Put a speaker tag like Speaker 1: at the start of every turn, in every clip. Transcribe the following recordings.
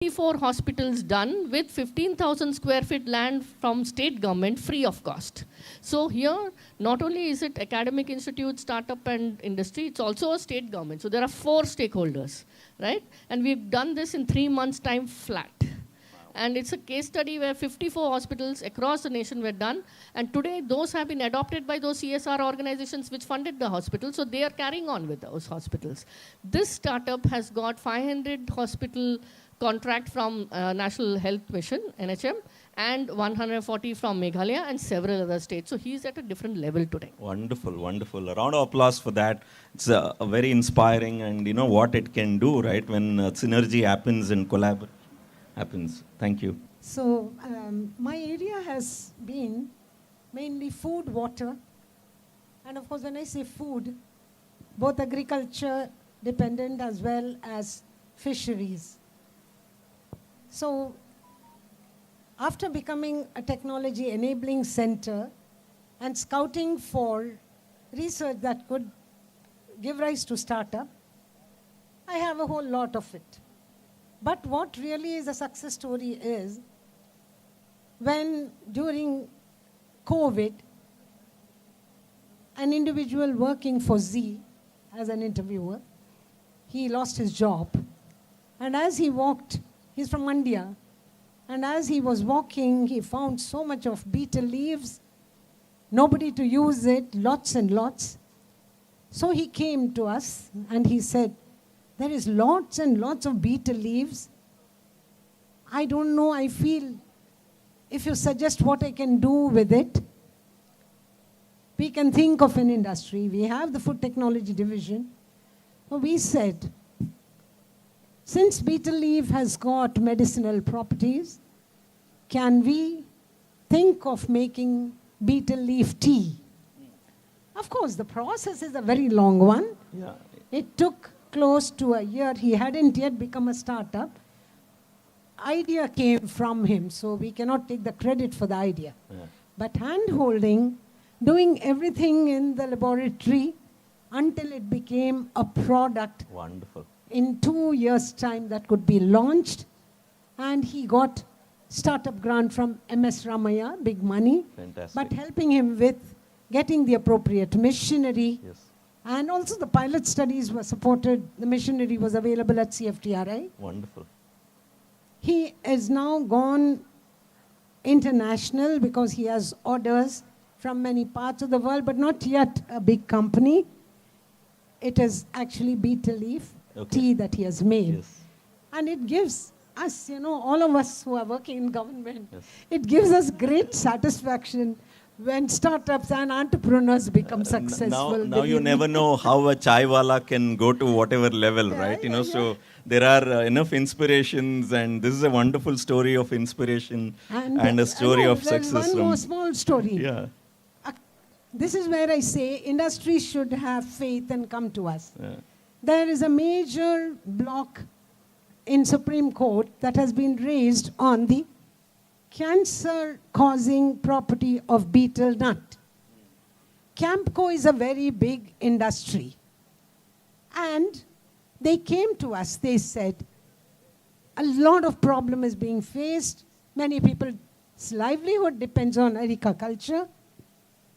Speaker 1: 54 hospitals done with 15,000 square feet land from state government free of cost. So here, not only is it academic institute, startup and industry, it's also a state government. So there are 4 stakeholders, right? And we've done this in 3 months' time flat. And it's a case study where 54 hospitals across the nation were done. And today, those have been adopted by those CSR organizations which funded the hospital. So they are carrying on with those hospitals. This startup has got 500 hospital contract from National Health Mission, NHM, and 140 from Meghalaya and several other states. So he's at a different level today.
Speaker 2: Wonderful, wonderful. A round of applause for that. It's a very inspiring, and you know what it can do, right? When synergy happens and collaboration happens. Thank you.
Speaker 3: So my area has been mainly food, water, and of course when I say food, both agriculture dependent as well as fisheries. So after becoming a technology enabling center and scouting for research that could give rise to startup, I have a whole lot of it. But what really is a success story is when during COVID, an individual working for Z as an interviewer, he lost his job. And as he walked, he's from India, and as he was walking, he found so much of betel leaves, nobody to use it, lots and lots. So he came to us and he said, there is lots and lots of betel leaves. I don't know, I feel if you suggest what I can do with it, we can think of an industry. We have the food technology division. So we said, since betel leaf has got medicinal properties, can we think of making betel leaf tea? Of course, the process is a very long one.
Speaker 2: Yeah.
Speaker 3: It took close to a year. He hadn't yet become a startup. Idea came from him, so we cannot take the credit for the idea.
Speaker 2: Yeah.
Speaker 3: But hand-holding, doing everything in the laboratory until it became a product.
Speaker 2: Wonderful.
Speaker 3: In 2 years' time that could be launched. And he got startup grant from MS Ramaya, big money.
Speaker 2: Fantastic.
Speaker 3: But helping him with getting the appropriate machinery.
Speaker 2: Yes.
Speaker 3: And also the pilot studies were supported. The machinery was available at CFTRI.
Speaker 2: Wonderful.
Speaker 3: He is now gone international because he has orders from many parts of the world, but not yet a big company. It is actually betel leaf tea that he has made.
Speaker 2: Yes.
Speaker 3: And it gives us, you know, all of us who are working in government,
Speaker 2: Yes.
Speaker 3: it gives us great satisfaction when startups and entrepreneurs become successful.
Speaker 2: Now you never know how a chai wala can go to whatever level, right? You know, so there are enough inspirations, and this is a wonderful story of inspiration and a story of success.
Speaker 3: One more small story.
Speaker 2: Yeah.
Speaker 3: This is where I say industry should have faith and come to us.
Speaker 2: Yeah.
Speaker 3: There is a major block in Supreme Court that has been raised on the cancer-causing property of betel nut. Campco is a very big industry. And they came to us, they said, a lot of problem is being faced. Many people's livelihood depends on agriculture.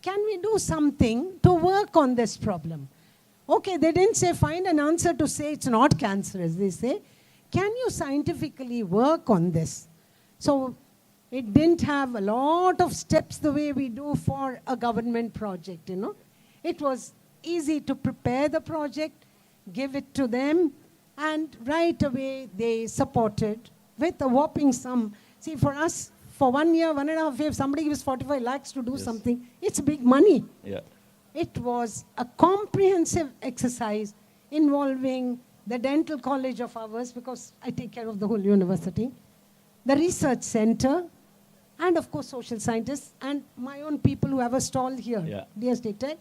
Speaker 3: Can we do something to work on this problem? Okay, they didn't say find an answer to say it's not cancerous. They say, can you scientifically work on this? So it didn't have a lot of steps the way we do for a government project, you know. It was easy to prepare the project, give it to them, and right away they supported with a whopping sum. See, for us, for 1 year, 1.5 years, somebody gives 45 lakhs to do something, it's big money.
Speaker 2: Yeah.
Speaker 3: It was a comprehensive exercise involving the dental college of ours, because I take care of the whole university, the research center, and of course social scientists, and my own people who have a stall here, DST Tech.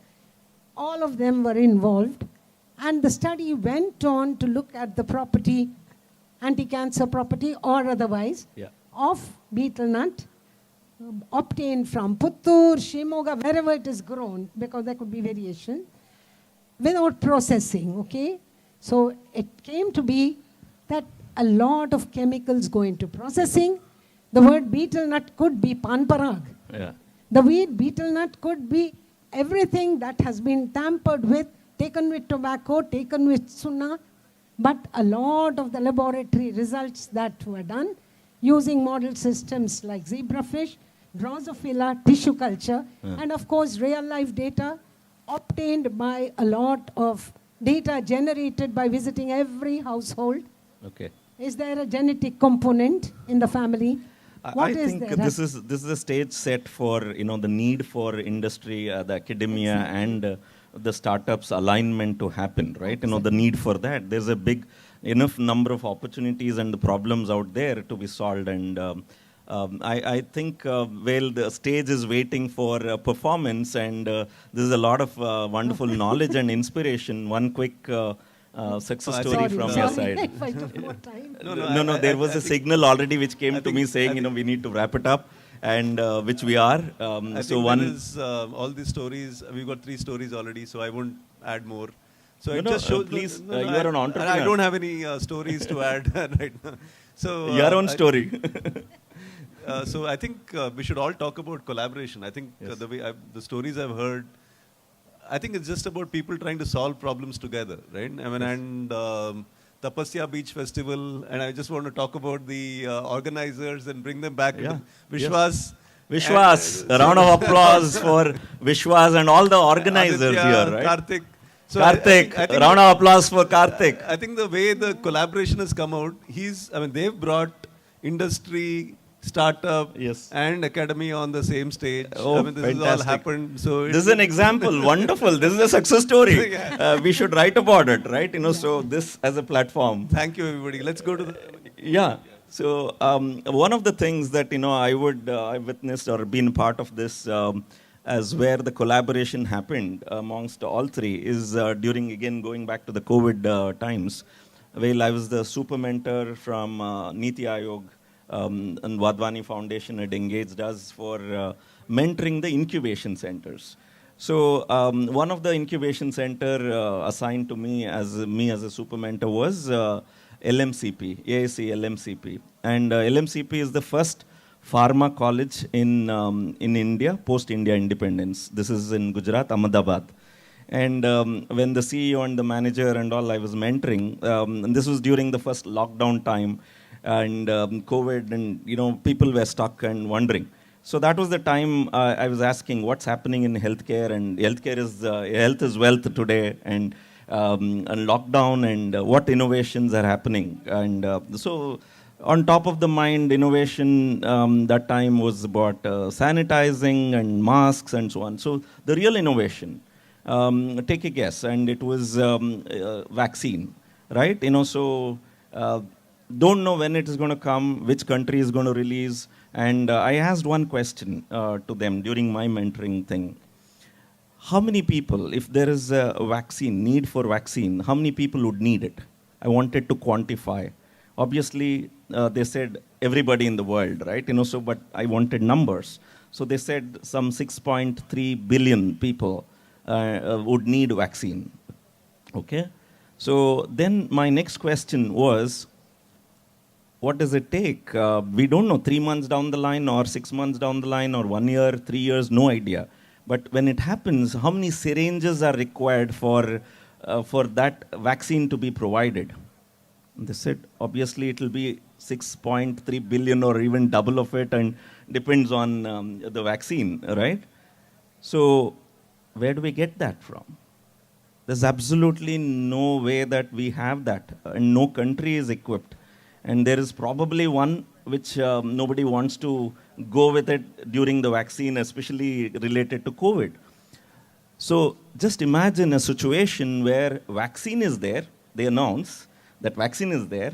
Speaker 3: All of them were involved. And the study went on to look at the property, anti-cancer property or otherwise, of betel nut, obtained from Puttur, Shimoga, wherever it is grown, because there could be variation, without processing, okay? So it came to be that a lot of chemicals go into processing. The word betel nut could be pan parag.
Speaker 2: Yeah.
Speaker 3: The word betel nut could be everything that has been tampered with, taken with tobacco, taken with sunna. But a lot of the laboratory results that were done using model systems like zebrafish, Drosophila, tissue culture, and of course real-life data obtained by a lot of data generated by visiting every household.
Speaker 2: Okay.
Speaker 3: Is there a genetic component in the family?
Speaker 2: I think this is a stage set for the need for industry, the academia, and the startups alignment to happen, right? The need for that. There's a big enough number of opportunities and the problems out there to be solved, and I think the stage is waiting for performance, and there's a lot of wonderful knowledge and inspiration. One quick success story from your side.
Speaker 3: If I took more time.
Speaker 2: No, there was a signal already which came to me saying, we need to wrap it up, and which we are.
Speaker 4: I
Speaker 2: so
Speaker 4: think
Speaker 2: one
Speaker 4: is all these stories. We've got 3 stories already, so I won't add more. So it
Speaker 2: No,
Speaker 4: just shows.
Speaker 2: please, you are an entrepreneur.
Speaker 4: I don't have any stories to add right now. So
Speaker 2: your own story.
Speaker 4: So I think we should all talk about collaboration. I think
Speaker 2: Yes.
Speaker 4: the stories I've heard, I think it's just about people trying to solve problems together, right? I mean, and Tapasya Beach Festival, and I just want to talk about the organizers and bring them back.
Speaker 2: Yeah.
Speaker 4: Vishwas.
Speaker 2: Vishwas, a round of applause for Vishwas and all the organizers
Speaker 4: Aditya,
Speaker 2: here, right?
Speaker 4: Karthik. So
Speaker 2: Karthik,
Speaker 4: I think
Speaker 2: round of applause for Karthik.
Speaker 4: I think the way the collaboration has come out, they've brought industry, startup,
Speaker 2: Yes.
Speaker 4: and academy on the same stage.
Speaker 2: Oh,
Speaker 4: This has all
Speaker 2: fantastic.
Speaker 4: happened. So
Speaker 2: This is an example. Wonderful. This is a success story. We should write about it, right? So this as a platform.
Speaker 4: Thank you, everybody. Let's go to the.
Speaker 2: Yeah. So one of the things that I witnessed or been part of this as where the collaboration happened amongst all three is during, again, going back to the COVID times. Well, I was the super mentor from Niti Aayog, and Wadhwani Foundation had engaged us for mentoring the incubation centers. So one of the incubation center assigned to me as a super mentor was LMCP, AIC LMCP. And LMCP is the first pharma college in India, post-India independence. This is in Gujarat, Ahmedabad. And when the CEO and the manager and all I was mentoring, and this was during the first lockdown time, and COVID, and people were stuck and wondering. So that was the time I was asking what's happening in healthcare, and healthcare is health is wealth today, and lockdown, and what innovations are happening. And so on top of the mind, innovation that time was about sanitizing and masks and so on. So the real innovation, take a guess, and it was vaccine, right? So don't know when it is going to come, which country is going to release. And I asked one question to them during my mentoring thing. How many people, if there is a vaccine, need for vaccine, how many people would need it? I wanted to quantify. Obviously, they said everybody in the world, right? But I wanted numbers. So they said some 6.3 billion people would need vaccine. Okay? So then my next question was, what does it take? We don't know, 3 months down the line or 6 months down the line or 1 year, 3 years, no idea. But when it happens, how many syringes are required for that vaccine to be provided? And they said, obviously it will be 6.3 billion or even double of it, and depends on the vaccine, right? So where do we get that from? There's absolutely no way that we have that, and no country is equipped. And there is probably one which nobody wants to go with it during the vaccine, especially related to COVID. So just imagine a situation where vaccine is there, they announce that vaccine is there,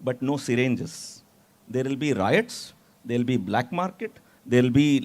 Speaker 2: but no syringes. There will be riots, there will be black market, there will be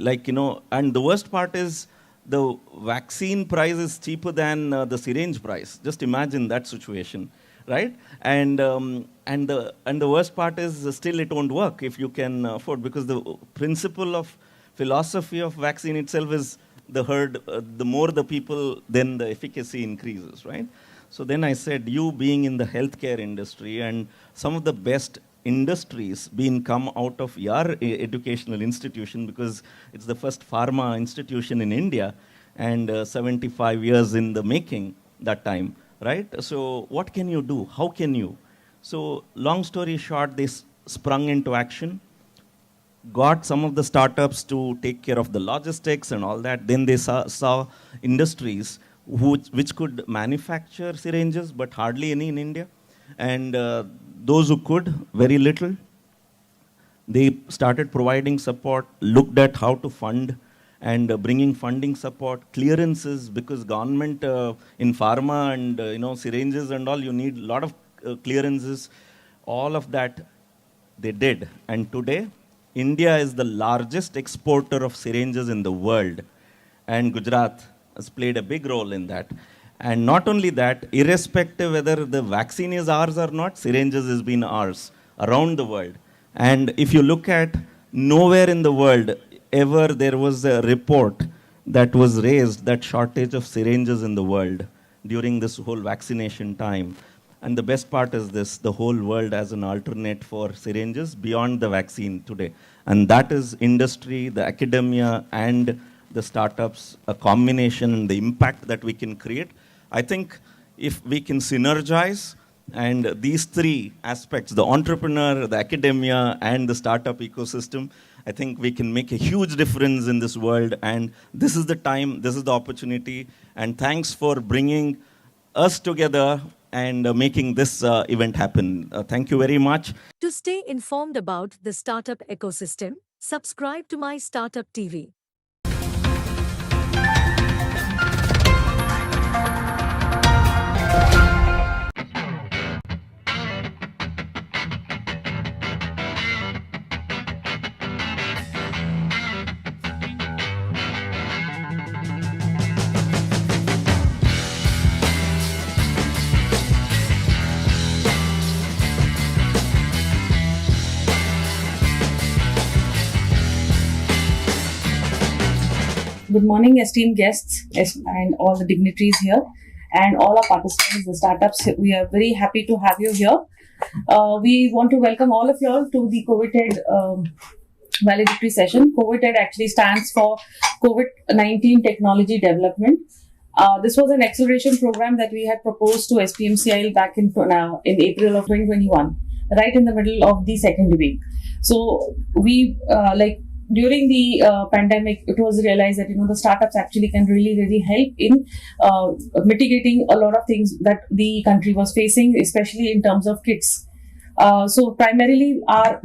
Speaker 2: and the worst part is the vaccine price is cheaper than the syringe price. Just imagine that situation. Right? And the worst part is still it won't work if you can afford, because the principle of philosophy of vaccine itself is the herd, the more the people, then the efficacy increases, right? So then I said, you being in the healthcare industry and some of the best industries being come out of your educational institution, because it's the first pharma institution in India and 75 years in the making that time, right? So what can you do? How can you? So long story short, they sprung into action, got some of the startups to take care of the logistics and all that. Then they saw industries which could manufacture syringes, but hardly any in India. And those who could, very little. They started providing support, looked at how to fund and bringing funding support, clearances, because government in pharma and syringes and all, you need a lot of clearances. All of that they did. And today, India is the largest exporter of syringes in the world. And Gujarat has played a big role in that. And not only that, irrespective whether the vaccine is ours or not, syringes has been ours around the world. And if you look at nowhere in the world ever there was a report that was raised that shortage of syringes in the world during this whole vaccination time. And the best part is this, the whole world has an alternate for syringes beyond the vaccine today. And that is industry, the academia, and the startups, a combination and the impact that we can create. I think if we can synergize and these three aspects, the entrepreneur, the academia, and the startup ecosystem, I think we can make a huge difference in this world. And this is the time, this is the opportunity. And thanks for bringing us together and making this event happen. Thank you very much.
Speaker 5: To stay informed about the startup ecosystem, subscribe to My Startup TV.
Speaker 6: Good morning, esteemed guests and all the dignitaries here and all our participants, the startups. We are very happy to have you here. We want to welcome all of you all to the COVID valedictory session. COVID actually stands for COVID-19 Technology Development. This was an acceleration program that we had proposed to SPMCIL back in April of 2021, right in the middle of the second wave. So we during the pandemic, it was realized that the startups actually can really help in mitigating a lot of things that the country was facing, especially in terms of kits. So primarily, our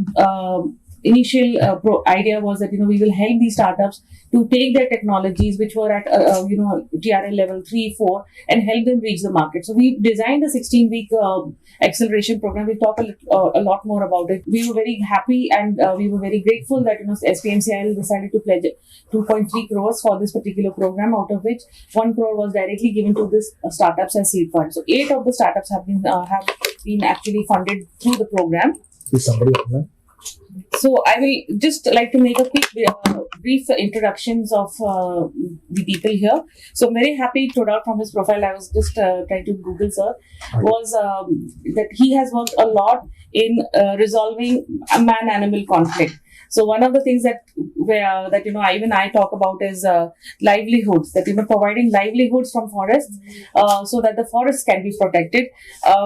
Speaker 6: initial idea was that we will help these startups to take their technologies which were at TRL level 3, 4 and help them reach the market. So we designed a 16-week acceleration program. We'll talk a lot more about it. We were very happy and we were very grateful that SPMCIL decided to pledge 2.3 crores for this particular program, out of which 1 crore was directly given to this startups as seed fund. So 8 of the startups have been actually funded through the program.
Speaker 7: Is somebody online?
Speaker 6: So I will just like to make a quick brief introductions of the people here. So I'm very happy to out from his profile. I was just trying to Google, sir, was that he has worked a lot in resolving man-animal conflict. So one of the things that I talk about is livelihoods, that providing livelihoods from forests so that the forests can be protected.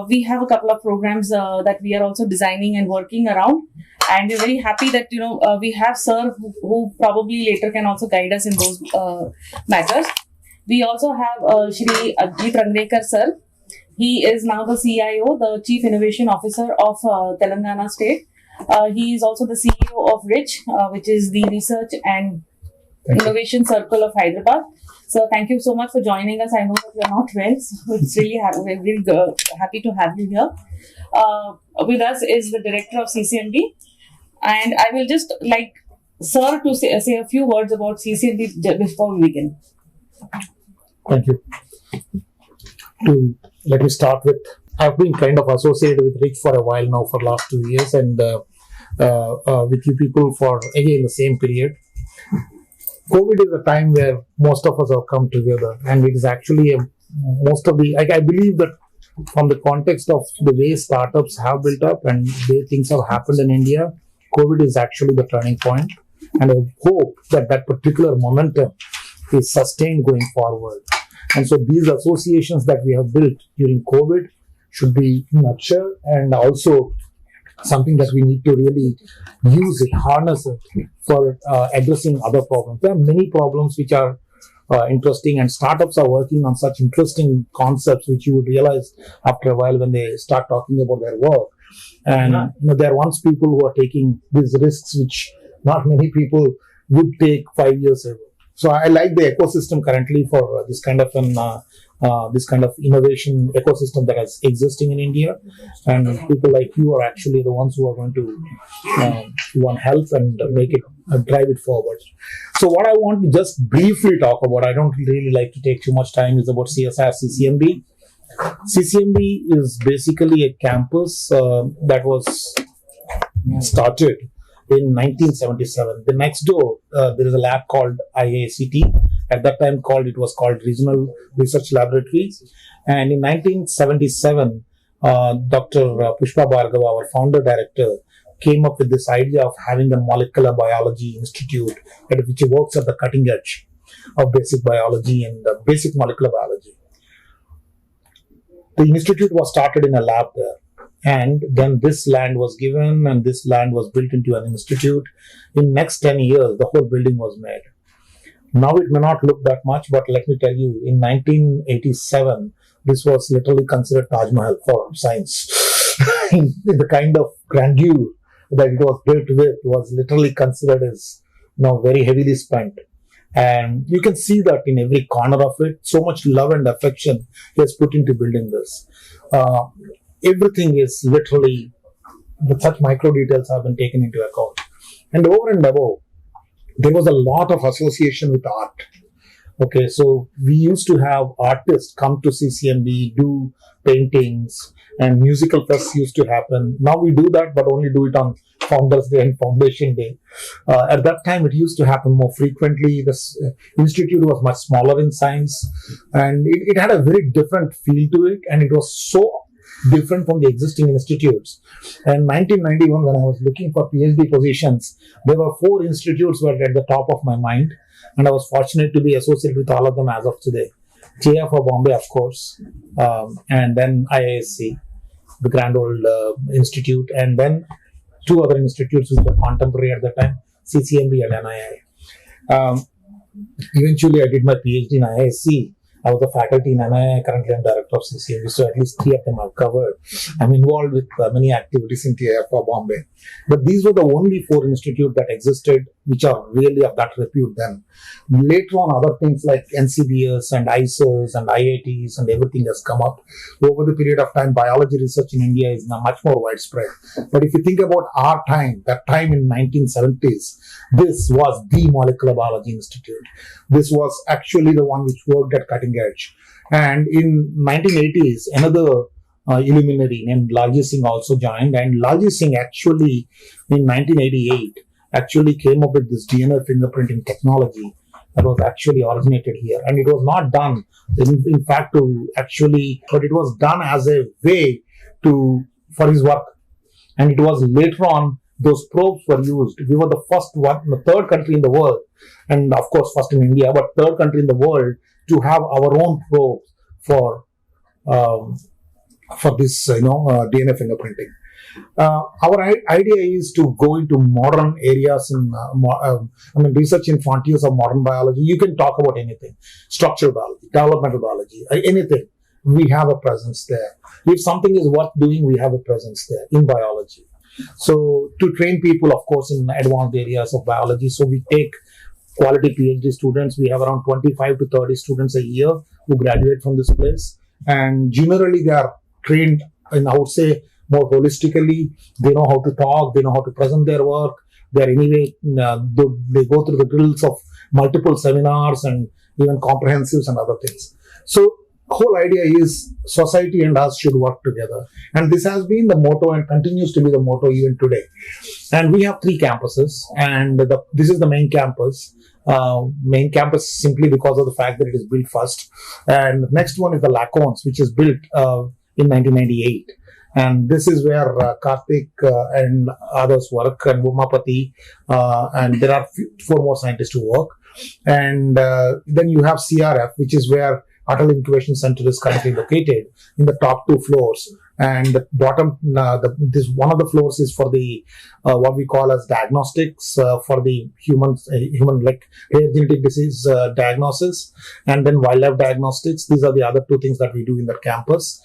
Speaker 6: We have a couple of programs that we are also designing and working around. And we're very happy that we have sir who probably later can also guide us in those matters. We also have Shri Ajit Rangrekar sir. He is now the CIO, the Chief Innovation Officer of Telangana State. He is also the CEO of RICH, which is the Research and Innovation Circle of Hyderabad. So thank you so much for joining us. I know that you're not well, so it's really we're really happy to have you here. With us is the Director of CCMB. And I will just like sir to say a few words about CCMB before we begin.
Speaker 7: Thank you. Let me start with, I've been kind of associated with RICH for a while now, for last 2 years, and with you people for again the same period. COVID is a time where most of us have come together, and it is actually I believe that from the context of the way startups have built up and the way things have happened in India, COVID is actually the turning point. And I hope that that particular momentum is sustained going forward. And so these associations that we have built during COVID should be nurtured, and also something that we need to really use it, harness it for addressing other problems. There are many problems which are interesting, and startups are working on such interesting concepts which you would realize after a while when they start talking about their work. And there are once people who are taking these risks which not many people would take 5 years ago. So I like the ecosystem currently for this kind of innovation ecosystem that is existing in India, and people like you are actually the ones who are going to want help and make it drive it forward. So what I want to just briefly talk about, I don't really like to take too much time, is about CSR CCMB. CCMB is basically a campus that was started in 1977. The next door, there is a lab called IACT. At that time, it was called Regional Research Laboratories. And in 1977, Dr. Pushpa Bhargava, our founder director, came up with this idea of having a molecular biology institute which works at the cutting edge of basic biology and basic molecular biology. The institute was started in a lab there. And then this land was given, and this land was built into an institute. In next 10 years, the whole building was made. Now it may not look that much, but let me tell you, in 1987, this was literally considered Taj Mahal for science. The kind of grandeur that it was built with was literally considered as very heavily spent. And you can see that in every corner of it, so much love and affection is put into building this. Everything is literally, with such micro details have been taken into account. And over and above, there was a lot of association with art. Okay, so we used to have artists come to CCMB, do paintings, and musical fests used to happen. Now we do that, but only do it on Founders Day and Foundation Day. At that time, it used to happen more frequently. This institute was much smaller in size, and it had a very different feel to it, and it was so different from the existing institutes. And 1991, when I was looking for PhD positions, there were 4 institutes were at the top of my mind, and I was fortunate to be associated with all of them as of today. JF for Bombay, of course, and then IISc, the Grand Old Institute, and then 2 other institutes which were contemporary at the time, CCMB and NII. Eventually, I did my PhD in IISc. I was a faculty in NII, currently I'm director of CCMB, so at least 3 of them I've covered. I'm involved with many activities in TIF for Bombay. But these were the only 4 institutes that existed, which are really of that repute then. Later on, other things like NCBS and ICERs and IITs and everything has come up. Over the period of time, biology research in India is now much more widespread. But if you think about our time, that time in 1970s, this was the Molecular Biology Institute. This was actually the one which worked at cutting edge. And in 1980s, another illuminary named Lalji Singh also joined, and Lalji Singh actually in 1988 actually came up with this DNA fingerprinting technology that was actually originated here. And it was not done in fact but it was done as a way for his work. And it was later on those probes were used. We were the first one, the 3rd country in the world, and of course first in India, but 3rd country in the world to have our own probes for this DNA fingerprinting. Our idea is to go into modern areas in research in frontiers of modern biology. You can talk about anything, structural biology, developmental biology, anything. We have a presence there. If something is worth doing, we have a presence there in biology. So to train people, of course, in advanced areas of biology, so we take quality PhD students. We have around 25 to 30 students a year who graduate from this place. And generally, they are trained, and I would say, more holistically. They know how to talk, they know how to present their work. They go through the drills of multiple seminars and even comprehensives and other things. So whole idea is society and us should work together. And this has been the motto and continues to be the motto even today. And we have 3 campuses, and this is the main campus. Main campus simply because of the fact that it is built first. And the next one is the Lacones, which is built in 1998. And this is where Karthik and others work, and Umapati, and there are 4 more scientists who work. And then you have CRF, which is where Atal Incubation Center is currently located in the top 2 floors. And the bottom, this one of the floors is for the what we call as diagnostics for the human like rare genetic disease diagnosis, and then wildlife diagnostics. These are the other 2 things that we do in the campus.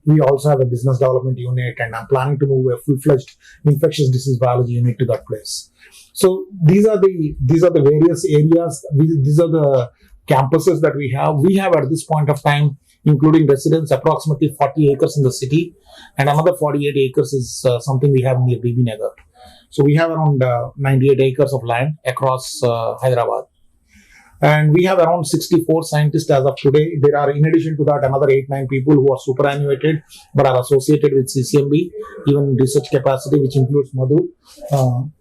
Speaker 7: We also have a business development unit, and I'm planning to move a full-fledged infectious disease biology unit to that place. So these are the various areas. These are the campuses that we have. We have at this point of time, including residents, approximately 40 acres in the city, and another 48 acres is something we have near BB Nagar. So we have around 98 acres of land across Hyderabad. And we have around 64 scientists as of today. There are, in addition to that, another 8-9 people who are superannuated but are associated with CCMB, even research capacity, which includes Madhu. And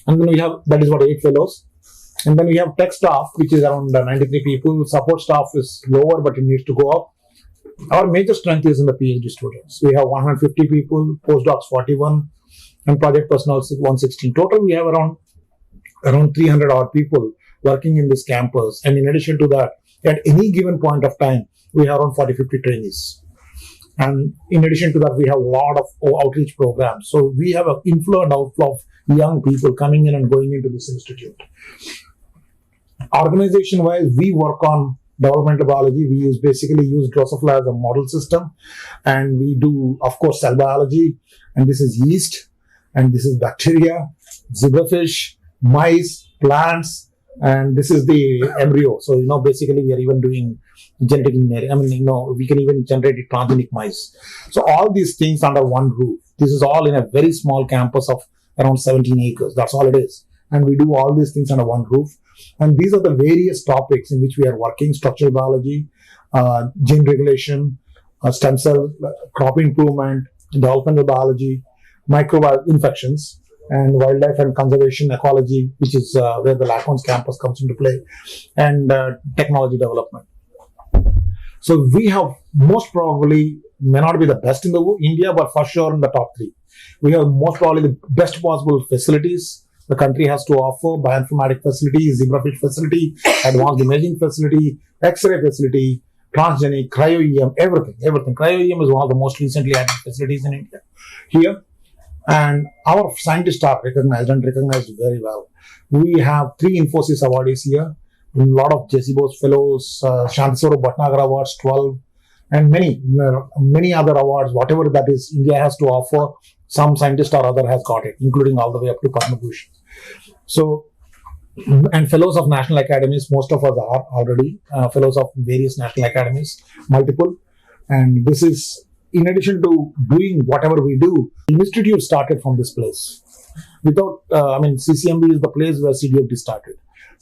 Speaker 7: then we have, that is what, 8 fellows. And then we have tech staff, which is around 93 people. Support staff is lower, but it needs to go up. Our major strength is in the PhD students. We have 150 people, postdocs 41, and project personnel 116. Total, we have around 300 odd people working in this campus. And in addition to that, at any given point of time, we have around 40-50 trainees. And in addition to that, we have a lot of outreach programs. So we have an inflow and outflow of young people coming in and going into this institute. Organization-wise, we work on developmental biology. We basically use Drosophila as a model system. And we do, of course, cell biology. And this is yeast. And this is bacteria, zebrafish, mice, plants. And this is the embryo. So, basically we are even doing genetic engineering. We can even generate transgenic mice. So all these things under one roof. This is all in a very small campus of around 17 acres. That's all it is. And we do all these things under one roof. And these are the various topics in which we are working: structural biology, gene regulation, stem cell, crop improvement, developmental biology, microbial infections, and wildlife and conservation ecology, which is where the Lacones campus comes into play, and technology development. So we have most probably, may not be the best in the India, but for sure in the top 3. We have most probably the best possible facilities the country has to offer: bioinformatic facility, zebrafish facility, advanced imaging facility, X-ray facility, transgenic, cryo-EM, everything. Cryo-EM is one of the most recently added facilities in India here. And our scientists are recognized very well. We have 3 Infosys awardees here, a lot of J.C. Bose fellows, Shantaswara Bhatnagar awards, 12, and many other awards, whatever that is India has to offer. Some scientist or other has got it, including all the way up to Padma Bhushan. So, and fellows of national academies, most of us are already fellows of various national academies, multiple. And this is, in addition to doing whatever we do, the institute started from this place. CCMB is the place where CDFD started.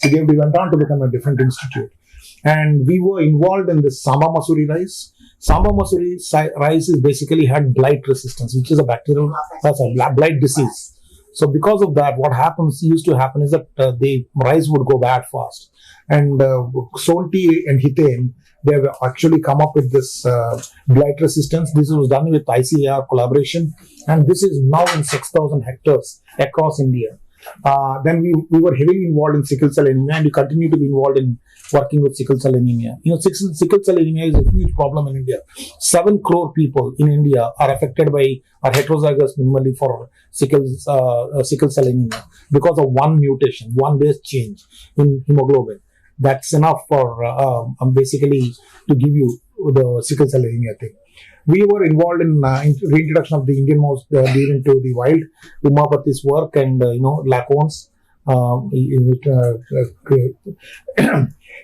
Speaker 7: CDFD went on to become a different institute. And we were involved in this Samba Masuri rice. Samba Masuri rice is basically had blight resistance, which is a bacterial, blight disease. So because of that, what used to happen is that the rice would go bad fast. And Sonti and Hitain, they have actually come up with this blight resistance. This was done with ICAR collaboration, and this is now in 6,000 hectares across India. Then we were heavily involved in sickle cell anemia, and we continue to be involved in working with sickle cell anemia. Sickle cell anemia is a huge problem in India. 7 crore people in India are affected by, are heterozygous minimally for sickle cell anemia because of one mutation, one base change in hemoglobin. That's enough for basically to give you the sickle cell anemia thing. We were involved in reintroduction of the Indian mouse deer into the wild, Umapati's work, and Lacones.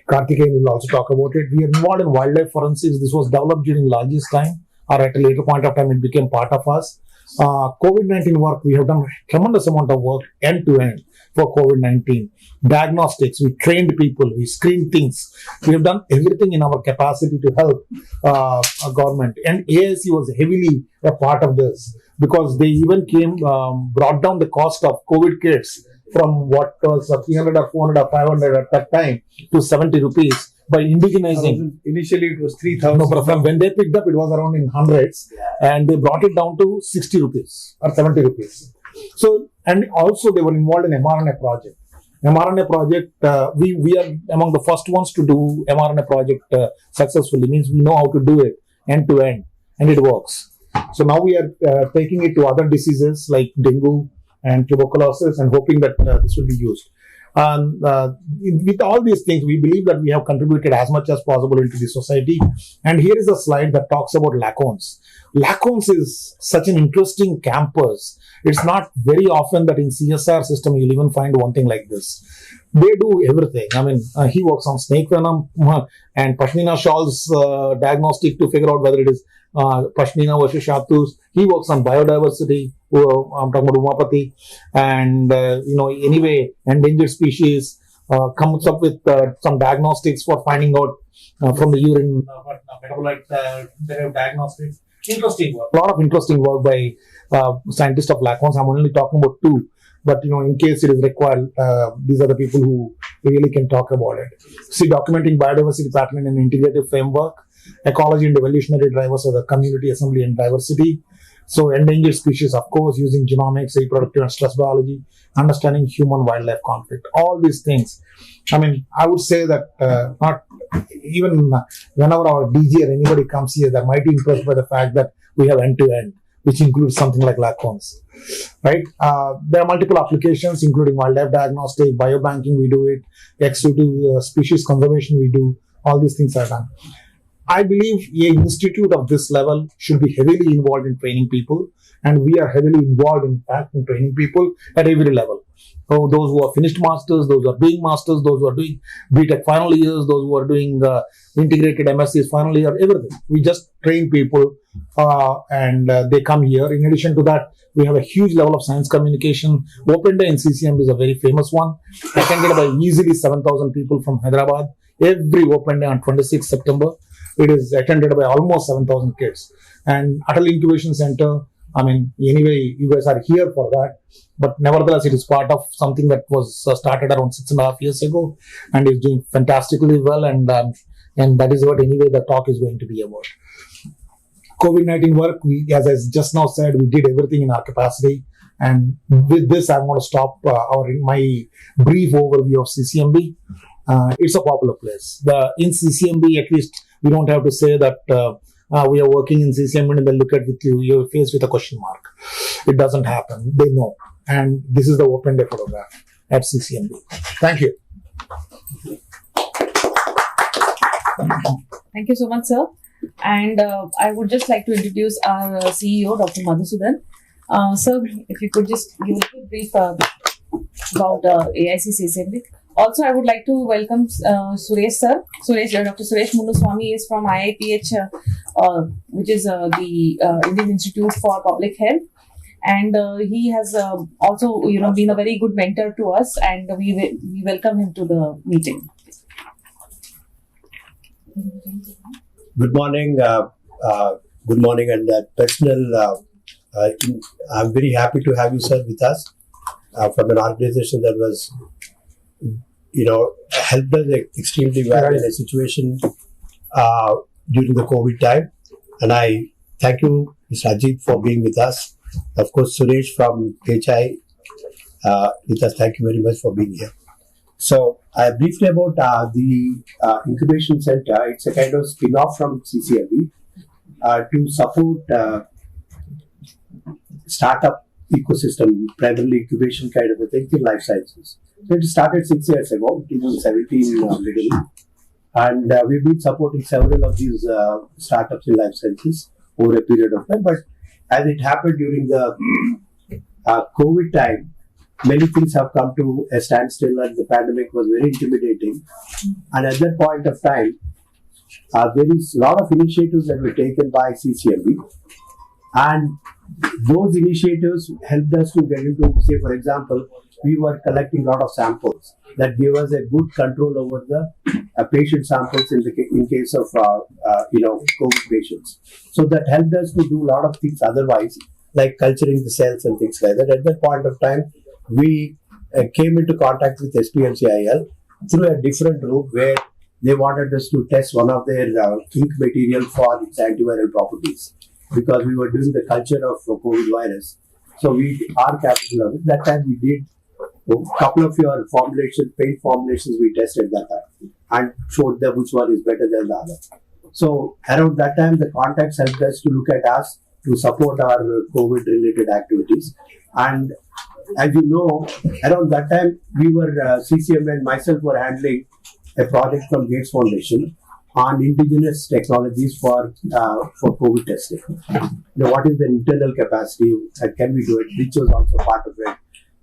Speaker 7: Karthikeyan will also talk about it. We are involved in wildlife forensics. This was developed during Laji's time, or at a later point of time, it became part of us. COVID-19 work, we have done a tremendous amount of work end to end for COVID-19. Diagnostics, we trained people, we screened things. We have done everything in our capacity to help our government. And AIC was heavily a part of this because they even brought down the cost of COVID kits from what was 300 or 400 or 500 at that time to 70 rupees by indigenizing.
Speaker 8: Initially, it was 3,000.
Speaker 7: No, but when they picked up, it was around in hundreds, and they brought it down to 60 rupees or 70 rupees. So, and also they were involved in mRNA project. mRNA project, we are among the first ones to do mRNA project successfully. Means we know how to do it end to end, and it works. So now we are taking it to other diseases like dengue and tuberculosis, and hoping that this will be used. With all these things, we believe that we have contributed as much as possible into the society. And here is a slide that talks about Lacones. Lacones is such an interesting campus. It's not very often that in CSR system you'll even find one thing like this. They do everything. I mean, he works on snake venom and Pashmina shawls diagnostic to figure out whether it is Pashmina versus Shatus. He works on biodiversity. I'm talking about Umapati, and anyway, endangered species. Comes up with some diagnostics for finding out from the urine metabolite diagnostics. Interesting work. A lot of interesting work by scientists of Lacones. I'm only talking about two, but in case it is required, these are the people who really can talk about it. See, documenting biodiversity pattern in an integrative framework, ecology and evolutionary drivers of the community, assembly and diversity. So endangered species, of course, using genomics, reproductive and stress biology, understanding human-wildlife conflict, all these things. I mean, I would say that not even whenever our DG or anybody comes here, they're mighty impressed by the fact that we have end-to-end, which includes something like Lacones, right? There are multiple applications, including wildlife diagnostic, biobanking, we do it, extractive species conservation, we do, all these things are done. I believe an institute of this level should be heavily involved in training people, and we are heavily involved, in fact, in training people at every level. So those who are finished masters, those who are doing masters, those who are doing BTech final years, those who are doing integrated MSCs final year, everything. We just train people and they come here. In addition to that, we have a huge level of science communication. Open Day in CCMB is a very famous one. Attended by easily 7,000 people from Hyderabad. Every Open Day on 26th September. It is attended by almost 7,000 kids. And Atal Incubation Center, I mean, anyway, you guys are here for that. But nevertheless, it is part of something that was started around 6.5 years ago and is doing fantastically well. And that is what anyway the talk is going to be about. COVID-19 work, as I just now said, we did everything in our capacity. And with this, I'm going to stop my brief overview of CCMB. It's a popular place. In CCMB, at least, we don't have to say that we are working in CCMB and they look at your face with a question mark. It doesn't happen. They know. And this is the Open Day photograph at CCMB. Thank you.
Speaker 6: Thank you so much, sir. And I would just like to introduce our CEO, Dr. Madhusudan. Sir, if you could just give a little brief about AIC CCMB. Also, I would like to welcome Suresh, sir. Dr. Suresh Munduswamy is from IIPH, which is the Indian Institute for Public Health. And he has also, been a very good mentor to us, and we welcome him to the meeting.
Speaker 9: Good morning. Good morning, and personal. I'm very happy to have you, sir, with us from an organization that was, helped us extremely well in a situation during the COVID time. And I thank you, Mr. Ajit, for being with us. Of course, Suresh from HI with us. Thank you very much for being here. So, briefly about the incubation center. It's a kind of spin-off from CCMB to support startup ecosystem, primarily incubation kind of a thing in life sciences. So it started 6 years ago, 2017 middle, and we've been supporting several of these startups in life sciences over a period of time. But as it happened during the COVID time, many things have come to a standstill, and the pandemic was very intimidating. And at that point of time, there is a lot of initiatives that were taken by CCMB, and those initiatives helped us to get into, say, for example, we were collecting a lot of samples that gave us a good control over the patient samples in case of COVID patients. So that helped us to do a lot of things otherwise, like culturing the cells and things like that. At that point of time, we came into contact with SPMCIL through a different route where they wanted us to test one of their ink material for its antiviral properties because we were doing the culture of COVID virus. So we are capable of it. That time we did a couple of your paint formulations we tested that time and showed them which one is better than the other. So around that time, the contacts helped us to look at us to support our COVID-related activities. And as you know, around that time, we were, CCM and myself were handling a project from Gates Foundation on indigenous technologies for COVID testing. What is the internal capacity and can we do it, which was also part of it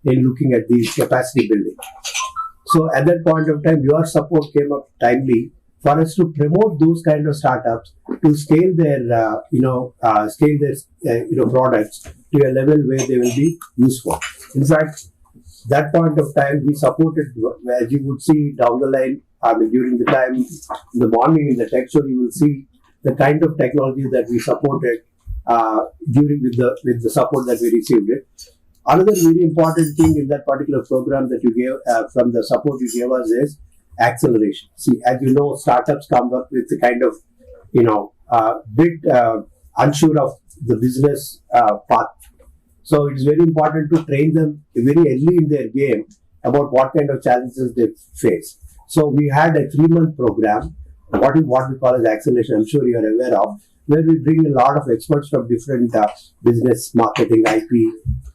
Speaker 9: in looking at these capacity building. So at that point of time, your support came up timely for us to promote those kind of startups to scale their, products to a level where they will be useful. In fact, that point of time, we supported, as you would see down the line, during the time, in the morning in the tech show, you will see the kind of technology that we supported with the support that we received it. Another very important thing in that particular program that you gave, from the support you gave us is acceleration. See, as you know, startups come up with the kind of, unsure of the business path. So it's very important to train them very early in their game about what kind of challenges they face. So we had a 3-month program, what we call as acceleration, I'm sure you are aware of, where we bring a lot of experts from different business, marketing, IP,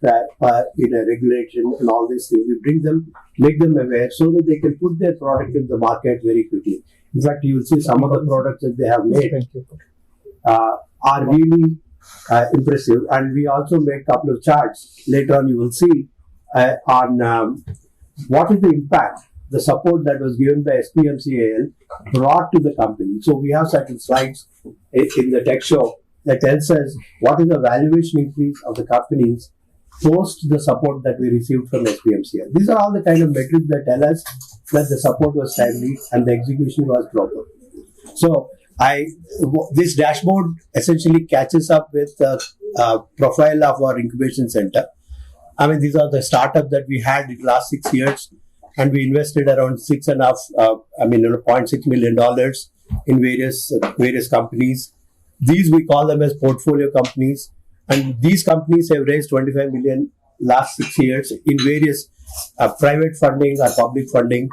Speaker 9: regulation and all these things. We bring them, make them aware so that they can put their product in the market very quickly. In fact, you will see some of the products that they have made are really impressive. And we also made a couple of charts. Later on, you will see on what is the impact the support that was given by SPMCAL brought to the company. So we have certain slides in the tech show that tells us what is the valuation increase of the companies post the support that we received from SPMCAL. These are all the kind of metrics that tell us that the support was timely and the execution was proper. So this dashboard essentially catches up with the profile of our incubation center. These are the startups that we had in the last 6 years. And we invested around $0.6 million in various companies. These we call them as portfolio companies, and these companies have raised 25 million last 6 years in various private funding or public funding,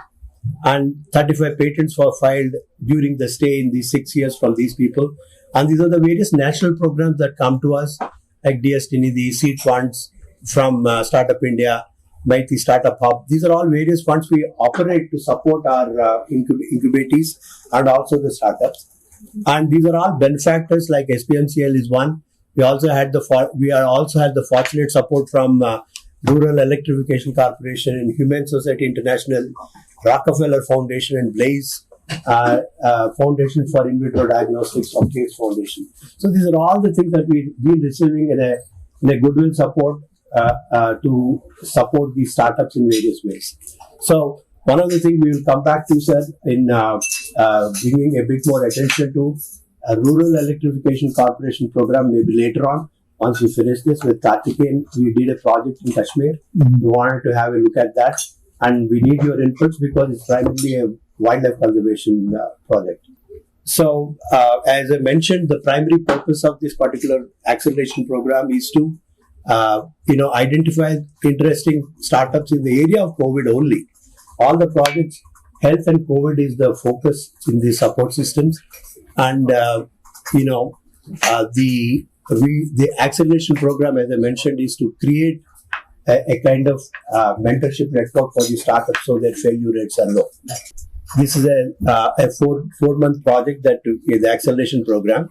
Speaker 9: and 35 patents were filed during the stay in these 6 years from these people. And these are the various national programs that come to us, like Destiny, the seed funds from Startup India, Mighty Startup Hub. These are all various funds we operate to support our incubatees and also the startups. And these are all benefactors, like SPMCL is one. We also had the fortunate support from Rural Electrification Corporation and Humane Society International, Rockefeller Foundation, and Blaze Foundation for In Vitro Diagnostics of Gates Foundation. So these are all the things that we've been receiving in a goodwill support to support these startups in various ways. So one of the things we will come back to, sir, in bringing a bit more attention to a Rural Electrification Corporation program maybe later on. Once we finish this with Karthikeyan, we did a project in Kashmir. We wanted to have a look at that, and we need your inputs because it's primarily a wildlife conservation project. So, as I mentioned, the primary purpose of this particular acceleration program is to identify interesting startups in the area of COVID only. All the projects, health and COVID is the focus in the support systems, and the acceleration program, as I mentioned, is to create a kind of mentorship network for the startups so their failure rates are low. This is a 4-month project that is the acceleration program.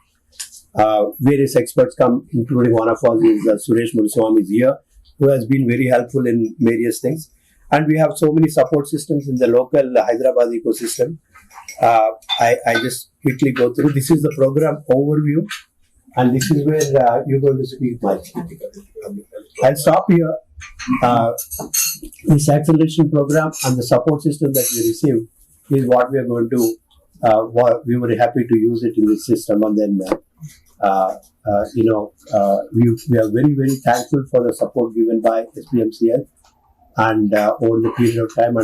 Speaker 9: Various experts come, including one of us is Suresh Muniswamy is here, who has been very helpful in various things. And we have so many support systems in the local Hyderabad ecosystem. I just quickly go through. This is the program overview, and this is where you're going to speak much. I'll stop here. This acceleration program and the support system that we received is what we are going to. We were happy to use it in this system, and then we are very, very thankful for the support given by SPMCL and over the period of time.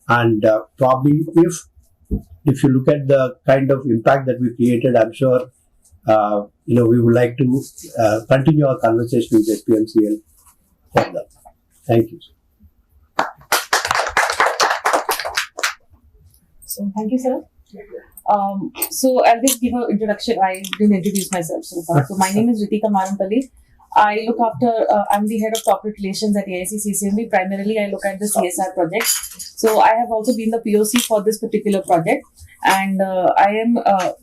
Speaker 9: And probably if if you look at the kind of impact that we created, I'm sure we would like to continue our conversation with SPMCL further. Thank you.
Speaker 6: So thank you, sir. So I'll just give an introduction. I didn't introduce myself so far. So my name is Ritika Marampalli. I look after, I'm the head of corporate relations at AIC CCMB. Primarily, I look at the CSR project. So I have also been the POC for this particular project. And I am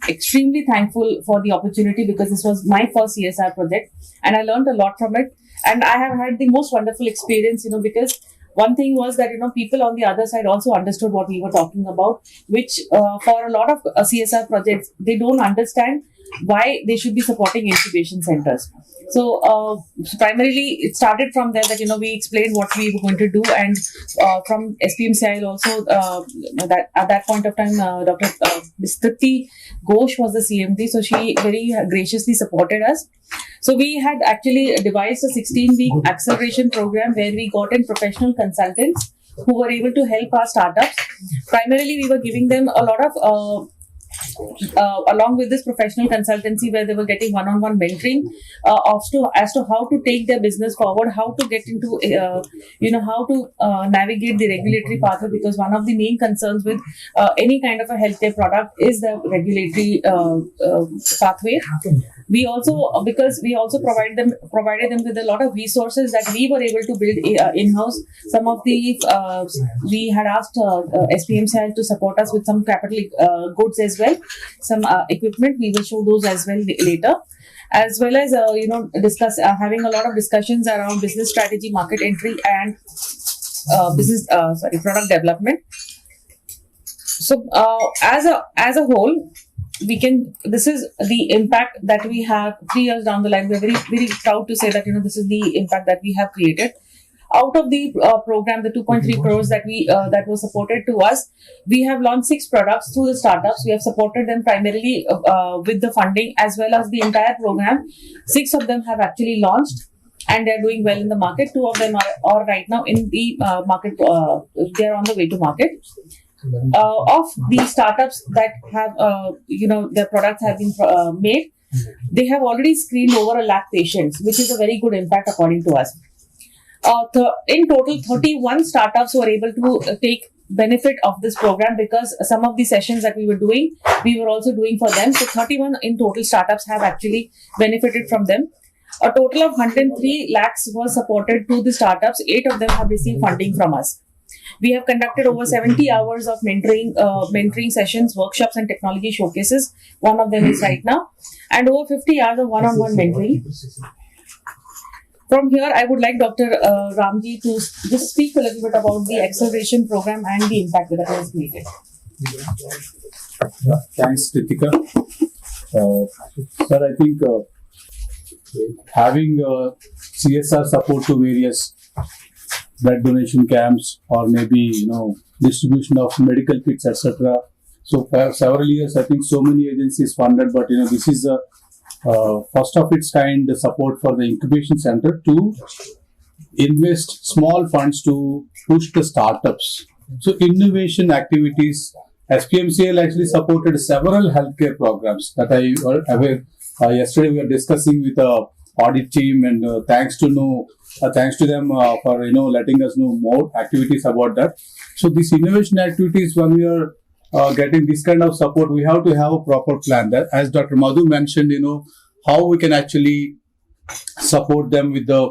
Speaker 6: extremely thankful for the opportunity because this was my first CSR project. And I learned a lot from it. And I have had the most wonderful experience, because one thing was that, people on the other side also understood what we were talking about, which for a lot of CSR projects, they don't understand why they should be supporting incubation centers. So primarily it started from there that, we explained what we were going to do, and from SPMCL also that at that point of time, Dr. Mystartupott Ghosh was the CMD. So she very graciously supported us. So we had actually devised a 16-week acceleration program where we got in professional consultants who were able to help our startups. Primarily, we were giving them a lot of along with this professional consultancy where they were getting one-on-one mentoring as to how to take their business forward, how to get into, how to navigate the regulatory pathway, because one of the main concerns with any kind of a healthcare product is the regulatory pathway. We also, because we also provided them with a lot of resources that we were able to build in-house. Some of the, we had asked SPMCL to support us with some capital goods as well, some equipment. We will show those as well later. As well as, having a lot of discussions around business strategy, market entry, and product development. So, as a whole, this is the impact that we have 3 years down the line. We're very, very proud to say that, this is the impact that we have created. Out of the program, the 2.3 crores that was supported to us, we have launched 6 products through the startups. We have supported them primarily with the funding as well as the entire program. 6 of them have actually launched and they're doing well in the market. 2 of them are right now in the market. They're on the way to market. Of the startups that have, their products have been made, they have already screened over 1 lakh patients, which is a very good impact according to us. In total, 31 startups were able to take benefit of this program because some of the sessions that we were doing, we were also doing for them. So 31 in total startups have actually benefited from them. A total of 103 lakhs was supported to the startups. 8 of them have received funding from us. We have conducted over 70 hours of mentoring sessions, workshops, and technology showcases. One of them is right now. And over 50 hours of one-on-one mentoring. From here, I would like Dr. Ramji to just speak a little bit about the acceleration program and the impact that it has created.
Speaker 8: Thanks, Ritika. Sir, I think having CSR support to various blood donation camps or maybe, distribution of medical kits, etc. So for several years, I think so many agencies funded, but, this is a first of its kind support for the incubation center to invest small funds to push the startups. So innovation activities, SPMCL actually supported several healthcare programs that I were aware. Yesterday we were discussing with the audit team, and thanks to them for letting us know more activities about that. So these innovation activities, when we are getting this kind of support, we have to have a proper plan. That, as Dr. Madhu mentioned, how we can actually support them with the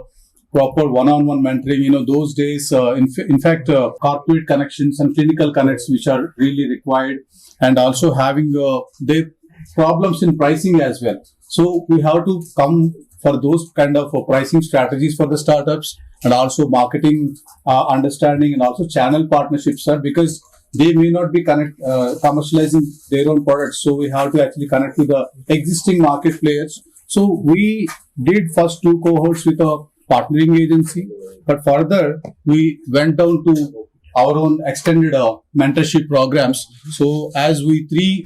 Speaker 8: proper one-on-one mentoring. Those days, in fact, corporate connections and clinical connects, which are really required, and also having their problems in pricing as well. So we have to come for those kind of pricing strategies for the startups, and also marketing understanding, and also channel partnerships, sir, because they may not be commercializing their own products. So we have to actually connect with the existing market players. So we did first 2 cohorts with a partnering agency, but further we went down to our own extended mentorship programs. So as we 3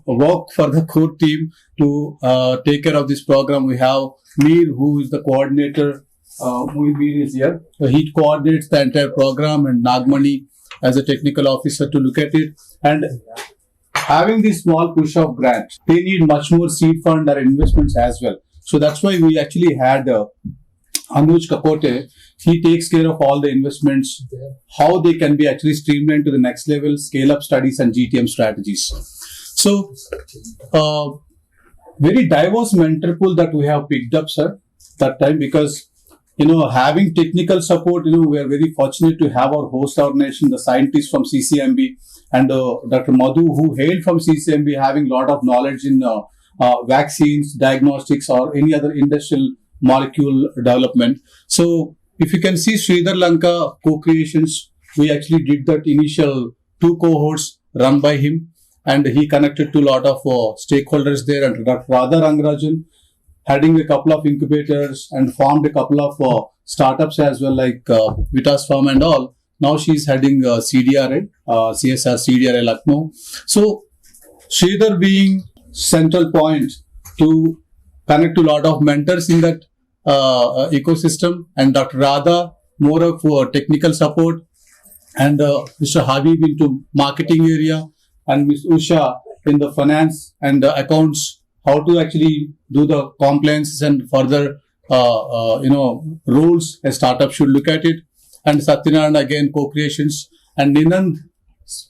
Speaker 8: work for the core team to take care of this program, we have Mir, who is the coordinator. Mir is here. So he coordinates the entire program, and Nagmani, as a technical officer to look at it. And having this small push of grant, they need much more seed fund or investments as well. So that's why we actually had Anuj Kapote. He takes care of all the investments, how they can be actually streamlined to the next level, scale up studies and GTM strategies. So, very diverse mentor pool that we have picked up, sir, that time, because, having technical support, we are very fortunate to have our host organization, the scientists from CCMB and Dr. Madhu, who hailed from CCMB, having a lot of knowledge in vaccines, diagnostics, or any other industrial molecule development. So, if you can see Sridhar Lanka co-creations, we actually did that initial 2 cohorts run by him, and he connected to a lot of stakeholders there, and Dr. Radha Rangarajan heading a couple of incubators and formed a couple of startups as well, like Vitas Farm and all. Now she's heading CSR CDRA Lucknow. So Sridhar being central point to connect to a lot of mentors in that ecosystem, and Dr. Radha more of technical support, and Mr. Habib into marketing area, and Ms. Usha in the finance and the accounts, how to actually do the compliance and further rules a startup should look at it, and Satyanarayana again co-creations, and Ninand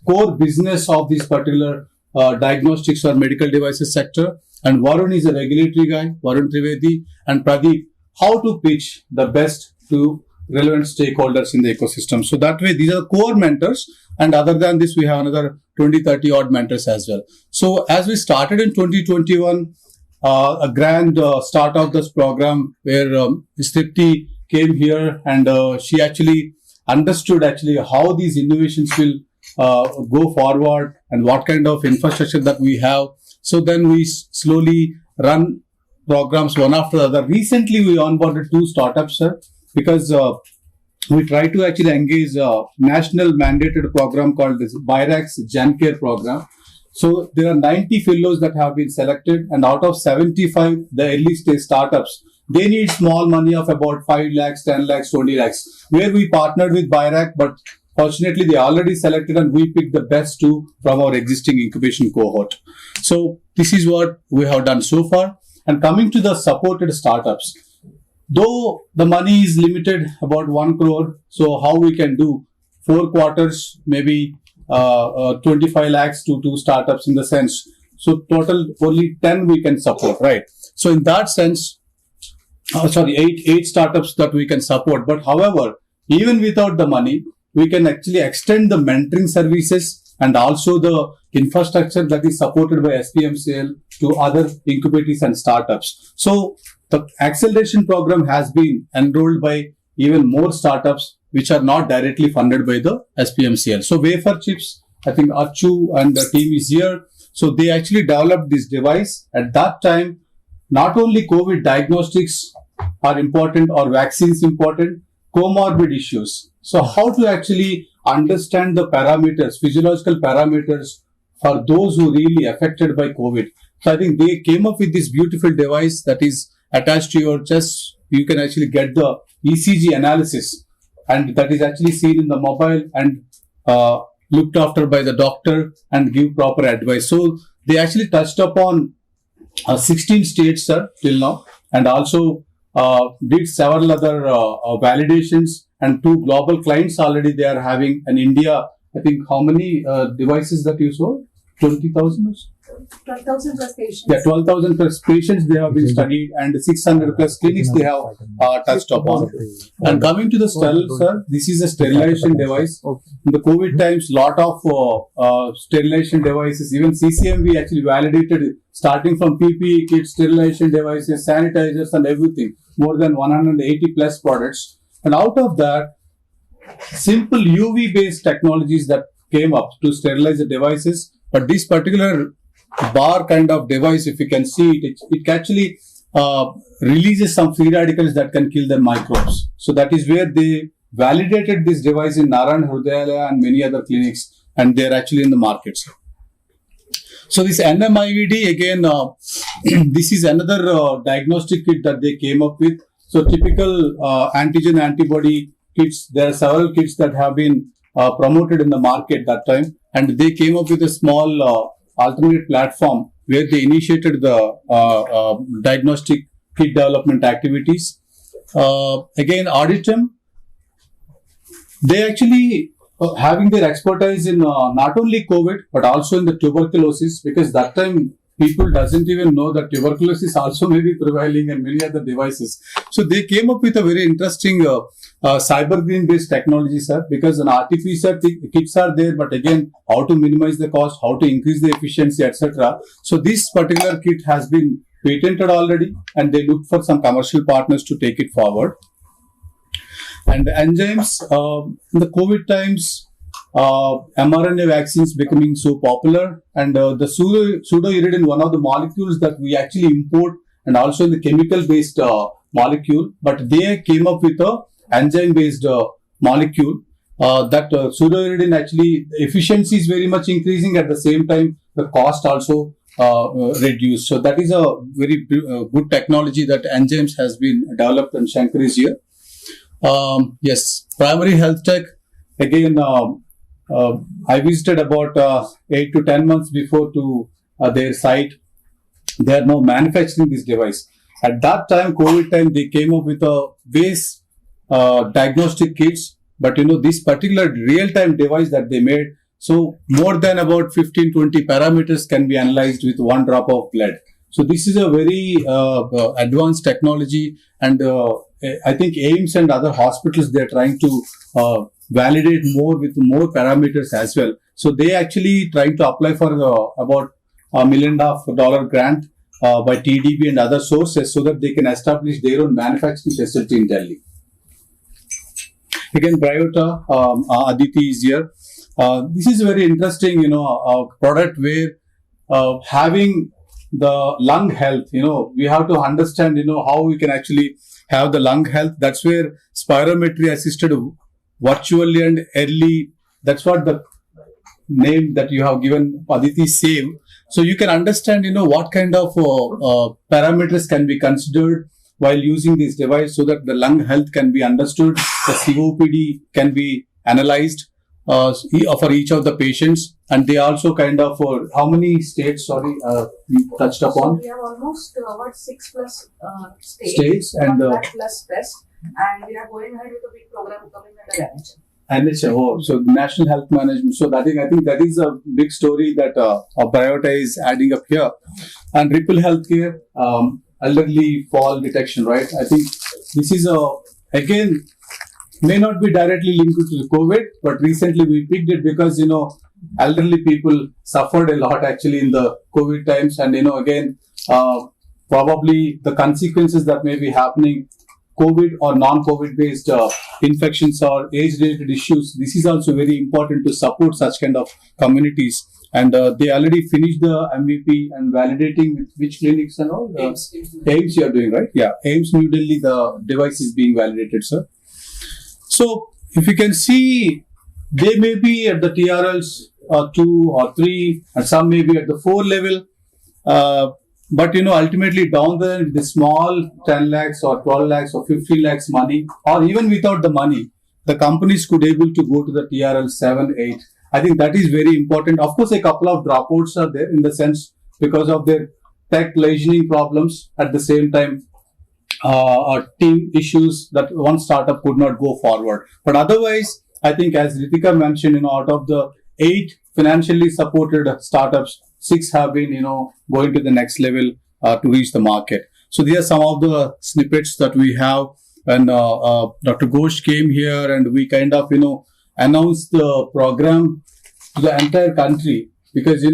Speaker 8: core business of this particular diagnostics or medical devices sector, and Varun is a regulatory guy, Varun Trivedi, and Pradeep, how to pitch the best to relevant stakeholders in the ecosystem. So that way, these are core mentors. And other than this, we have another 20-30 odd mentors as well. So as we started in 2021, a grand start of this program where Ms. Tripti came here, and she actually understood how these innovations will go forward and what kind of infrastructure that we have. So then we slowly run programs one after the other. Recently, we onboarded 2 startups, sir, because we try to actually engage a national mandated program called this BIRAC's Gen Care program. So there are 90 fellows that have been selected, and out of 75, the early stage startups, they need small money of about 5 lakhs, 10 lakhs, 20 lakhs, where we partnered with BIRAC, but fortunately they already selected and we picked the best 2 from our existing incubation cohort. So this is what we have done so far. And coming to the supported startups, though the money is limited about 1 crore, so how we can do 4 quarters, maybe 25 lakhs to 2 startups in the sense. So total only 10 we can support, right? So in that sense, 8 startups that we can support. But however, even without the money, we can actually extend the mentoring services and also the infrastructure that is supported by SPMCL to other incubators and startups. So the acceleration program has been enrolled by even more startups which are not directly funded by the SPMCL. So Wafer Chips, I think Achu and the team is here. So they actually developed this device. At that time, not only COVID diagnostics are important or vaccines important, comorbid issues. So how to actually understand the parameters, physiological parameters for those who really affected by COVID. So I think they came up with this beautiful device that is attached to your chest. You can actually get the ECG analysis, and that is actually seen in the mobile and looked after by the doctor and give proper advice. So they actually touched upon 16 states, sir, till now, and also did several other validations, and 2 global clients already they are having. In India, I think how many devices that you sold? 20,000 or so?
Speaker 3: 12,000 plus patients.
Speaker 8: Yeah, 12,000 plus patients they have been studied, and 600 plus clinics they have touched upon. And coming to the sterile, sir, this is a sterilization device. In the COVID times, lot of sterilization devices, even CCMV actually validated it, starting from PPE kits, sterilization devices, sanitizers and everything, more than 180 plus products. And out of that, simple UV based technologies that came up to sterilize the devices. But this particular bar kind of device, if you can see it, it actually releases some free radicals that can kill the microbes. So that is where they validated this device in Narayan Hrudayalaya and many other clinics, and they're actually in the markets. So this NMIVD, again, this is another diagnostic kit that they came up with. So typical antigen antibody kits, there are several kits that have been promoted in the market that time, and they came up with a small alternate platform where they initiated the diagnostic kit development activities. Again, Auditum, they actually having their expertise in not only COVID but also in the tuberculosis, because that time people doesn't even know that tuberculosis also may be prevailing in many other devices. So they came up with a very interesting cyber green based technology, sir, because an RT-PCR kits are there, but again, how to minimize the cost, how to increase the efficiency, etc. So this particular kit has been patented already, and they look for some commercial partners to take it forward. And the enzymes, in the COVID times, mRNA vaccines becoming so popular, and the pseudoiridine, one of the molecules that we actually import, and also in the chemical-based molecule, but they came up with a enzyme-based molecule. That pseudoiridine actually, efficiency is very much increasing, at the same time, the cost also reduced. So that is a very good technology that enzymes has been developed, and Shankar is here. Yes, primary health tech. Again, I visited about 8 to 10 months before to their site. They are now manufacturing this device. At that time, COVID time, they came up with a base diagnostic kits, but this particular real-time device that they made, so more than about 15-20 parameters can be analyzed with one drop of blood. So this is a very advanced technology, and I think AIIMS and other hospitals, they're trying to validate more with more parameters as well. So they actually trying to apply for about $1 million grant by TDB and other sources, so that they can establish their own manufacturing facility in Delhi. Again, Bryota, Aditi is here. This is very interesting, product where having the lung health, we have to understand, how we can actually have the lung health. That's where spirometry assisted virtually and early, that's what the name that you have given, Aditi, save. So you can understand, what kind of parameters can be considered while using this device, so that the lung health can be understood, the COPD can be analyzed for each of the patients, and they also kind of, how many states, you touched upon?
Speaker 6: So we have almost about 6+
Speaker 8: states and
Speaker 6: plus best, and we are going ahead with a big program coming under
Speaker 8: NHS. So National Health Management. So I think that is a big story that Bryota is adding up here. And Ripple Healthcare, elderly fall detection, right? I think this is again, may not be directly linked to the COVID, but recently we picked it because, elderly people suffered a lot actually in the COVID times. And, again, probably the consequences that may be happening, COVID or non-COVID based infections or age-related issues. This is also very important to support such kind of communities. And they already finished the MVP and validating with which clinics and all? AIIMS you are doing, right? Yeah, AIIMS New Delhi, the device is being validated, sir. So, if you can see, they may be at the TRLs 2 or 3, and some may be at the 4 level. But, ultimately down there, with the small 10 lakhs or 12 lakhs or 15 lakhs money, or even without the money, the companies could able to go to the TRL 7, 8. I think that is very important. Of course, a couple of dropouts are there in the sense because of their tech lesioning problems. At the same time, team issues that one startup could not go forward. But otherwise, I think as Ritika mentioned, out of the 8 financially supported startups, 6 have been, going to the next level to reach the market. So these are some of the snippets that we have. And Dr. Ghosh came here and we kind of, announced the program to the entire country because,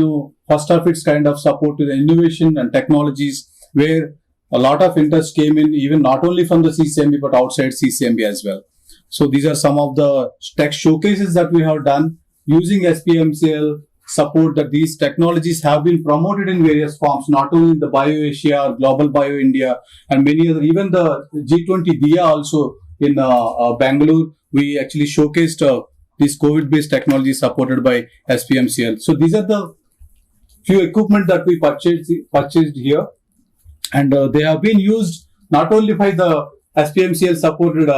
Speaker 8: first of its kind of support to the innovation and technologies where a lot of interest came in, even not only from the CCMB, but outside CCMB as well. So these are some of the tech showcases that we have done using SPMCL support, that these technologies have been promoted in various forms, not only in the BioAsia or Global Bio India and many other, even the G20 DIA also in Bangalore, we actually showcased this COVID-based technology supported by SPMCL. So these are the few equipment that we purchased here. And they have been used not only by the SPMCL supported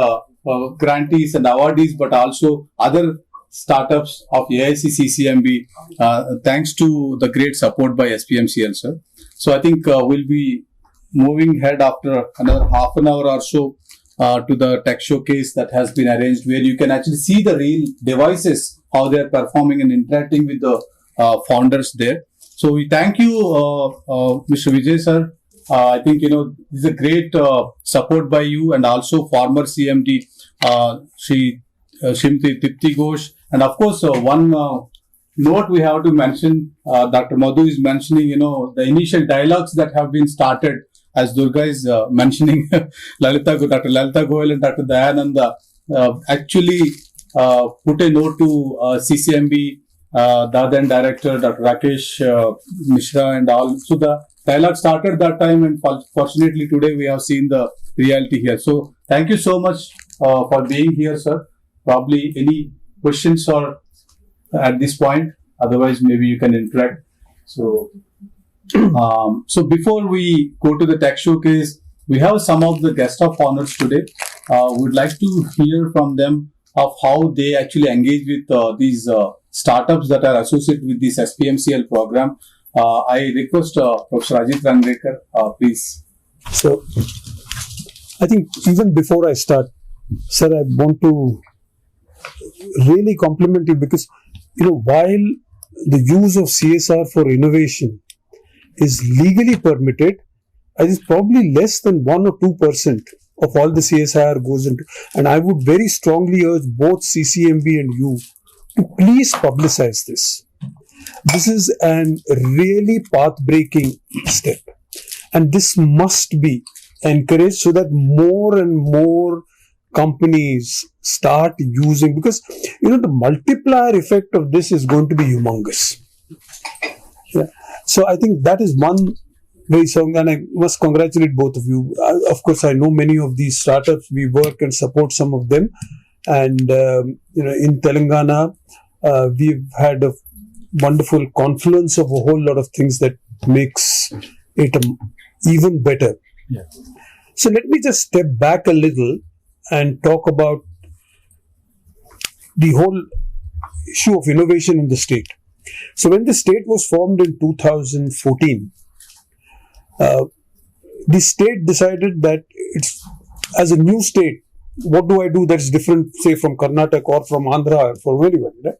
Speaker 8: grantees and awardees, but also other startups of AIC CCMB, thanks to the great support by SPMCL, sir. So I think we'll be moving ahead after another half an hour or so to the tech showcase that has been arranged, where you can actually see the real devices, how they are performing and interacting with the founders there. So we thank you, Mr. Vijay, sir. I think, this is a great support by you and also former CMD, Shri Shrimati Tipti Ghosh. And of course, one note we have to mention, Dr. Madhu is mentioning, the initial dialogues that have been started, as Durga is mentioning, Dr. Lalita Goyal and Dr. Dayananda actually put a note to CCMB, the then director, Dr. Rakesh Mishra and all. So the dialogue started that time, and fortunately today we have seen the reality here. So thank you so much for being here, sir. Probably any questions or at this point, otherwise maybe you can interact. So, so before we go to the tech showcase, we have some of the guest of honors today. We'd like to hear from them of how they actually engage with these startups that are associated with this SPMCL program. I request Professor Ajit Rangrekar, please.
Speaker 10: So, I think even before I start, sir, I want to really compliment you because, while the use of CSR for innovation is legally permitted, it is probably less than 1 or 2% of all the CSR goes into. And I would very strongly urge both CCMB and you to please publicize this. This is an really path-breaking step. And this must be encouraged so that more and more companies start using, because the multiplier effect of this is going to be humongous. Yeah. So I think that is one very strong, and I must congratulate both of you. Of course, I know many of these startups. We work and support some of them, and in Telangana, we've had a wonderful confluence of a whole lot of things that makes it even better.
Speaker 8: Yeah.
Speaker 10: So let me just step back a little and talk about the whole issue of innovation in the state. So when the state was formed in 2014, the state decided that as a new state, what do I do that's different, say, from Karnataka or from Andhra or from anywhere, right?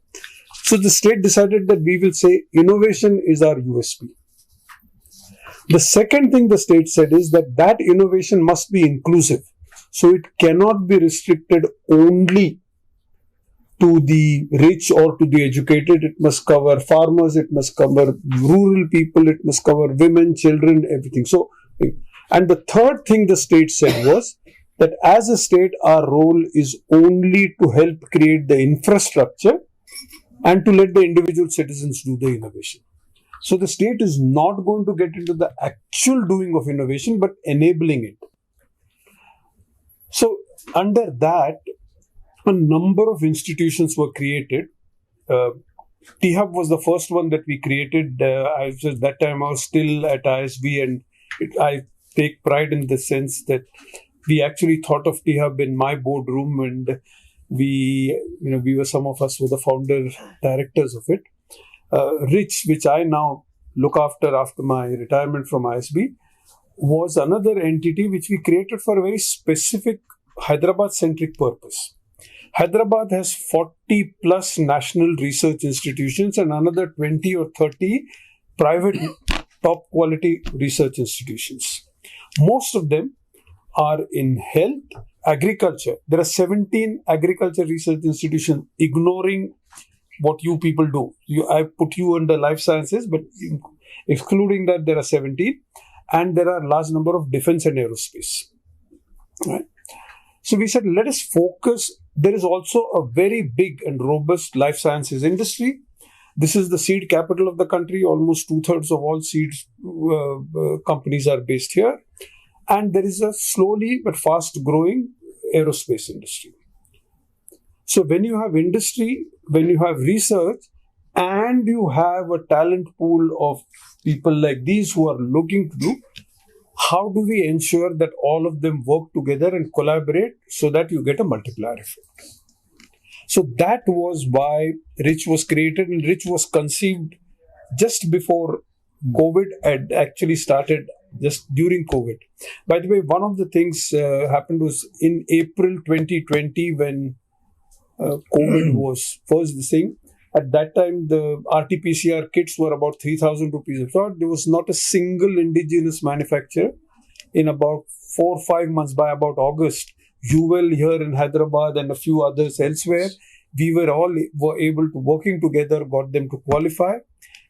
Speaker 10: So the state decided that we will say innovation is our USP. The second thing the state said is that innovation must be inclusive. So it cannot be restricted only to the rich or to the educated. It must cover farmers, it must cover rural people, it must cover women, children, everything. So, and the third thing the state said was that as a state, our role is only to help create the infrastructure and to let the individual citizens do the innovation. So the state is not going to get into the actual doing of innovation, but enabling it. So under that, a number of institutions were created. T-Hub was the first one that we created. At that time, I was still at ISB, and I take pride in the sense that we actually thought of T-Hub in my boardroom, and we were, some of us were the founder directors of it. Rich, which I now look after my retirement from ISB, was another entity which we created for a very specific Hyderabad-centric purpose. Hyderabad has 40 plus national research institutions and another 20 or 30 private top quality research institutions. Most of them are in health, agriculture. There are 17 agriculture research institutions, ignoring what you people do. I put you under life sciences, but excluding that, there are 17. And there are a large number of defense and aerospace. Right? So we said, let us focus. There is also a very big and robust life sciences industry. This is the seed capital of the country. Almost 2/3 of all seed companies are based here. And there is a slowly but fast growing aerospace industry. So when you have industry, when you have research, and you have a talent pool of people like these who are looking to do, how do we ensure that all of them work together and collaborate so that you get a multiplier effect? So that was why Rich was created, and Rich was conceived just before COVID had actually started, just during COVID. By the way, one of the things happened was in April 2020 when COVID was first the thing. At that time, the RT-PCR kits were about 3,000 rupees a shot. There was not a single indigenous manufacturer. In about 4 or 5 months, by about August, Jewel here in Hyderabad and a few others elsewhere, we were able to, working together, got them to qualify.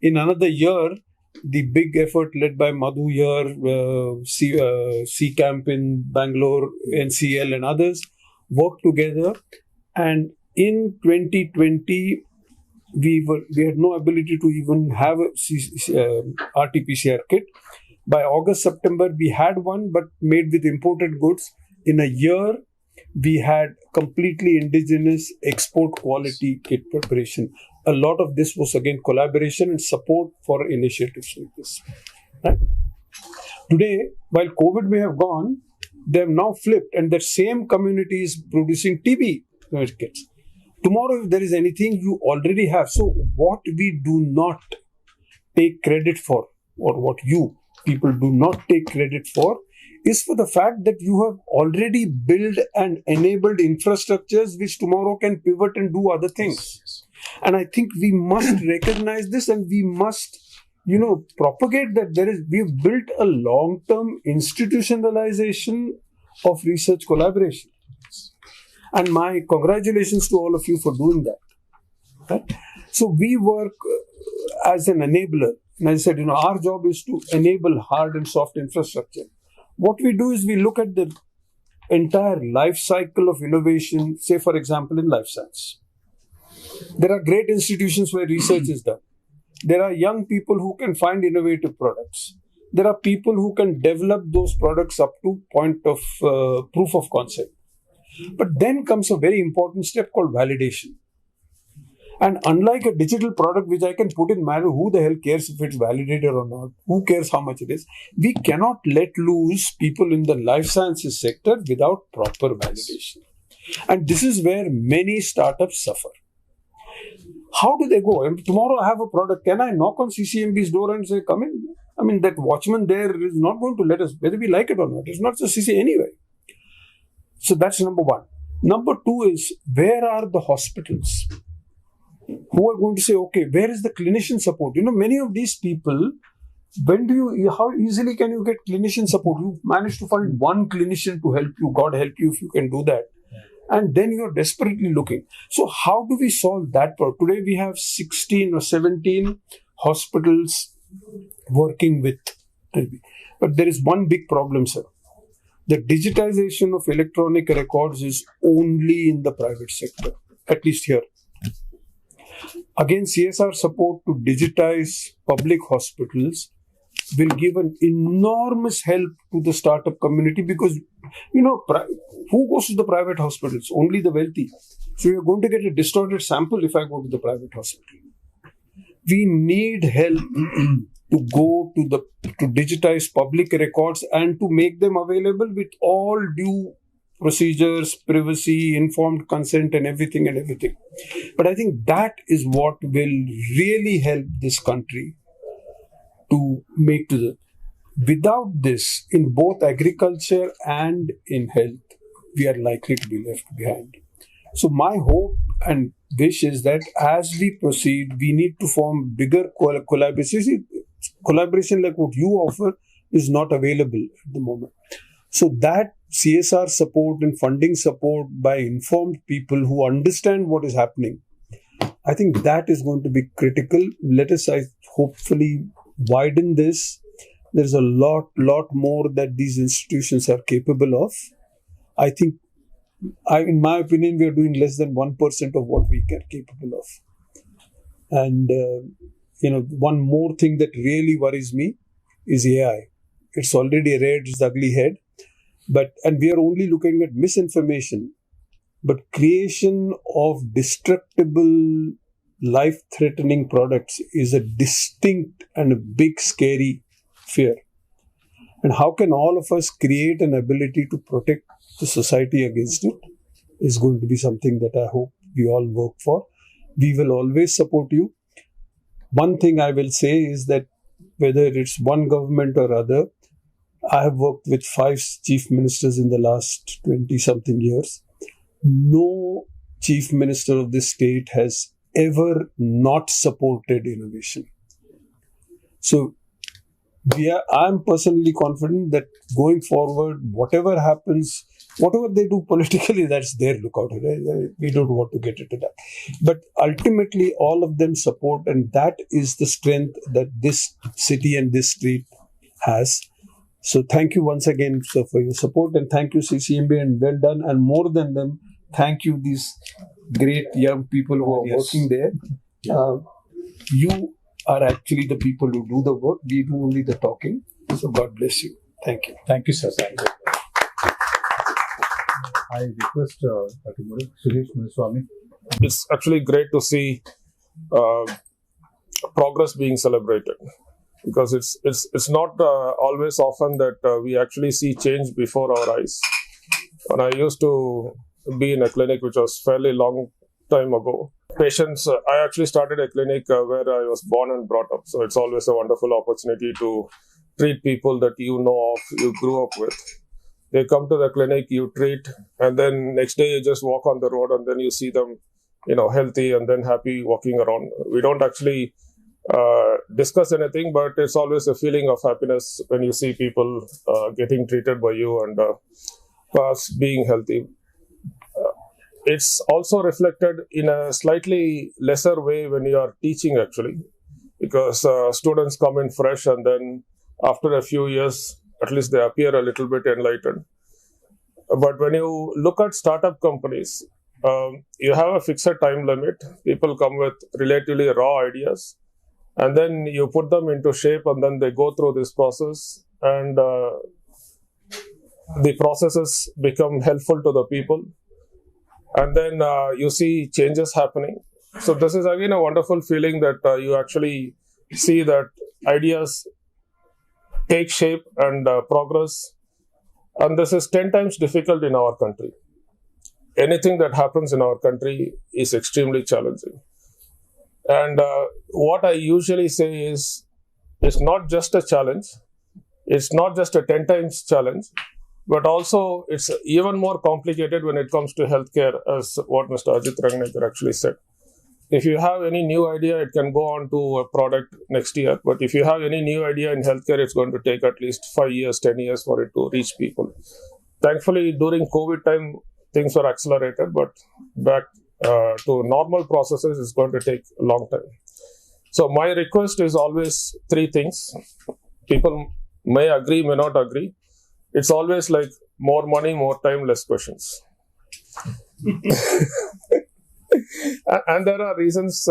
Speaker 10: In another year, the big effort led by Madhu here, C Camp in Bangalore, NCL and others, worked together. And in 2020, we had no ability to even have a RT-PCR kit. By August, September, we had one, but made with imported goods. In a year, we had completely indigenous export quality kit preparation. A lot of this was again collaboration and support for initiatives like this. Right? Today, while COVID may have gone, they have now flipped, and that same community is producing TB kits. Tomorrow, if there is anything, you already have. So what we do not take credit for, or what you people do not take credit for, is for the fact that you have already built and enabled infrastructures which tomorrow can pivot and do other things. And I think we must recognize this, and we must, propagate that we've built a long-term institutionalization of research collaboration. And my congratulations to all of you for doing that. Right? So we work as an enabler. And as I said, our job is to enable hard and soft infrastructure. What we do is we look at the entire life cycle of innovation, say for example in life science. There are great institutions where research is done. There are young people who can find innovative products. There are people who can develop those products up to point of proof of concept. But then comes a very important step called validation. And unlike a digital product which I can put in manual, who the hell cares if it's validated or not? Who cares how much it is? We cannot let loose people in the life sciences sector without proper validation. And this is where many startups suffer. How do they go? Tomorrow I have a product. Can I knock on CCMB's door and say, come in? I mean, that watchman there is not going to let us, whether we like it or not. It's not just CC anyway. So that's number one. Number two is, where are the hospitals who are going to say, okay, where is the clinician support? Many of these people, how easily can you get clinician support? You manage to find one clinician to help you. God help you if you can do that. And then you're desperately looking. So how do we solve that problem? Today we have 16 or 17 hospitals working with. But there is one big problem, sir. The digitization of electronic records is only in the private sector, at least here. Again, CSR support to digitize public hospitals will give an enormous help to the startup community because, who goes to the private hospitals? Only the wealthy. So you're going to get a distorted sample if I go to the private hospital. We need help to go to digitize public records and to make them available with all due procedures, privacy, informed consent and everything. But I think that is what will really help this country to make to the... Without this, in both agriculture and in health, we are likely to be left behind. So my hope and wish is that as we proceed, we need to form bigger collaboration. Collaboration like what you offer is not available at the moment. So that CSR support and funding support by informed people who understand what is happening, I think that is going to be critical. Let us hopefully widen this. There's a lot more that these institutions are capable of. I think, in my opinion, we are doing less than 1% of what we are capable of. And, one more thing that really worries me is AI. It's already reared its ugly head. And we are only looking at misinformation. But creation of destructible, life-threatening products is a distinct and a big, scary fear. And how can all of us create an ability to protect the society against it is going to be something that I hope we all work for. We will always support you. One thing I will say is that whether it's one government or other, I have worked with 5 chief ministers in the last 20-something years. No chief minister of this state has ever not supported innovation. So I'm personally confident that going forward, whatever happens, whatever they do politically, that's their lookout. We don't want to get into that. But ultimately, all of them support, and that is the strength that this city and this street has. So thank you once again, sir, for your support, and thank you, CCMB, and well done. And more than them, thank you, these great young people who are working there. You are actually the people who do the work. We do only the talking. So God bless you. Thank you.
Speaker 7: Thank you, sir. Thank you. I request Dr. Suresh Muniswamy.
Speaker 11: It's actually great to see progress being celebrated, because it's not always often that we actually see change before our eyes. When I used to be in a clinic, which was fairly long time ago, patients, I actually started a clinic where I was born and brought up. So it's always a wonderful opportunity to treat people that you know of, you grew up with. They come to the clinic, you treat, and then next day you just walk on the road, and then you see them, healthy and then happy walking around. We don't actually discuss anything, but it's always a feeling of happiness when you see people getting treated by you and being healthy. It's also reflected in a slightly lesser way when you are teaching, actually, because students come in fresh, and then after a few years, at least they appear a little bit enlightened. But when you look at startup companies, you have a fixed time limit. People come with relatively raw ideas, and then you put them into shape, and then they go through this process, and the processes become helpful to the people. And then you see changes happening. So this is again a wonderful feeling that you actually see that ideas take shape and progress. And this is 10 times difficult in our country. Anything that happens in our country is extremely challenging. And what I usually say is, it's not just a challenge. It's not just a 10 times challenge, but also it's even more complicated when it comes to healthcare, as what Mr. Ajit Ranganekar actually said. If you have any new idea, it can go on to a product next year. But if you have any new idea in healthcare, it's going to take at least 5 years, 10 years for it to reach people. Thankfully, during COVID time, things were accelerated, but back to normal processes is going to take a long time. So my request is always 3 things. People may agree, may not agree. It's always like more money, more time, less questions. And there are reasons,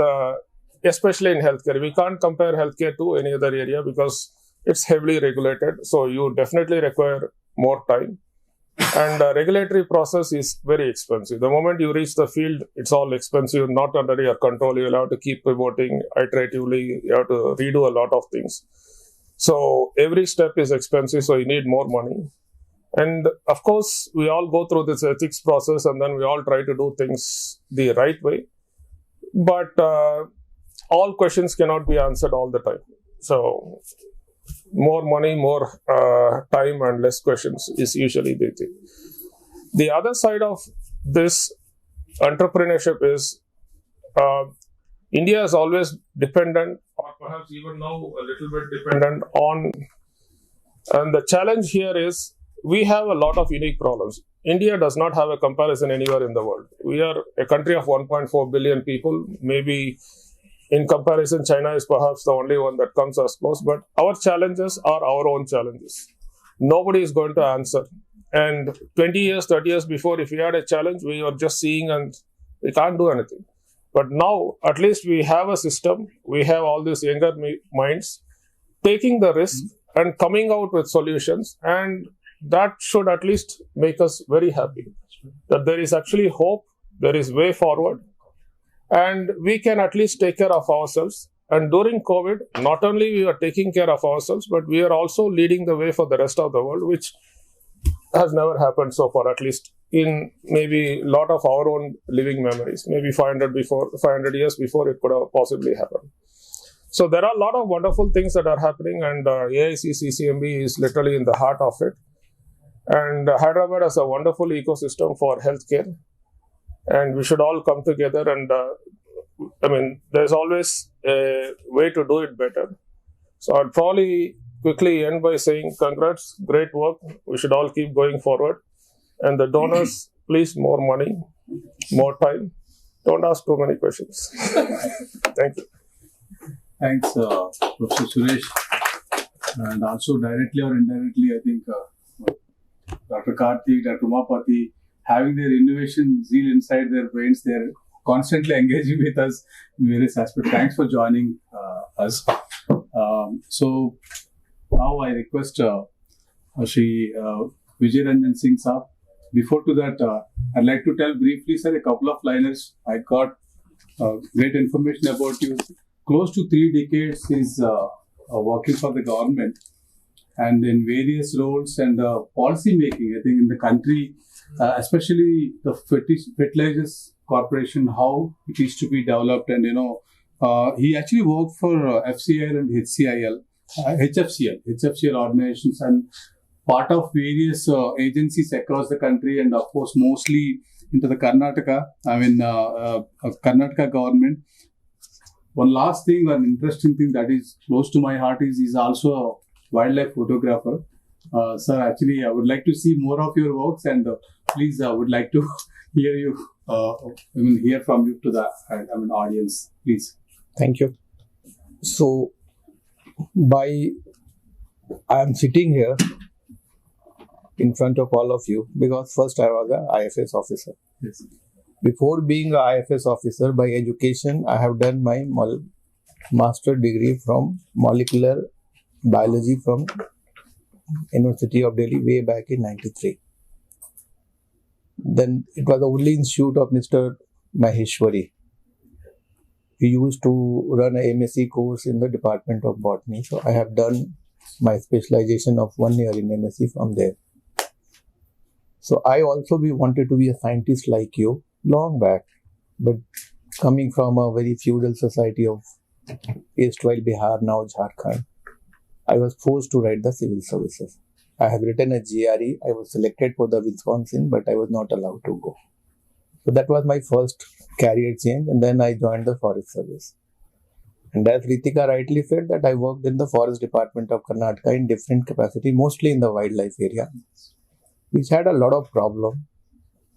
Speaker 11: especially in healthcare. We can't compare healthcare to any other area because it's heavily regulated. So you definitely require more time. And the regulatory process is very expensive. The moment you reach the field, it's all expensive, not under your control. You'll have to keep pivoting iteratively. You have to redo a lot of things. So every step is expensive, so you need more money. And of course, we all go through this ethics process, and then we all try to do things the right way. But all questions cannot be answered all the time. So more money, more time, and less questions is usually the thing. The other side of this entrepreneurship is India is always dependent, or perhaps even now a little bit dependent on, and the challenge here is we have a lot of unique problems. India does not have a comparison anywhere in the world. We are a country of 1.4 billion people. Maybe in comparison, China is perhaps the only one that comes as close, but our challenges are our own challenges. Nobody is going to answer. And 20 years, 30 years before, if we had a challenge, we were just seeing and we can't do anything. But now, at least we have a system. We have all these younger minds taking the risk and coming out with solutions. And that should at least make us very happy that there is actually hope, there is way forward, and we can at least take care of ourselves. And during COVID, not only we are taking care of ourselves, but we are also leading the way for the rest of the world, which has never happened so far, at least in maybe a lot of our own living memories, maybe 500 years before it could have possibly happened. So there are a lot of wonderful things that are happening, and AIC CCMB is literally in the heart of it. And Hyderabad has a wonderful ecosystem for healthcare, and we should all come together. And there's always a way to do it better. So I'll probably quickly end by saying congrats, great work. We should all keep going forward. And the donors, please, more money, more time. Don't ask too many questions. Thank you.
Speaker 8: Thanks, Professor Suresh. And also directly or indirectly, I think Dr. Karthik, Dr. Umapati, having their innovation zeal inside their brains, they're constantly engaging with us in various aspects. Thanks for joining us. So now I request Shri Vijay Ranjan Singh Saab. Before to that, I'd like to tell briefly, sir, a couple of liners. I got great information about you. Close to 3 decades is working for the government and in various roles and policy making. I think in the country, especially the fertilizers corporation, how it is to be developed. And he actually worked for FCIL and HFCL organizations and part of various agencies across the country, and of course mostly into the Karnataka government. One last thing, one interesting thing that is close to my heart is also a wildlife photographer. Sir, actually, I would like to see more of your works, and please, I would like to hear from you to the audience, please.
Speaker 12: Thank you. So, I am sitting here in front of all of you because first I was an IFS officer.
Speaker 8: Yes.
Speaker 12: Before being an IFS officer, by education, I have done my master degree from molecular biology from University of Delhi way back in 93. Then it was the only institute of Mr. Maheshwari. He used to run a MSc course in the Department of Botany. So I have done my specialization of 1 year in MSc from there. So I also wanted to be a scientist like you long back, but coming from a very feudal society of erstwhile Bihar, now Jharkhand, I was forced to write the civil services. I have written a GRE. I was selected for the Wisconsin, but I was not allowed to go. So that was my first career change, and then I joined the Forest Service. And as Ritika rightly said, that I worked in the Forest Department of Karnataka in different capacity, mostly in the wildlife area, which had a lot of problem.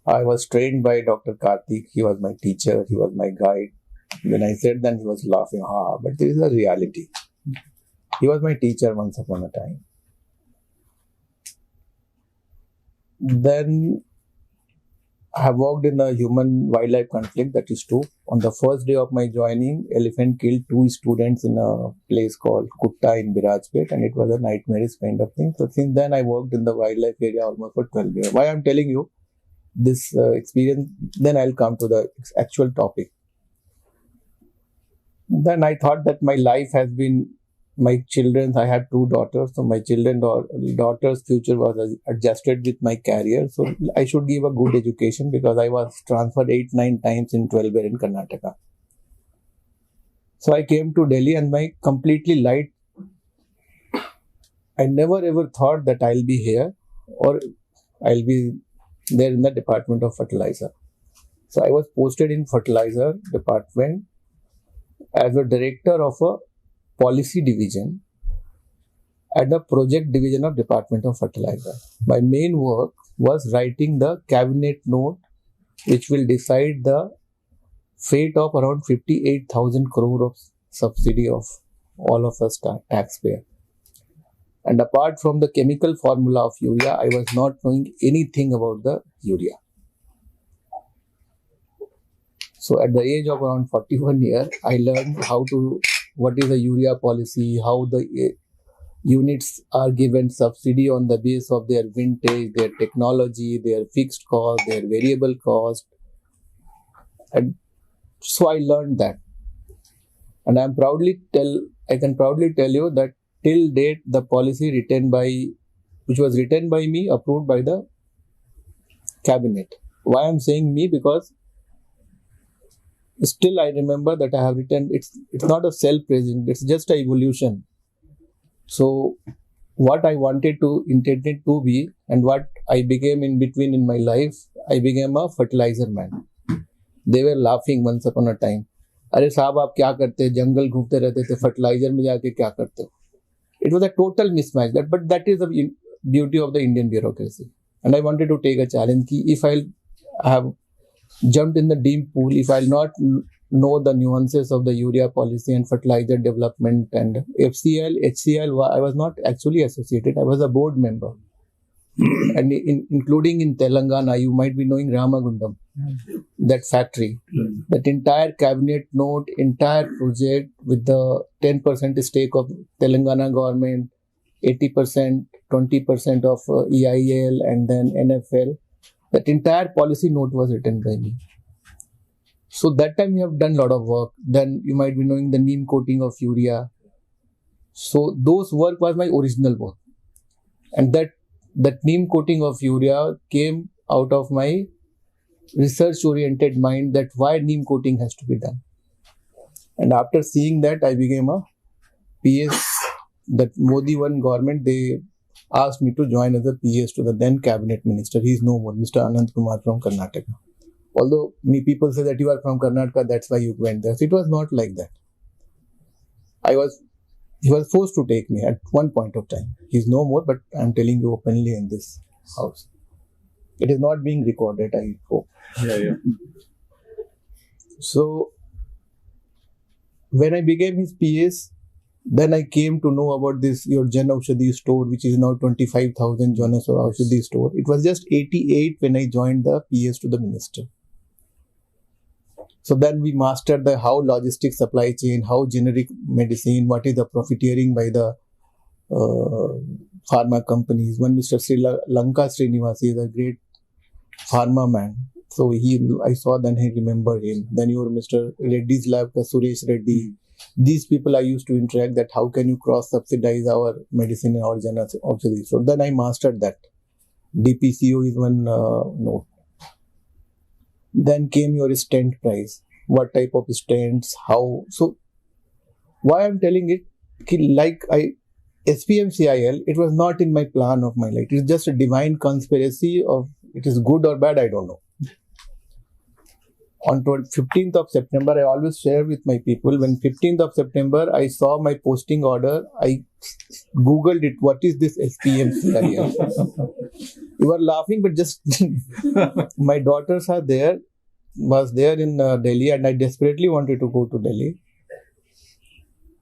Speaker 12: I was trained by Dr. Karthik. He was my teacher. He was my guide. When I said that, he was laughing. But there is a reality. He was my teacher once upon a time. Then I have worked in the human-wildlife conflict, that is true. On the first day of my joining, elephant killed 2 students in a place called Kutta in Birajpet, and it was a nightmarish kind of thing. So since then, I worked in the wildlife area almost for 12 years. Why I'm telling you this experience, then I'll come to the actual topic. Then I thought that my life has been, my children, I had 2 daughters, so my daughter's future was adjusted with my career. So I should give a good education because I was transferred 8-9 times in 12 years in Karnataka. So I came to Delhi and my completely light, I never ever thought that I'll be here or I'll be there in the Department of Fertilizer. So I was posted in Fertilizer Department as a director of a policy division at the project division of Department of Fertilizer. My main work was writing the cabinet note which will decide the fate of around 58,000 crore of subsidy of all of us taxpayer. And apart from the chemical formula of urea, I was not knowing anything about the urea. So at the age of around 41 years, I learned what is the urea policy, how the units are given subsidy on the basis of their vintage, their technology, their fixed cost, their variable cost. And so I learned that. And I can proudly tell you that till date, the policy which was written by me, approved by the cabinet. Why I'm saying me? Because still I remember that I have written, it's not a self-praising, it's just a evolution. So what I intended to be and what I became in between in my life, I became a fertilizer man. They were laughing once upon a time. अरे साहब आप क्या करते हैं, जंगल घूमते रहते थे, fertiliser में जाके क्या करते हो? It was a total mismatch. But that is the beauty of the Indian bureaucracy. And I wanted to take a challenge. If I have jumped in the deep pool, if I'll not know the nuances of the urea policy and fertilizer development and FCL, HCL, I was not actually associated. I was a board member. And including in Telangana, you might be knowing Ramagundam, that factory. That entire cabinet note, entire project with the 10% stake of Telangana government, 80%, 20% of EIL and then NFL. That entire policy note was written by me. So that time we have done a lot of work. Then you might be knowing the neem coating of urea. So those work was my original work. And that neem coating of urea came out of my research-oriented mind that why neem coating has to be done. And after seeing that, I became a PS. That Modi one government, they asked me to join as a PS to the then cabinet minister. He is no more, Mr. Anand Kumar from Karnataka. Although people say that you are from Karnataka, that's why you went there. So it was not like that. He was forced to take me at one point of time. He's no more, but I'm telling you openly in this house. It is not being recorded, I hope.
Speaker 8: Yeah.
Speaker 12: So, when I became his PS, then I came to know about this, your Jan Aushadhi store, which is now 25,000 Jan Aushadhi store. It was just 88 when I joined the PS to the minister. So then we mastered how logistics supply chain, how generic medicine, what is the profiteering by the pharma companies. One Mr. Sri Lanka Srinivasi is a great pharma man. So I saw, then I remember him. Then your Mr. Reddy's lab, Suresh Reddy. These people I used to interact that how can you cross-subsidize our medicine and our Jan Aushadhi. So then I mastered that. DPCO is one note. Then came your stent price. What type of stents, how. So, why I'm telling it, SPMCIL, it was not in my plan of my life. It's just a divine conspiracy of, it is good or bad, I don't know. On 15th of September, I always share with my people, when 15th of September, I saw my posting order, I Googled it, what is this SPMCIL? You are laughing, but just, my daughters are there, was there in Delhi, and I desperately wanted to go to Delhi.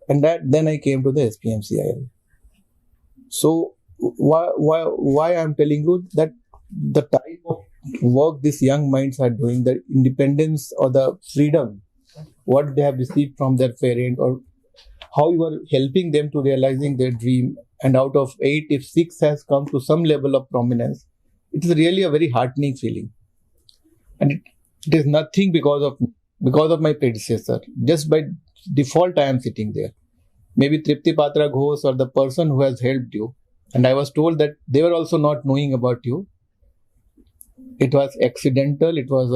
Speaker 12: And then I came to the SPMCIL. So, why I'm telling you that the type of work these young minds are doing, the independence or the freedom, what they have received from their parent, or how you are helping them to realizing their dream, and out of 8, if 6 has come to some level of prominence, it is really a very heartening feeling. And it is nothing because of my predecessor. Just by default, I am sitting there. Maybe Tripti Patra Ghosh or the person who has helped you. And I was told that they were also not knowing about you. It was accidental. It was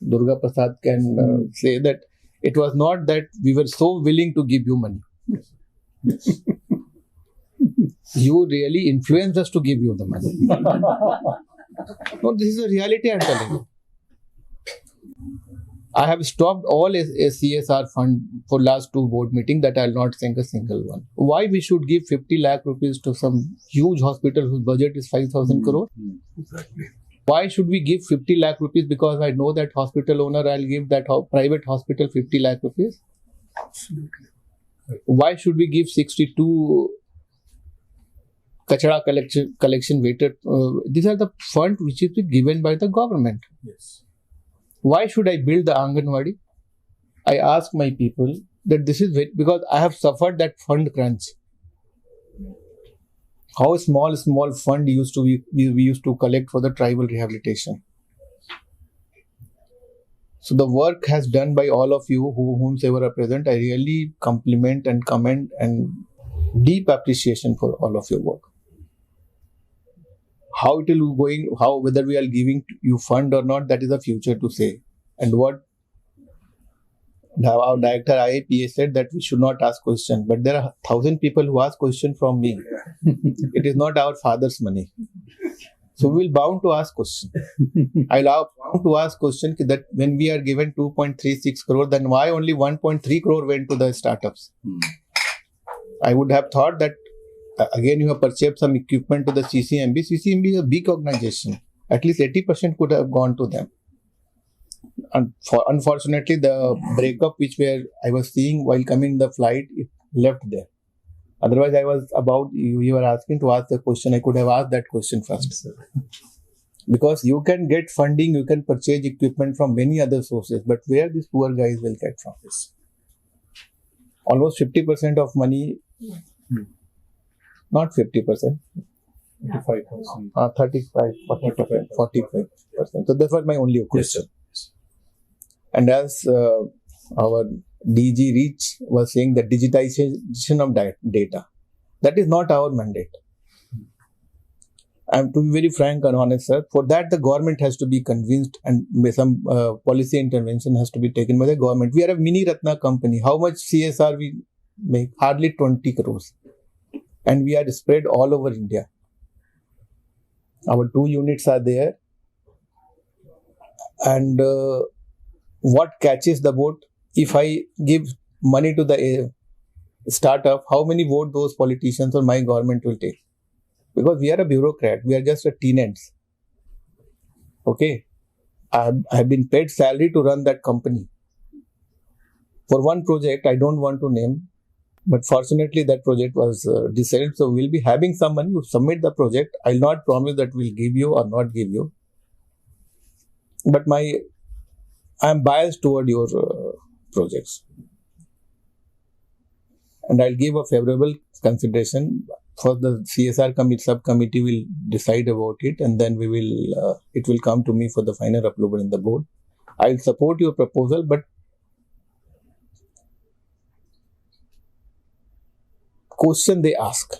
Speaker 12: Durga Prasad can say that it was not that we were so willing to give you money.
Speaker 8: Yes.
Speaker 12: You really influenced us to give you the money. No, this is a reality I'm telling you. I have stopped all CSR fund for last 2 board meetings that I'll not sink a single one. Why we should give 50 lakh rupees to some huge hospital whose budget is 5,000 crore?
Speaker 8: Exactly.
Speaker 12: Why should we give 50 lakh rupees because I know that hospital owner, I'll give that private hospital 50 lakh rupees?
Speaker 8: Absolutely.
Speaker 12: Why should we give 62 kachara collection weighted? These are the funds which is given by the government.
Speaker 8: Yes.
Speaker 12: Why should I build the Anganwadi? I ask my people that this is because I have suffered that fund crunch. How small fund we used to collect for the tribal rehabilitation. So the work has done by all of you whomsoever are present. I really compliment and commend and deep appreciation for all of your work. How it will going, how whether we are giving you fund or not, that is the future to say. And what our director IAPA said that we should not ask questions, but there are 1,000 people who ask questions from me. It is not our father's money. So we will bound to ask questions. I will bound to ask questions that when we are given 2.36 crore, then why only 1.3 crore went to the startups? I would have thought that again you have purchased some equipment to the CCMB. CCMB is a big organization. At least 80% could have gone to them. And unfortunately, the breakup which I was seeing while coming in the flight, it left there. Otherwise, I was about, you were asking to ask the question, I could have asked that question first. Because you can get funding, you can purchase equipment from many other sources, but where these poor guys will get from this? Almost 50% of money, not 50%,
Speaker 8: 35%.
Speaker 12: 35, 45%. So that was my only question.
Speaker 8: Yes.
Speaker 12: And as our DG Reach was saying, the digitization of data, that is not our mandate. And to be very frank and honest, sir, for that the government has to be convinced and some policy intervention has to be taken by the government. We are a mini Ratna company. How much CSR we make? Hardly 20 crores. And we are spread all over India. Our 2 units are there. And what catches the boat? If I give money to the startup, how many votes those politicians or my government will take? Because we are a bureaucrat, we are just a tenants. Okay, I have been paid salary to run that company. For one project, I don't want to name, but fortunately that project was decided. So we'll be having some money. You submit the project. I'll not promise that we'll give you or not give you. But I'm biased toward your projects. And I'll give a favorable consideration. First, the CSR subcommittee will decide about it, and then it will come to me for the final approval in the board. I'll support your proposal, but question they ask,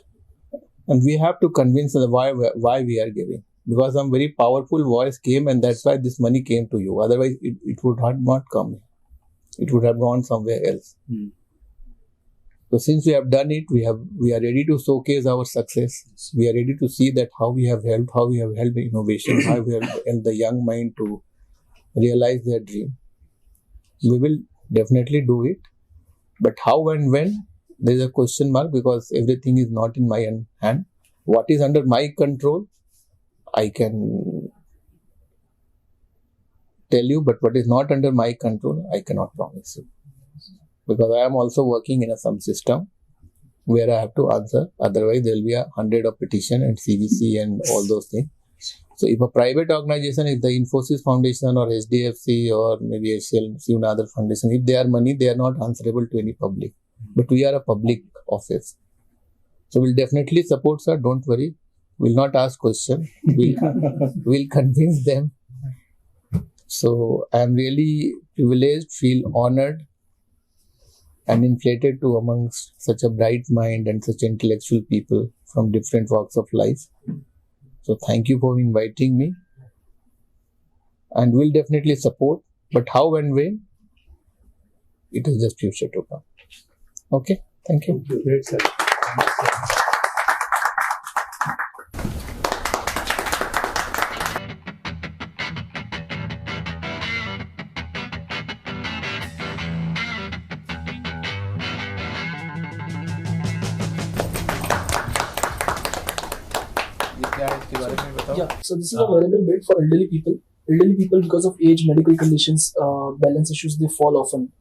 Speaker 12: and we have to convince them why we are giving. Because some very powerful voice came, and that's why this money came to you. Otherwise, it would not come. It would have gone somewhere else. So since we have done it, we are ready to showcase our success. We are ready to see that how we have helped innovation, how we have helped the young mind to realize their dream. We will definitely do it. But how and when, there is a question mark, because everything is not in my hand. What is under my control, I can tell you, but what is not under my control, I cannot promise you. Because I am also working in some system where I have to answer. Otherwise, there will be 100 of petition and CVC and all those things. So if a private organization, if the Infosys Foundation or HDFC or maybe HCL, even other foundation, if they are money, they are not answerable to any public. But we are a public office. So we'll definitely support, sir. Don't worry. We'll not ask questions. We'll convince them. So I'm really privileged, feel honored and inflated to amongst such a bright mind and such intellectual people from different walks of life. So thank you for inviting me. And we'll definitely support. But how and when, it is just future to come. Okay, thank you.
Speaker 9: Great, sir.
Speaker 13: Yeah, so this is a wearable bed for elderly people. Elderly people, because of age, medical conditions, balance issues, they fall often.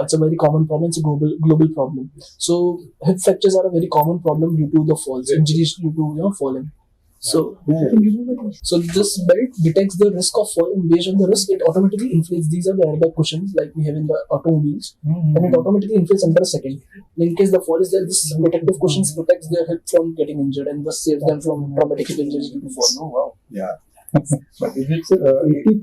Speaker 13: It's a very common problem. It's a global problem. So hip fractures are a very common problem due to the falls, injuries due to falling. So this belt detects the risk of fall, and based on the risk, it automatically inflates. These are the airbag cushions like we have in the automobiles, and it automatically inflates under a second. In case the fall is there, this protective cushions protects their hip from getting injured and thus saves them from traumatic injuries due to fall.
Speaker 9: Oh wow! Yeah.
Speaker 10: But is it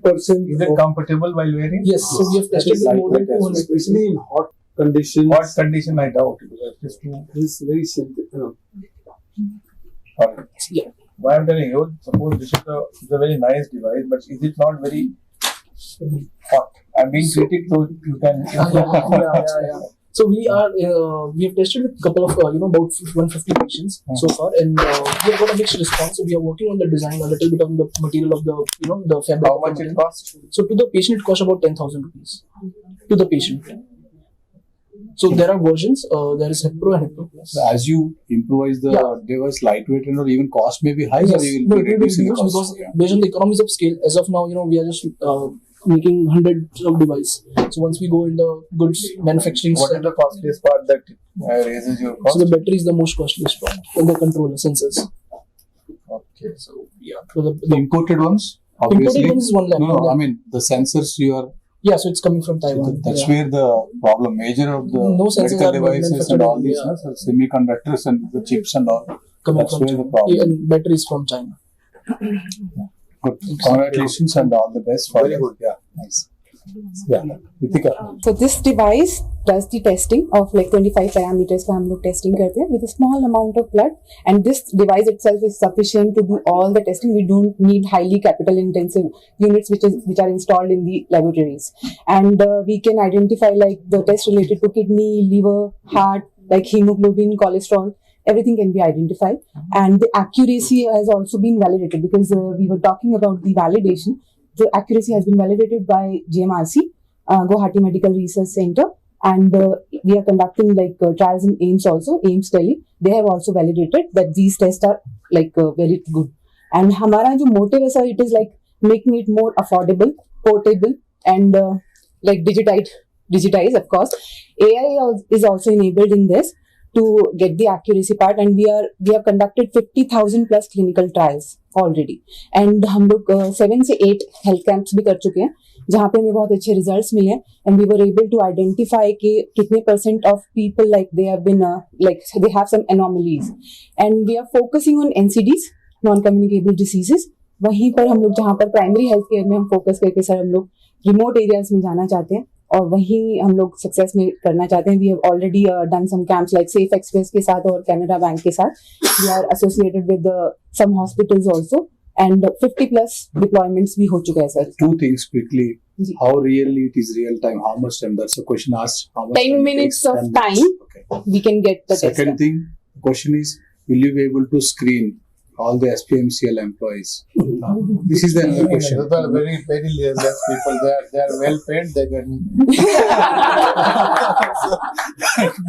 Speaker 10: 80%? Is it comfortable while wearing?
Speaker 13: Yes. So we have tested it more than 200.
Speaker 10: Especially in hot conditions.
Speaker 8: Hot condition, I doubt.
Speaker 10: It's very simple.
Speaker 13: Yeah.
Speaker 9: why I'm telling you, suppose this is a very nice device, but is it not very hot? I'm being critic, so you can.
Speaker 13: Yeah. So we have tested with a couple of about 150 patients so far, and we have got a mixed response. So we are working on the design, a little bit on the material of the the fabric.
Speaker 9: How much it costs?
Speaker 13: So to the patient it costs about 10,000 rupees to the patient. So there are versions. There is Hipro and Hipro Plus.
Speaker 8: As you improvise the device lightweight and or even cost may be high,
Speaker 13: Yes,
Speaker 8: or you will be reducing the cost.
Speaker 13: because based on the economies of scale, as of now, we are just making hundreds of devices. So once we go in the goods manufacturing,
Speaker 9: What is the costliest part that raises your cost?
Speaker 13: so the battery is the most costliest part, and the controller sensors.
Speaker 9: Okay.
Speaker 13: So yeah, so
Speaker 8: The imported ones, obviously.
Speaker 13: imported ones is 1 lakh.
Speaker 8: No, I mean the sensors you are.
Speaker 13: Yeah, so it's coming from Taiwan.
Speaker 8: That's where the problem, major of the
Speaker 13: No sensors
Speaker 8: medical
Speaker 13: are
Speaker 8: devices and
Speaker 13: manufactured
Speaker 8: all
Speaker 13: in
Speaker 8: these,
Speaker 13: India.
Speaker 8: so semiconductors and the chips and all.
Speaker 13: Coming
Speaker 8: That's
Speaker 13: from
Speaker 8: where the
Speaker 13: China.
Speaker 8: problem.
Speaker 13: And batteries from China.
Speaker 8: Good. Congratulations and all the best for you. Yeah, nice. Yeah, Ritika.
Speaker 14: So this device does the testing of like 25 parameters का हम लोग testing करते हैं with a small amount of blood, and this device itself is sufficient to do all the testing. We don't need highly capital intensive units which are installed in the laboratories, and we can identify like the test related to kidney, liver, heart, like hemoglobin, cholesterol. Everything can be identified, and the accuracy has also been validated because we were talking about the validation. The accuracy has been validated by GMRC, Guwahati Medical Research Center, and we are conducting like trials in AIMS also, AIMS Delhi. They have also validated that these tests are like very good. And हमारा जो motive है sir, it is like making it more affordable, portable, and like digitize of course. AI is also enabled in this to get the accuracy part, and we have conducted 50,000 plus clinical trials already, and हम लोग 7 से 8 health camps भी कर चुके हैं जहाँ पे हमें बहुत अच्छे results मिले हैं, and we were able to identify कि कितने % of people like they have been like they have some anomalies, and we are focusing on NCDs, non-communicable diseases. वहीं पर हम लोग जहाँ पर primary health care में हम focus करके सर हम लोग remote areas में जाना चाहते हैं और वहीं हम लोग सक्सेस में करना चाहते हैं. We have already done some camps like safe express के साथ और कैनेडा बैंक के साथ. We are associated with some hospitals also, and 50+ deployments भी हो चुके हैं sir.
Speaker 8: Two things quickly. How really it is real time? How much time? That's a question asked. How much
Speaker 14: 10 minutes of time we can get the test.
Speaker 8: Second thing, the question is, will you be able to screen all the SPMCL employees? This is the other question.
Speaker 9: Those are very less people. They are well paid. They get.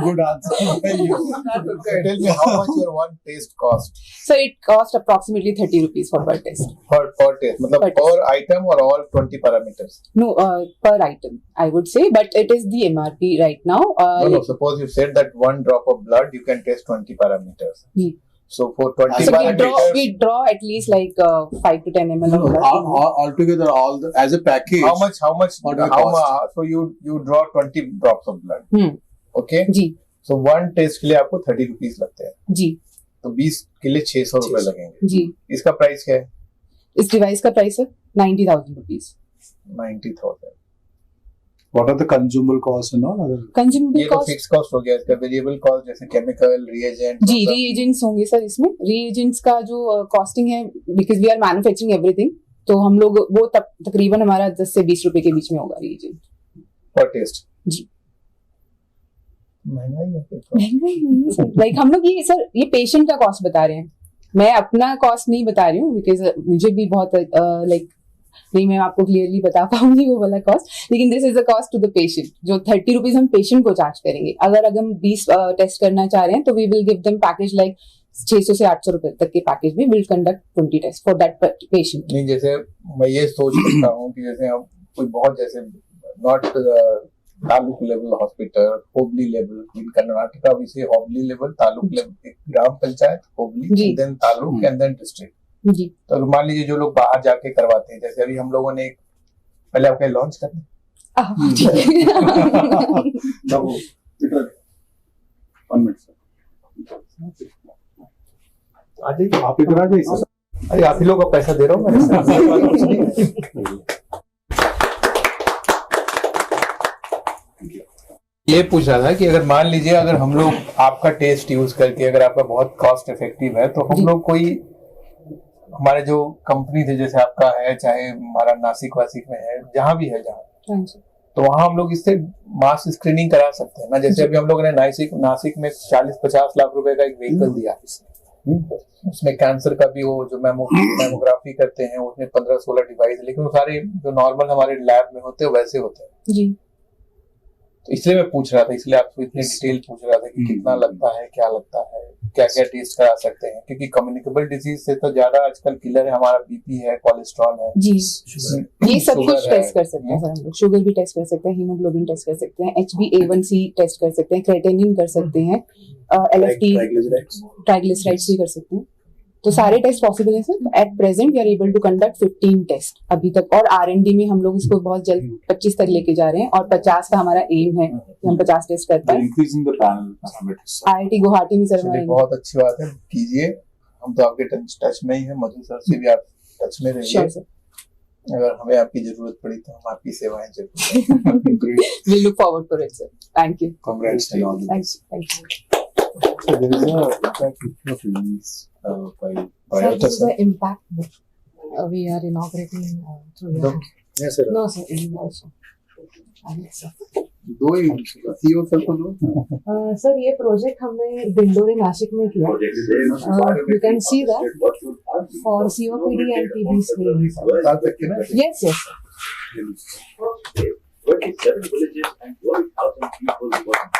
Speaker 8: Good answer.
Speaker 9: Tell me how much your one test cost
Speaker 14: So it cost approximately 30 rupees for per test.
Speaker 9: per test. मतलब per item or all 20 parameters.
Speaker 14: No, per item I would say, but it is the MRP right now.
Speaker 9: No. Suppose you said that one drop of blood you can test 20 parameters. So for 20
Speaker 14: So
Speaker 9: parameters,
Speaker 14: we draw at least like 5 to 10 ml of blood.
Speaker 8: Altogether, as a package.
Speaker 9: how much? So you draw 20 drops of blood. Okay.
Speaker 14: जी.
Speaker 9: So one test के लिए आपको 30 rupees लगते हैं.
Speaker 14: जी.
Speaker 9: तो 20 के लिए 600 रुपए लगेंगे.
Speaker 14: जी.
Speaker 9: इसका प्राइस क्या है?
Speaker 14: इस डिवाइस का प्राइस है 90,000 rupees.
Speaker 9: 90,000.
Speaker 8: What are the consumable costs and all other?
Speaker 14: Consumable
Speaker 9: ये तो
Speaker 14: cost
Speaker 9: फिक्स कॉस्ट हो गया. इसका वेरिएबल कॉस्ट जैसे केमिकल, रिएजेंट.
Speaker 14: जी reagents होंगे सर इसमें. reagents का जो कॉस्टिंग है, because we are manufacturing everything, तो हम लोग वो तकरीबन हमारा 10 से 20 रुपए के बीच में होगा reagent
Speaker 9: पर टेस्ट.
Speaker 14: जी.
Speaker 9: महंगा ही है.
Speaker 14: सर लाइक हम लोग ये पेशेंट का कॉस्ट बता रहे हैं, मैं अपना कॉस्ट नहीं बता रही हूँ, बिकॉज मुझे भी बहुत लाइक नहीं मैं आपको क्लियरली बता पाऊंगी वो वाला कॉस्ट, लेकिन this is the cost to the patient. जो 30 रुपीज हम पेशेंट को चार्ज करेंगे. अगर हम 20 टेस्ट करना चाह रहे हैं तो we will give them package like 600 से 800 रुपए तक के पैकेज में will conduct 20 test for that patient.
Speaker 9: नहीं, जैसे मैं ये सोच सकता हूँ कि जैसे हम कोई बहुत जैसे not taluk level hospital, hobli level in Karnataka, we say hobli level, taluk level, gram panchayat, hobli, then taluk and then district.
Speaker 14: जी.
Speaker 9: तो मान लीजिए जो लोग बाहर जाके करवाते हैं, जैसे अभी हम लोगों ने पहले आपके लॉन्च करना.
Speaker 8: आप इधर आ जाइए.
Speaker 9: अरे आप ही लोग का पैसा दे रहा हूँ मैं. ये पूछ रहा था कि अगर मान लीजिए अगर हम लोग आपका टेस्ट यूज करके अगर आपका बहुत कॉस्ट इफेक्टिव है तो हम लोग कोई
Speaker 12: हमारे जो कंपनी थे जैसे आपका है, चाहे हमारा नासिक वासिक में है, जहाँ भी है जहाँ, तो वहाँ हम लोग इससे मास स्क्रीनिंग करा सकते हैं ना। जैसे अभी हम लोगों ने नासिक में 40-50 लाख रुपए का एक व्हीकल दिया, उसमें कैंसर का भी वो जो मैमोग्राफी करते हैं उसमें 15-16 डिवाइस, लेकिन वो सारे जो नॉर्मल हमारे लैब में होते हैं वैसे होते हैं जी। तो इसलिए मैं पूछ रहा था, इसलिए आपको इतनी डिटेल पूछ रहा था कि कितना लगता है, क्या लगता है, क्या क्या टेस्ट करा सकते हैं, क्योंकि कम्युनिकेबल डिजीज से तो ज्यादा आजकल किलर है हमारा बीपी है, कोलेस्ट्रॉल है जी,
Speaker 14: ये सब कुछ टेस्ट कर सकते हैं सर हम लोग। शुगर भी टेस्ट कर सकते हैं, हीमोग्लोबिन टेस्ट कर सकते हैं, HbA1c टेस्ट कर सकते हैं, क्रेटिनिन कर सकते हैं, LFT ट्राइग्लिसराइड्स भी कर सकते हैं। तो सारे टेस्ट पॉसिबल है sir. At present we are able to conduct 15 test अभी तक, और R&D में हम लोग इसको बहुत जल्द 25 तक लेके जा रहे हैं, और 50 का हमारा एम है कि हम 50 टेस्ट कर पाए। IIT गुवाहाटी में सर
Speaker 12: बहुत अच्छी बात है, कीजिए। हम तो आपके टच में ही है, मधु सर से भी आप टच में रहिए। अगर हमें आपकी जरूरत पड़ी तो हम आपकी सेवाएं जरूर
Speaker 14: We look forward to it, sir. Thank you.
Speaker 12: Congrats and all the best.
Speaker 14: Thank you.
Speaker 12: So there is a impact book release by
Speaker 14: Sir, this is the impact book. We are inaugurating through your.
Speaker 12: Yes, sir.
Speaker 14: No, sir. In also. Sir.
Speaker 12: दो ही CEO sir को दो।
Speaker 14: Sir ये project हमने दिंडोरी नासिक में किया। You can see that for COPD and TB screening. Yes, yes.
Speaker 15: 27 villages and 12,000 people working.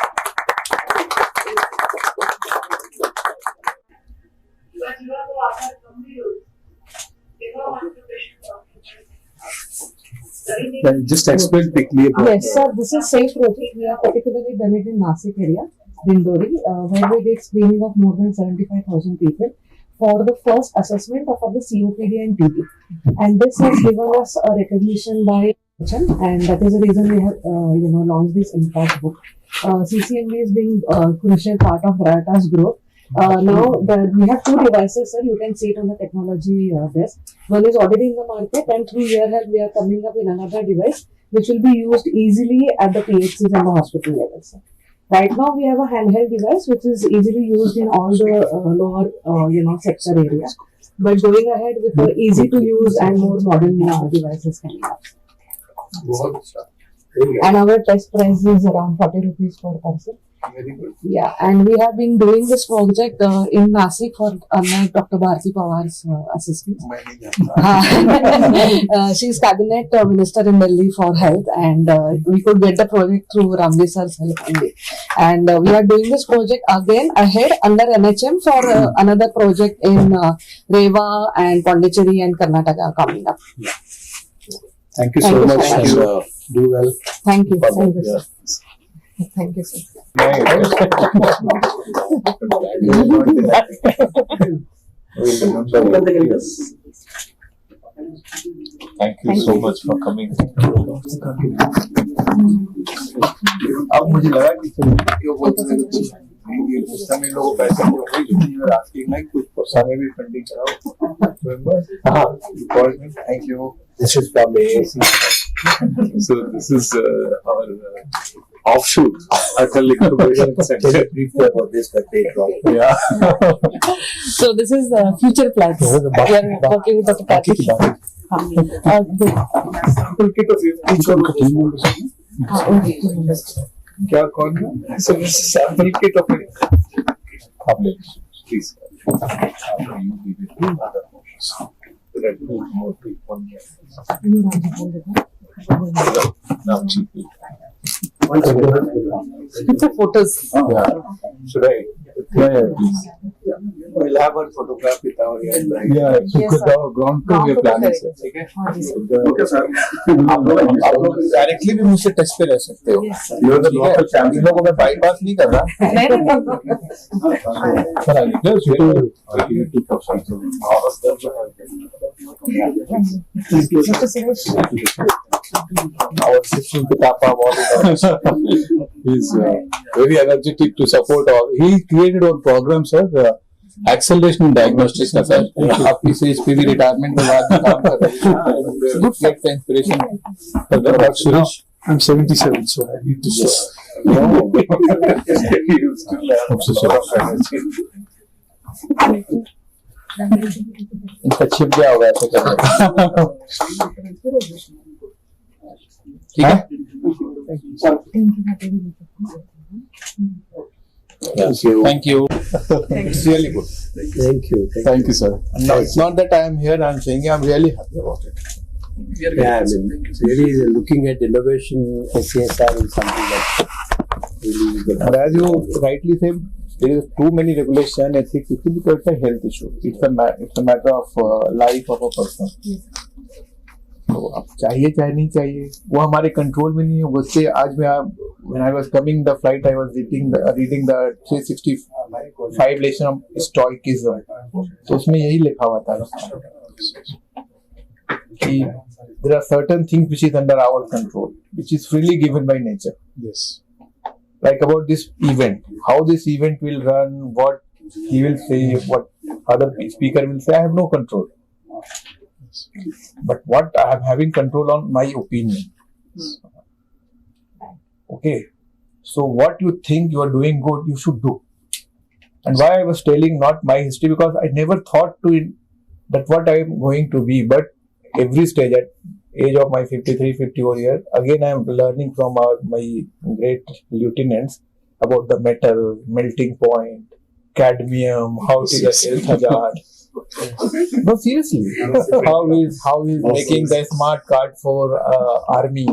Speaker 8: Just explain quickly about
Speaker 14: Yes, sir. This is safe project. We have particularly done it in Nasik area, Dindori, where we did screening of more than 75,000 people for the first assessment of the COPD and TB. And this has given us a recognition by and that is the reason we have launched this impact book. CCMB is being a crucial part of Rayata's growth. Now we have two devices, sir. You can see it on the technology desk. One is already in the market, and through YearHealth we are coming up with another device which will be used easily at the PHCs and the hospital level, sir. Right now we have a handheld device which is easily used in all the lower sector areas. But going ahead with the easy to use and more modern devices coming up. And our test price is around 40 rupees per person.
Speaker 12: Very good.
Speaker 14: Yeah, and we have been doing this project in Nasik for Dr. Bharti Pawar's assistant. She is cabinet minister in Delhi for health, and we could get the project through Ramji sir's help only. And we are doing this project again ahead under NHM for another project in Rewa and Pondicherry and Karnataka coming up.
Speaker 8: Thank you so much. And, do well.
Speaker 14: Thank you. Thank you, sir. Thank you, sir.
Speaker 8: Thank you so much for coming.
Speaker 12: अब मुझे लगा कि उस समय लोगों पैसे कुछ समय भी फंडिंग कराओ। Thank you.
Speaker 8: This is from AAC. So this is our offshoot. Atal Incubation Center.
Speaker 9: Briefly about this, but they drop.
Speaker 8: Yeah.
Speaker 14: So this is future plans. We are working with Dr. Karthik.
Speaker 12: क्या कौन है? So this is sample kit of
Speaker 8: Public. Please.
Speaker 12: you give it to other motions. There are two more people here.
Speaker 8: Now cheaply.
Speaker 14: Photos.
Speaker 8: Yeah. Should I? Yeah, please.
Speaker 12: We'll have one photograph with our guys.
Speaker 8: Yeah, so ground to we are planning.
Speaker 12: Okay, sir. आप लोग directly भी मुझसे touch पे रह सकते हो। ये तो लोकल फैमिली लोगों में बाईपास नहीं कर रहा।
Speaker 8: Our system Pitapa is very energetic to support all. He created one program, sir. Acceleration in diagnostics का सर आपकी से इस पे भी रिटायरमेंट के बाद काम कर रहे हैं good fact inspiration Suresh
Speaker 10: I'm 77, so I need to stop.
Speaker 12: इनका छिप गया होगा ऐसे करके। ठीक है? Thank you. It's really good.
Speaker 9: Thank you, sir.
Speaker 12: No, it's not that I am here. I'm saying I'm really happy about it.
Speaker 9: Yeah, I mean, really looking at innovation, CSR is something that really good.
Speaker 12: And as you rightly said, there is too many regulation, ethics, because it's a health issue. It's a matter of life of a person. तो अब चाहिए चाहे नहीं चाहिए वो हमारे control में नहीं है उससे आज मैं when I was coming the flight I was reading the 365 lesson of stoicism तो उसमें यही लिखा हुआ था कि there are certain things which is under our control which is freely given by nature.
Speaker 8: Yes.
Speaker 12: Like about this event, how this event will run, what he will say, what other speaker will say, I have no control. But what I am having control on my opinion. Okay. So what you think you are doing good, you should do. And why I was telling not my history, because I never thought that what I am going to be. But every stage, at age of my 54 years, again I am learning from my great lieutenants about the metal, melting point, cadmium, how it is a health hazard. No, seriously. how is making the smart card for army?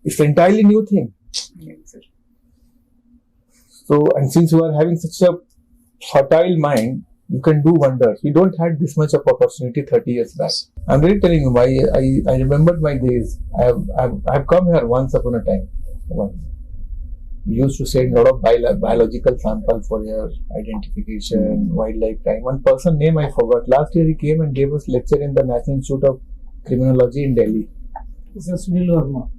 Speaker 12: It's an entirely new thing. So, and since you are having such a fertile mind, you can do wonders. We don't have this much of opportunity 30 years back. I'm really telling you, I remembered my days. I've come here once upon a time. We used to send a lot of biological sample for your identification, wildlife crime. One person name I forgot. Last year he came and gave us lecture in the National Institute of Criminology in Delhi.
Speaker 13: This is Sunil Verma.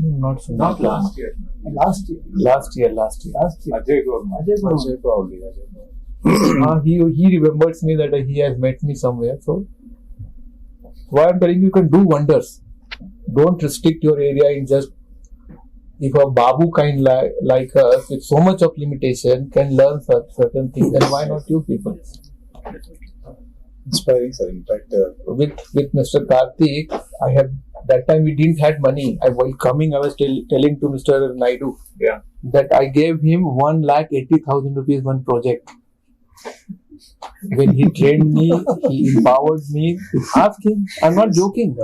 Speaker 12: No, not Sunil.
Speaker 13: Not last year.
Speaker 12: Last year.
Speaker 13: Ajay Verma.
Speaker 12: He remembers me that he has met me somewhere. So why I'm telling you can do wonders. Don't restrict your area in just. If a Babu kind like us with so much of limitation can learn certain things, then why not you people?
Speaker 8: Inspiring, sir. In fact,
Speaker 12: with Mr. Karthik, I have that time we didn't had money. While coming, I was telling to Mr. Naidu that I gave him 1,80,000 rupees one project. When he trained me, he empowered me. Ask him. I'm not joking.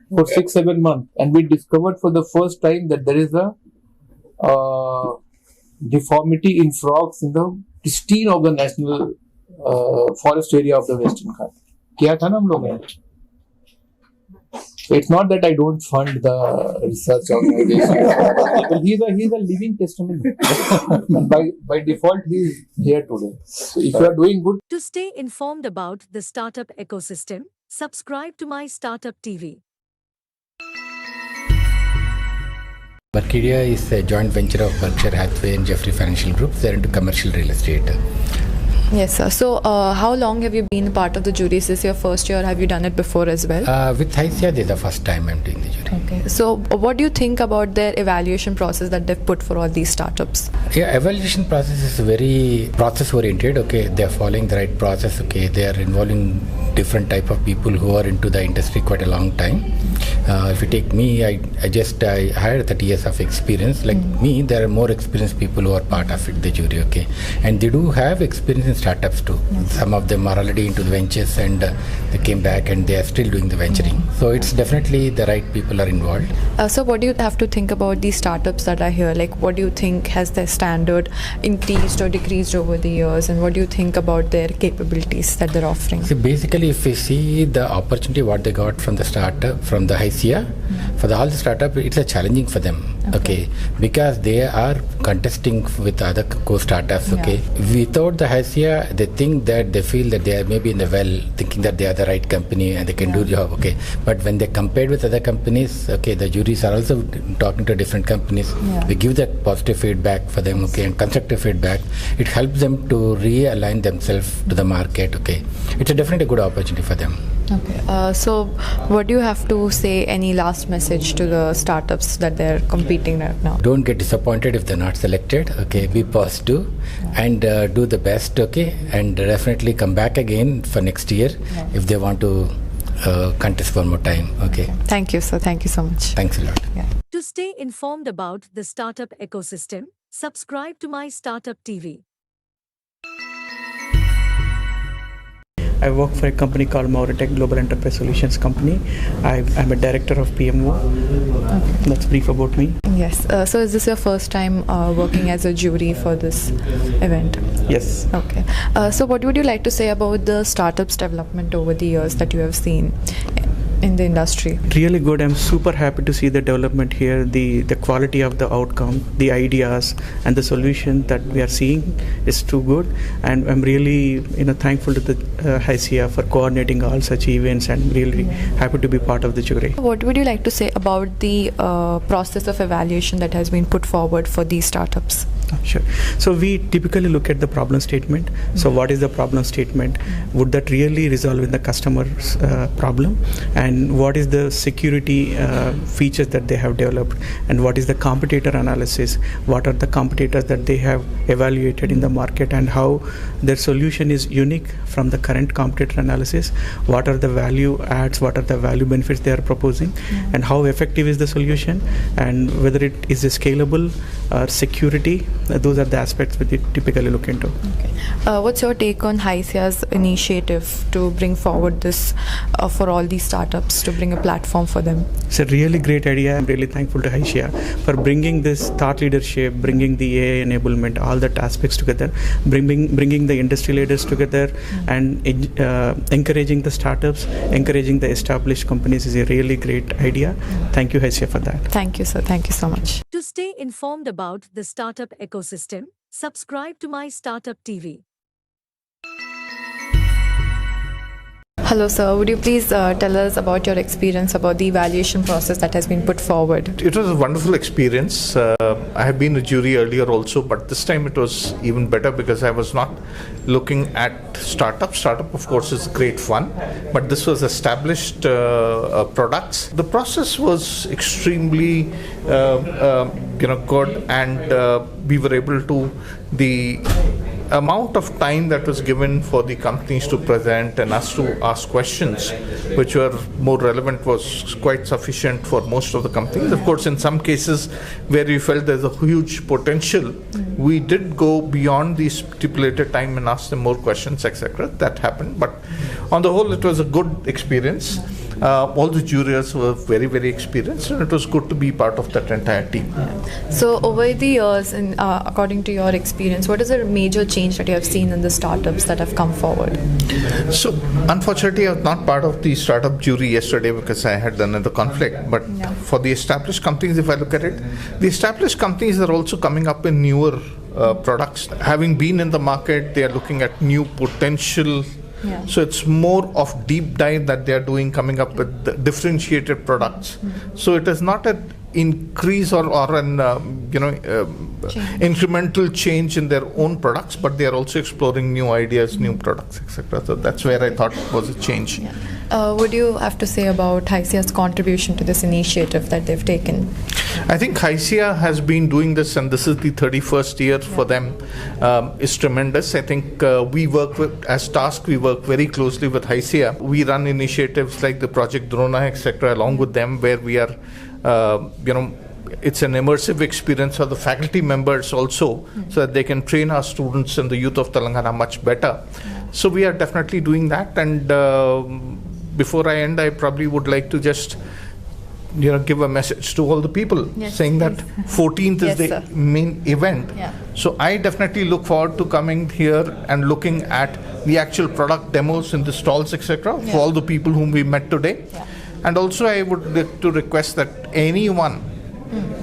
Speaker 12: For 6-7 months, and we discovered for the first time that there is a deformity in frogs in the pristine of the national forest area of the Western Ghat. Kiya tha na hum log ne? So it's not that I don't fund the research organization. He's a living testimony. by default, he is here today. So if you are doing good.
Speaker 5: To stay informed about the startup ecosystem, subscribe to MyStartup TV.
Speaker 16: Berkshire is a joint venture of Berkshire Hathaway and Jeffrey Financial Group. They're into commercial real estate.
Speaker 17: Yes, sir. So, how long have you been part of the jury? Is this your first year? Have you done it before as well?
Speaker 16: With Haisya, this is the first time I'm doing the jury.
Speaker 17: Okay. So, what do you think about their evaluation process that they've put for all these startups?
Speaker 16: Yeah, evaluation process is very process oriented. Okay, they're following the right process. Okay, they are involving different type of people who are into the industry quite a long time. If you take me, I had 30 years of experience. Like me, there are more experienced people who are part of it, the jury. Okay, and they do have experience in startups too. Some of them are already into the ventures and they came back and they are still doing the venturing. So it's definitely the right people are involved.
Speaker 17: So what do you have to think about these startups that are here? Like, what do you think has their standard increased or decreased over the years, and what do you think about their capabilities that they're offering?
Speaker 16: So basically, if we see the opportunity what they got from the startup, from the Haisya, for all the startup, it's a challenging for them. Okay, because they are contesting with other co-startups. Okay, without the Haisya, they think that they feel that they are maybe in the well, thinking that they are the right company and they can do the job. Okay, but when they compared with other companies, okay, the juries are also talking to different companies. We give that positive feedback for them. Okay, and constructive feedback. It helps them to realign themselves to the market. Okay, it's a definitely a good opportunity for them.
Speaker 17: Okay. So, what do you have to say? Any last message to the startups that they're competing right now?
Speaker 16: Don't get disappointed if they're not selected. Okay, be positive and do the best. Okay, and definitely come back again for next year if they want to contest one more time. Okay.
Speaker 17: Thank you, sir. Thank you so much.
Speaker 16: Thanks a lot.
Speaker 5: To stay informed about the startup ecosystem, subscribe to My Startup TV.
Speaker 18: I work for a company called Mauritech Global Enterprise Solutions Company. I'm a director of PMO. Okay. That's brief about me.
Speaker 17: Yes. So is this your first time working as a jury for this event?
Speaker 18: Yes.
Speaker 17: Okay. So what would you like to say about the startups development over the years that you have seen in the industry?
Speaker 18: Really good. I'm super happy to see the development here, the quality of the outcome, the ideas, and the solution that we are seeing is too good. And I'm really thankful to the HICIA for coordinating all such events, and really happy to be part of the jury.
Speaker 17: What would you like to say about the process of evaluation that has been put forward for these startups?
Speaker 18: Sure. So we typically look at the problem statement. So what is the problem statement? Would that really resolve in the customer's problem? And what is the security features that they have developed? And what is the competitor analysis? What are the competitors that they have evaluated in the market, and how their solution is unique from the current competitor analysis? What are the value adds? What are the value benefits they are proposing? And how effective is the solution? And whether it is scalable or security? Those are the aspects we typically look into.
Speaker 17: Okay. What's your take on HICIA's initiative to bring forward this for all these startups, to bring a platform for them?
Speaker 18: It's a really great idea. I'm really thankful to HICIA for bringing this thought leadership, bringing the AI enablement, all that aspects together, bringing the industry leaders together, and encouraging the startups, encouraging the established companies is a really great idea. Thank you, HICIA, for that.
Speaker 17: Thank you, sir. Thank you so much.
Speaker 5: To stay informed about the startup ecosystem, subscribe to My Startup TV.
Speaker 17: Hello, sir. Would you please tell us about your experience about the evaluation process that has been put forward?
Speaker 19: It was a wonderful experience. I have been a jury earlier also, but this time it was even better because I was not looking at startup. Startup, of course, is great fun, but this was established products. The process was extremely good, and we were able to the amount of time that was given for the companies to present and us to ask questions which were more relevant was quite sufficient for most of the companies. Of course, in some cases where we felt there's a huge potential, we did go beyond the stipulated time and ask them more questions, etc. That happened, but on the whole it was a good experience. All the jurors were very, very experienced, and it was good to be part of that entire team.
Speaker 17: So over the years, and according to your experience, what is the major change that you have seen in the startups that have come forward?
Speaker 19: So unfortunately, I was not part of the startup jury yesterday because I had another conflict. But for the established companies, if I look at it, the established companies are also coming up in newer products. Having been in the market, they are looking at new potential. So it's more of deep dive that they are doing, coming up with differentiated products. So it is not an increase or an incremental change in their own products, but they are also exploring new ideas, new products, etc. So that's where I thought was a change.
Speaker 17: What do you have to say about HICIA's contribution to this initiative that they've taken?
Speaker 19: I think HICIA has been doing this, and this is the 31st year for them. It's tremendous. I think we work with, as task, we work very closely with HICIA. We run initiatives like the Project Drona, etc., along with them, where we are, it's an immersive experience for the faculty members also, so that they can train our students and the youth of Telangana much better. So we are definitely doing that, and before I end, I probably would like to just give a message to all the people, saying that 14th is the main event. So I definitely look forward to coming here and looking at the actual product demos in the stalls, etc., for all the people whom we met today. And also I would like to request that anyone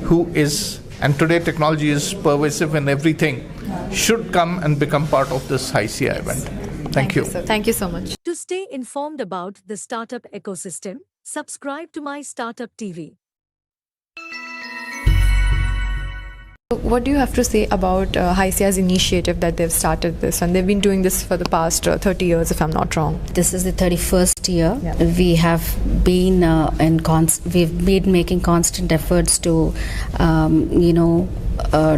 Speaker 19: who is, and today technology is pervasive in everything, should come and become part of this HICIA event. Thank you.
Speaker 17: Thank you so much.
Speaker 5: To stay informed about the startup ecosystem, subscribe to My Startup TV.
Speaker 17: What do you have to say about HYSIA's initiative that they've started this, and they've been doing this for the past 30 years, if I'm not wrong?
Speaker 20: This is the 31st year. Yeah. We have been we've been making constant efforts to,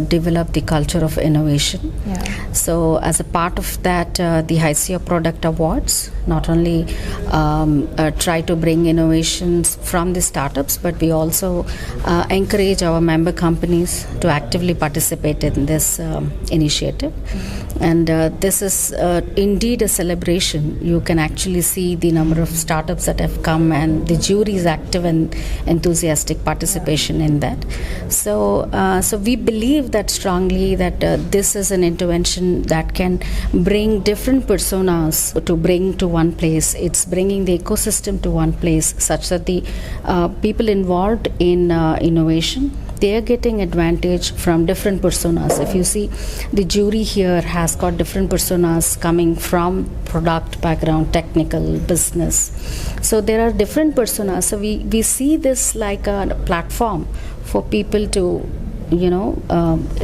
Speaker 20: develop the culture of innovation. Yeah. So as a part of that, the HYSIA Product Awards not only try to bring innovations from the startups, but we also encourage our member companies to actively participate in this initiative. And this is indeed a celebration. You can actually see the number of startups that have come, and the jury is active and enthusiastic participation in that. So we believe that strongly that this is an intervention that can bring different personas to bring to one place. It's bringing the ecosystem to one place such that the people involved in innovation, they are getting advantage from different personas. If you see, the jury here has got different personas coming from product background, technical, business. So there are different personas. So we see this like a platform for people to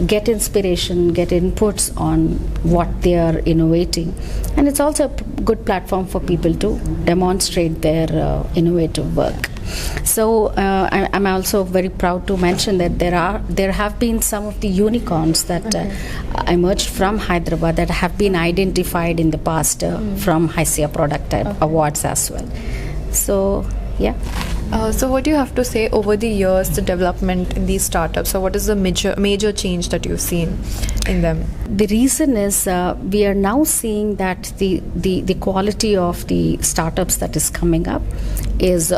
Speaker 20: get inspiration, get inputs on what they are innovating. And it's also a good platform for people to demonstrate their innovative work. So I'm also very proud to mention that there have been some of the unicorns that emerged from Hyderabad that have been identified in the past from HYSIA Product Awards as well. So, yeah.
Speaker 17: So what do you have to say over the years, the development in these startups? So what is the major change that you've seen in them?
Speaker 20: The reason is we are now seeing that the quality of the startups that is coming up is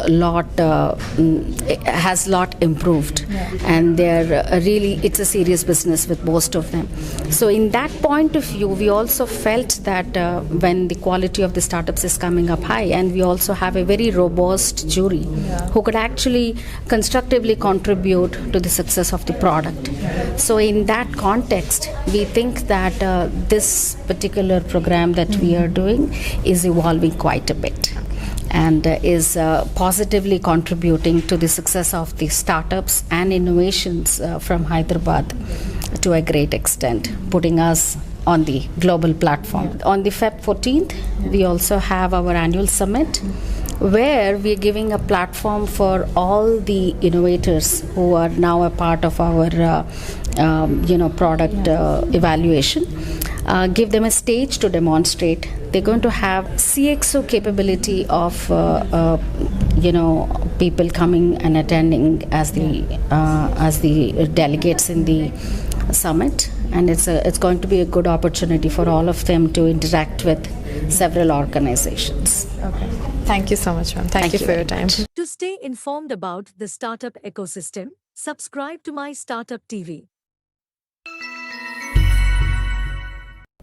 Speaker 20: has lot improved, and they're really, it's a serious business with most of them. So in that point of view, we also felt that when the quality of the startups is coming up high, and we also have a very robust jury who could actually constructively contribute to the success of the product. So in that context, we think that this particular program that we are doing is evolving quite a bit, and is positively contributing to the success of the startups and innovations from Hyderabad to a great extent, putting us on the global platform. On the Feb 14th, we also have our annual summit, where we are giving a platform for all the innovators who are now a part of our product evaluation. Give them a stage to demonstrate. They're going to have CXO capability of people coming and attending as the delegates in the summit, and it's going to be a good opportunity for all of them to interact with several organizations.
Speaker 17: Okay. Thank you so much, ma'am. Thank you for your time.
Speaker 5: To stay informed about the startup ecosystem, subscribe to MyStartuptv.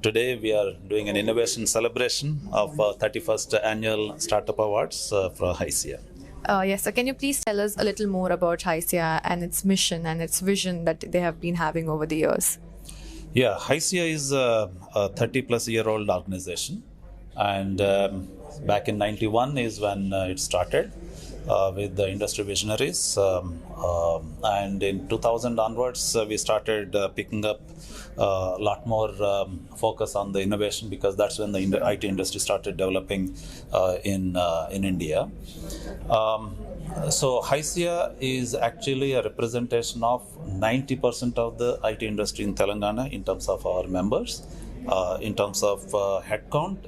Speaker 21: Today we are doing an innovation celebration of 31st Annual Startup Awards for HYSIA.
Speaker 17: Yes, so can you please tell us a little more about HYSIA and its mission and its vision that they have been having over the years?
Speaker 21: Yeah, HYSIA is a 30-plus-year-old organization, and back in 91 is when it started with the industry visionaries, and in 2000 onwards we started picking up a lot more focus on the innovation, because that's when the IT industry started developing in India. So HYSIA is actually a representation of 90% of the IT industry in Telangana in terms of our members, in terms of headcount,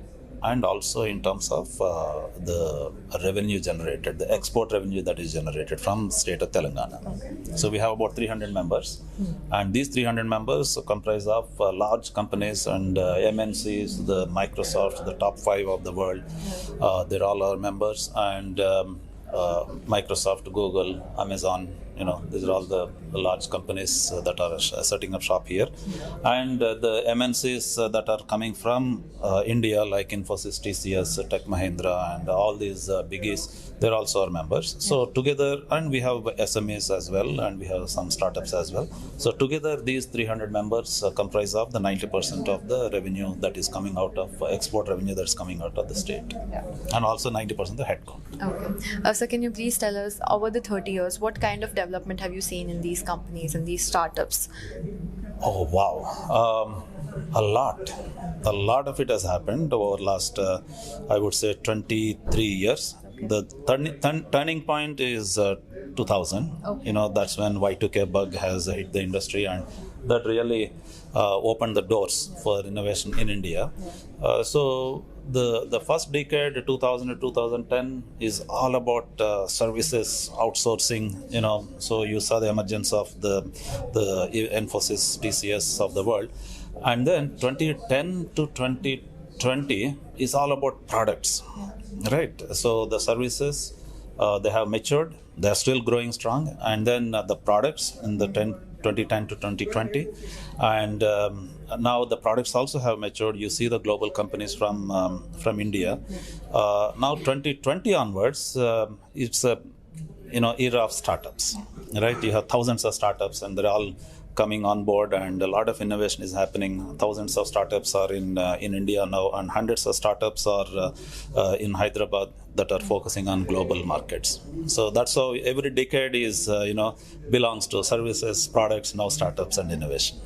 Speaker 21: and also in terms of the revenue generated, the export revenue that is generated from the state of Telangana. Okay. So we have about 300 members, and these 300 members comprise of large companies and MNCs, the Microsoft, the top 5 of the world. They're all our members, and Microsoft, Google, Amazon, these are all the large companies that are setting up shop here. And the MNCs that are coming from India, like Infosys, TCS, Tech Mahindra, and all these biggies, they're also our members. So together, and we have SMEs as well, and we have some startups as well. So together, these 300 members comprise of the 90% of the revenue that is coming out of export revenue that's coming out of the state. Yeah. And also 90% of the headcount.
Speaker 17: Okay. So can you please tell us, over the 30 years, what kind of development have you seen in these these companies and these startups?
Speaker 21: Oh, wow. A lot of it has happened over last, I would say, 23 years. The turning point is 2000.
Speaker 17: Okay.
Speaker 21: That's when Y2K bug has hit the industry, and that really opened the doors for innovation in India. So the first decade, 2000 to 2010, is all about services outsourcing. So you saw the emergence of the Infosys, TCS of the world, and then 2010 to 2020 is all about products, right? So the services, they have matured, they're still growing strong, and then the products in the 2010 to 2020, and now the products also have matured. You see the global companies from India. Now 2020 onwards, it's a era of startups, right? You have thousands of startups, and they're all coming on board, and a lot of innovation is happening. Thousands of startups are in India now, and hundreds of startups are in Hyderabad that are focusing on global markets. So that's how every decade is, belongs to services, products, now startups and innovation.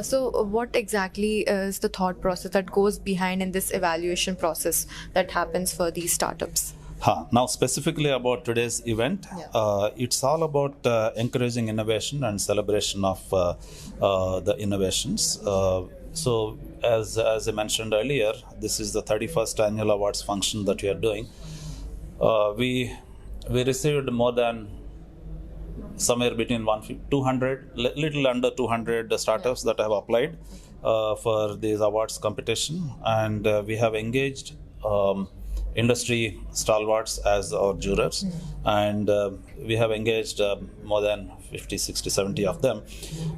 Speaker 17: So what exactly is the thought process that goes behind in this evaluation process that happens for these startups?
Speaker 21: Now, specifically about today's event, it's all about encouraging innovation and celebration of the innovations. So, as I mentioned earlier, this is the 31st annual awards function that we are doing. We received more than somewhere between 200, little under 200 startups that have applied for these awards competition, and we have engaged industry stalwarts as our jurors, and we have engaged more than 50, 60, 70 of them,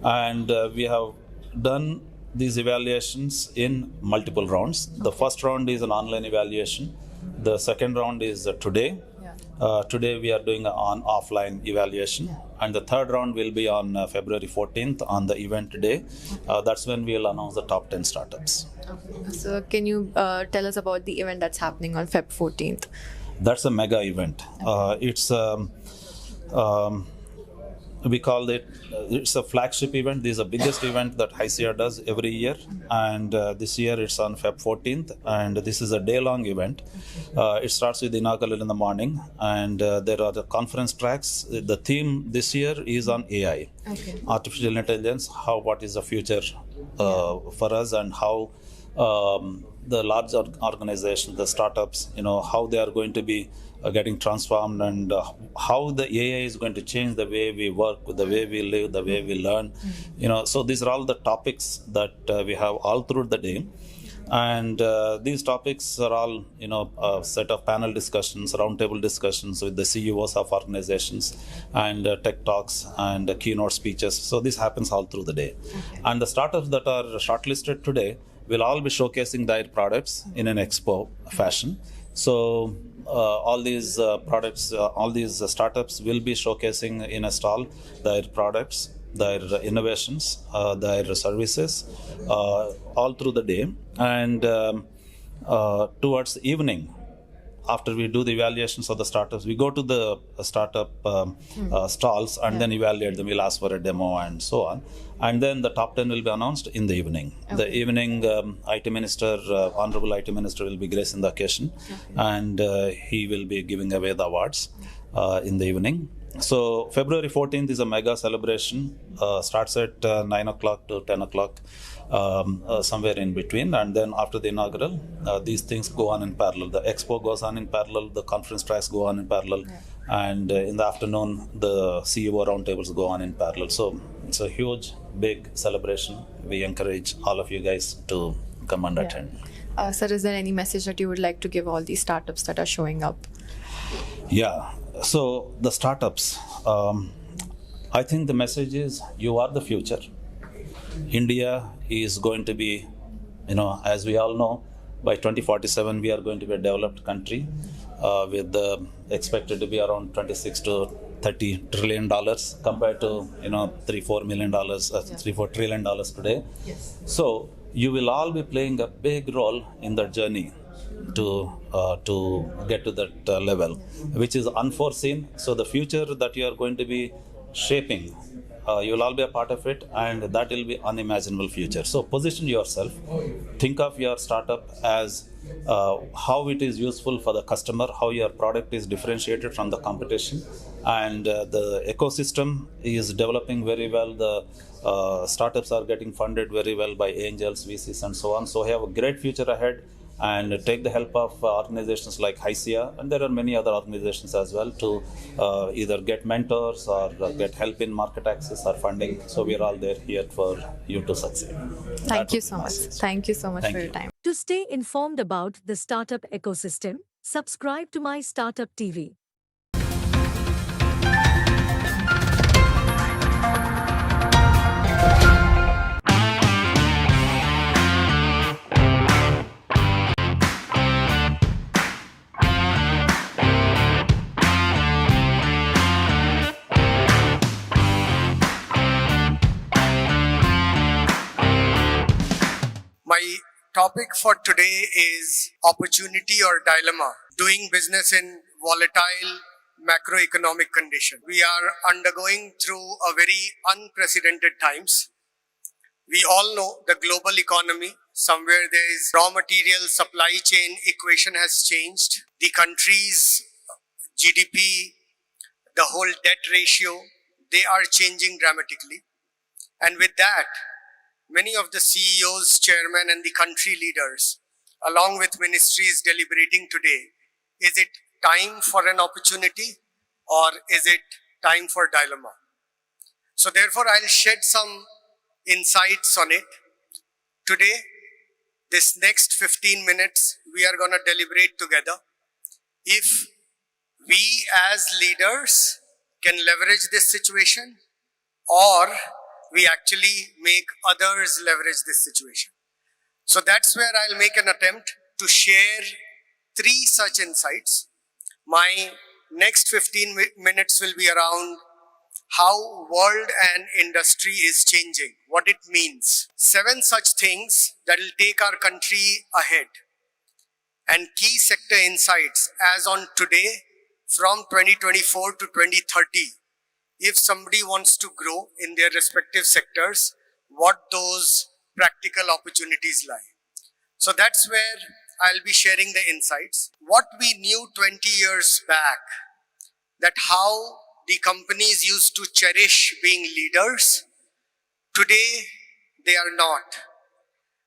Speaker 21: and we have done these evaluations in multiple rounds. The first round is an online evaluation. The second round is today. Today we are doing an offline evaluation, and the third round will be on February 14th on the event day. That's when we will announce the top 10 startups.
Speaker 17: Okay. So can you tell us about the event that's happening on Feb 14th?
Speaker 21: That's a mega event. It's we call it's a flagship event. This is the biggest event that HYCIA does every year, and this year it's on Feb 14th, and this is a day-long event. It starts with the inaugural in the morning, and there are the conference tracks. The theme this year is on AI, artificial intelligence. What is the future for us, and how the large organizations, the startups, how they are going to be getting transformed, and how the AI is going to change the way we work, the way we live, the way we learn. So these are all the topics that we have all through the day. And these topics are all, a set of panel discussions, roundtable discussions with the CEOs of organizations, and tech talks and keynote speeches. So this happens all through the day. And the startups that are shortlisted today will all be showcasing their products in an expo fashion. So all these products, all these startups will be showcasing in a stall their products, their innovations, their services, all through the day. And towards evening, after we do the evaluations of the startups, we go to the startup stalls and then evaluate them. We'll ask for a demo and so on. And then the top 10 will be announced in the evening. The evening, IT Minister, Honorable IT Minister will be gracing the occasion, and he will be giving away the awards in the evening. So February 14th is a mega celebration, starts at 9 o'clock to 10 o'clock. Somewhere in between, and then after the inaugural, these things go on in parallel. The expo goes on in parallel, the conference tracks go on in parallel, and in the afternoon the CEO roundtables go on in parallel. So it's a huge, big celebration. We encourage all of you guys to come and attend.
Speaker 17: Sir, is there any message that you would like to give all these startups that are showing up?
Speaker 21: Yeah, so the startups, I think the message is you are the future. India is going to be, as we all know, by 2047 we are going to be a developed country with expected to be around 26 to 30 trillion dollars compared to $3-4 trillion today.
Speaker 17: Yes.
Speaker 21: So you will all be playing a big role in that journey to get to that level, which is unforeseen. So the future that you are going to be shaping. You'll all be a part of it, and that will be unimaginable future. So position yourself. Think of your startup as how it is useful for the customer, how your product is differentiated from the competition, and the ecosystem is developing very well. The startups are getting funded very well by angels, VCs, and so on. So we have a great future ahead, and take the help of organizations like HYCIA, and there are many other organizations as well to either get mentors or get help in market access or funding. So we are all there here for you to succeed.
Speaker 17: Thank you so much. Thank you so much for your time.
Speaker 5: To stay informed about the startup ecosystem, subscribe to My Startup TV.
Speaker 1: My topic for today is opportunity or dilemma, doing business in volatile macroeconomic condition. We are undergoing through a very unprecedented times. We all know the global economy, somewhere there is raw material supply chain equation has changed. The country's GDP, the whole debt ratio, they are changing dramatically. And with that, many of the CEOs, chairmen, and the country leaders, along with ministries deliberating today, is it time for an opportunity or is it time for dilemma? So therefore, I'll shed some insights on it. Today, this next 15 minutes, we are going to deliberate together. If we as leaders can leverage this situation, or we actually make others leverage this situation. So that's where I'll make an attempt to share 3 such insights. My next 15 minutes will be around how world and industry is changing, what it means. 7 such things that will take our country ahead. And key sector insights as on today from 2024 to 2030. If somebody wants to grow in their respective sectors, what those practical opportunities lie. So that's where I'll be sharing the insights. What we knew 20 years back, that how the companies used to cherish being leaders, today they are not.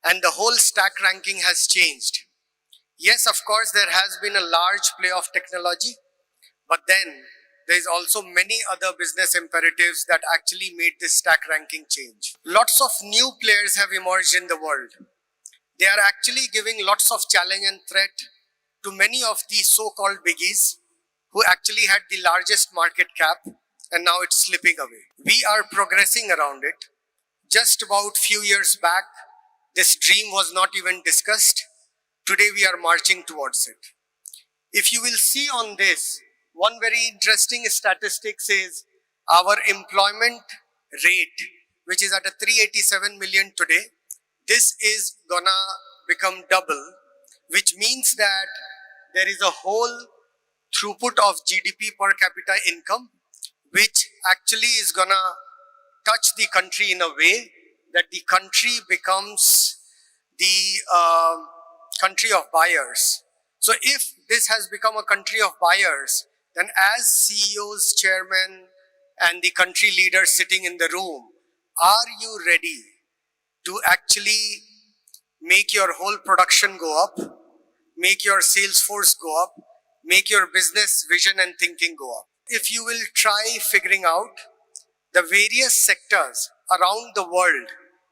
Speaker 1: And the whole stack ranking has changed. Yes, of course, there has been a large play of technology, but then there is also many other business imperatives that actually made this stack ranking change. Lots of new players have emerged in the world. They are actually giving lots of challenge and threat to many of these so-called biggies who actually had the largest market cap, and now it's slipping away. We are progressing around it. Just about few years back, this dream was not even discussed. Today we are marching towards it. If you will see on this, one very interesting statistic says our employment rate, which is at a 387 million today, this is gonna become double, which means that there is a whole throughput of GDP per capita income, which actually is gonna touch the country in a way that the country becomes the country of buyers. So if this has become a country of buyers, then as CEOs, chairmen, and the country leaders sitting in the room, are you ready to actually make your whole production go up, make your sales force go up, make your business vision and thinking go up? If you will try figuring out the various sectors around the world,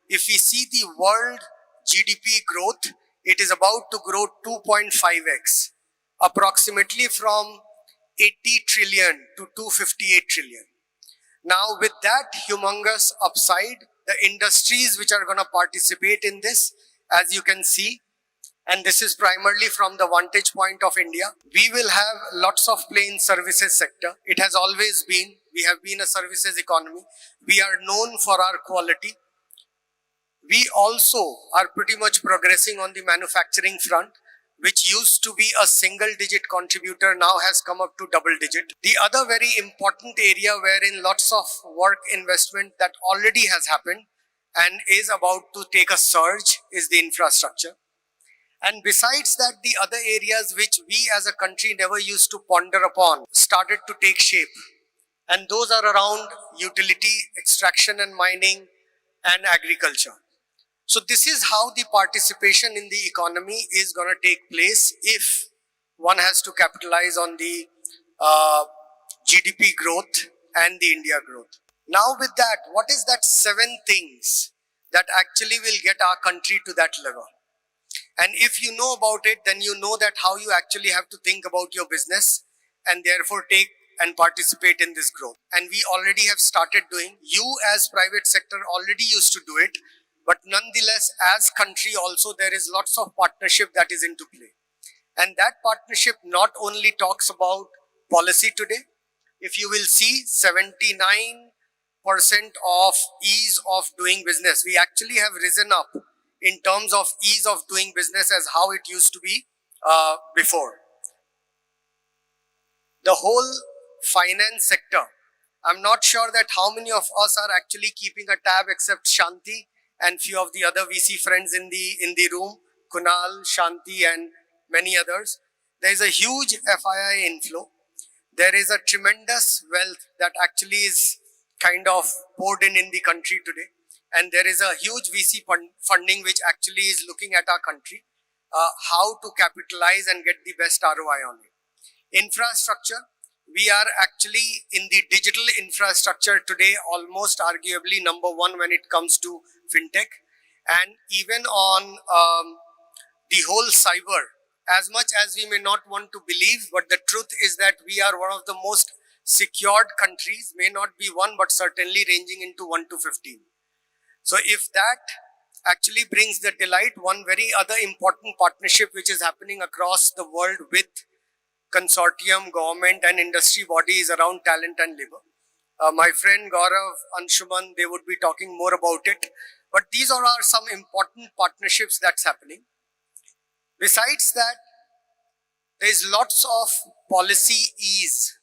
Speaker 1: if we see the world GDP growth, it is about to grow 2.5x, approximately from 80 trillion to 258 trillion. Now with that humongous upside, the industries which are going to participate in this, as you can see, and this is primarily from the vantage point of India, we will have lots of play in services sector. It has always been, we have been a services economy. We are known for our quality. We also are pretty much progressing on the manufacturing front. which used to be a single digit contributor, now has come up to double digit. The other very important area wherein lots of work investment that already has happened and is about to take a surge is the infrastructure. And besides that, the other areas which we as a country never used to ponder upon started to take shape. And those are around utility, extraction and mining, and agriculture. So this is how the participation in the economy is going to take place if one has to capitalize on the GDP growth and the India growth. Now with that, what is that 7 things that actually will get our country to that level? And if you know about it, then you know that how you actually have to think about your business and therefore take and participate in this growth. And we already have started doing. You as private sector already used to do it. But nonetheless, as country also, there is lots of partnership that is into play. And that partnership not only talks about policy today. If you will see 79% of ease of doing business, we actually have risen up in terms of ease of doing business as how it used to be before. The whole finance sector, I'm not sure that how many of us are actually keeping a tab except Shanti and few of the other VC friends in the room, Kunal, Shanti and many others. There is a huge FII inflow. There is a tremendous wealth that actually is kind of poured in the country today. And there is a huge VC funding which actually is looking at our country, how to capitalize and get the best ROI on it. Infrastructure, we are actually in the digital infrastructure today, almost arguably number 1 when it comes to fintech. And even on the whole cyber, as much as we may not want to believe, but the truth is that we are one of the most secured countries, may not be 1, but certainly ranging into 1 to 15. So if that actually brings the delight, one very other important partnership which is happening across the world with consortium, government and industry bodies around talent and labor. My friend Gaurav, Anshuman, they would be talking more about it. But these are some important partnerships that's happening. Besides that, there is lots of policy ease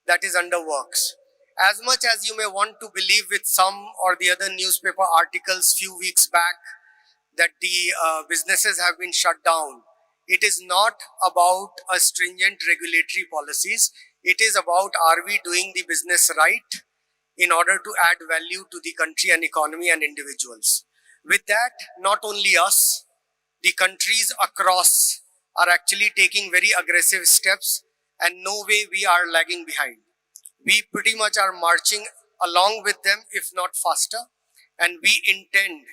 Speaker 1: that is under works. As much as you may want to believe with some or the other newspaper articles few weeks back that the businesses have been shut down, it is not about a stringent regulatory policies. It is about, are we doing the business right in order to add value to the country and economy and individuals. With that, not only us, the countries across are actually taking very aggressive steps, and no way we are lagging behind. We pretty much are marching along with them, if not faster, and we intend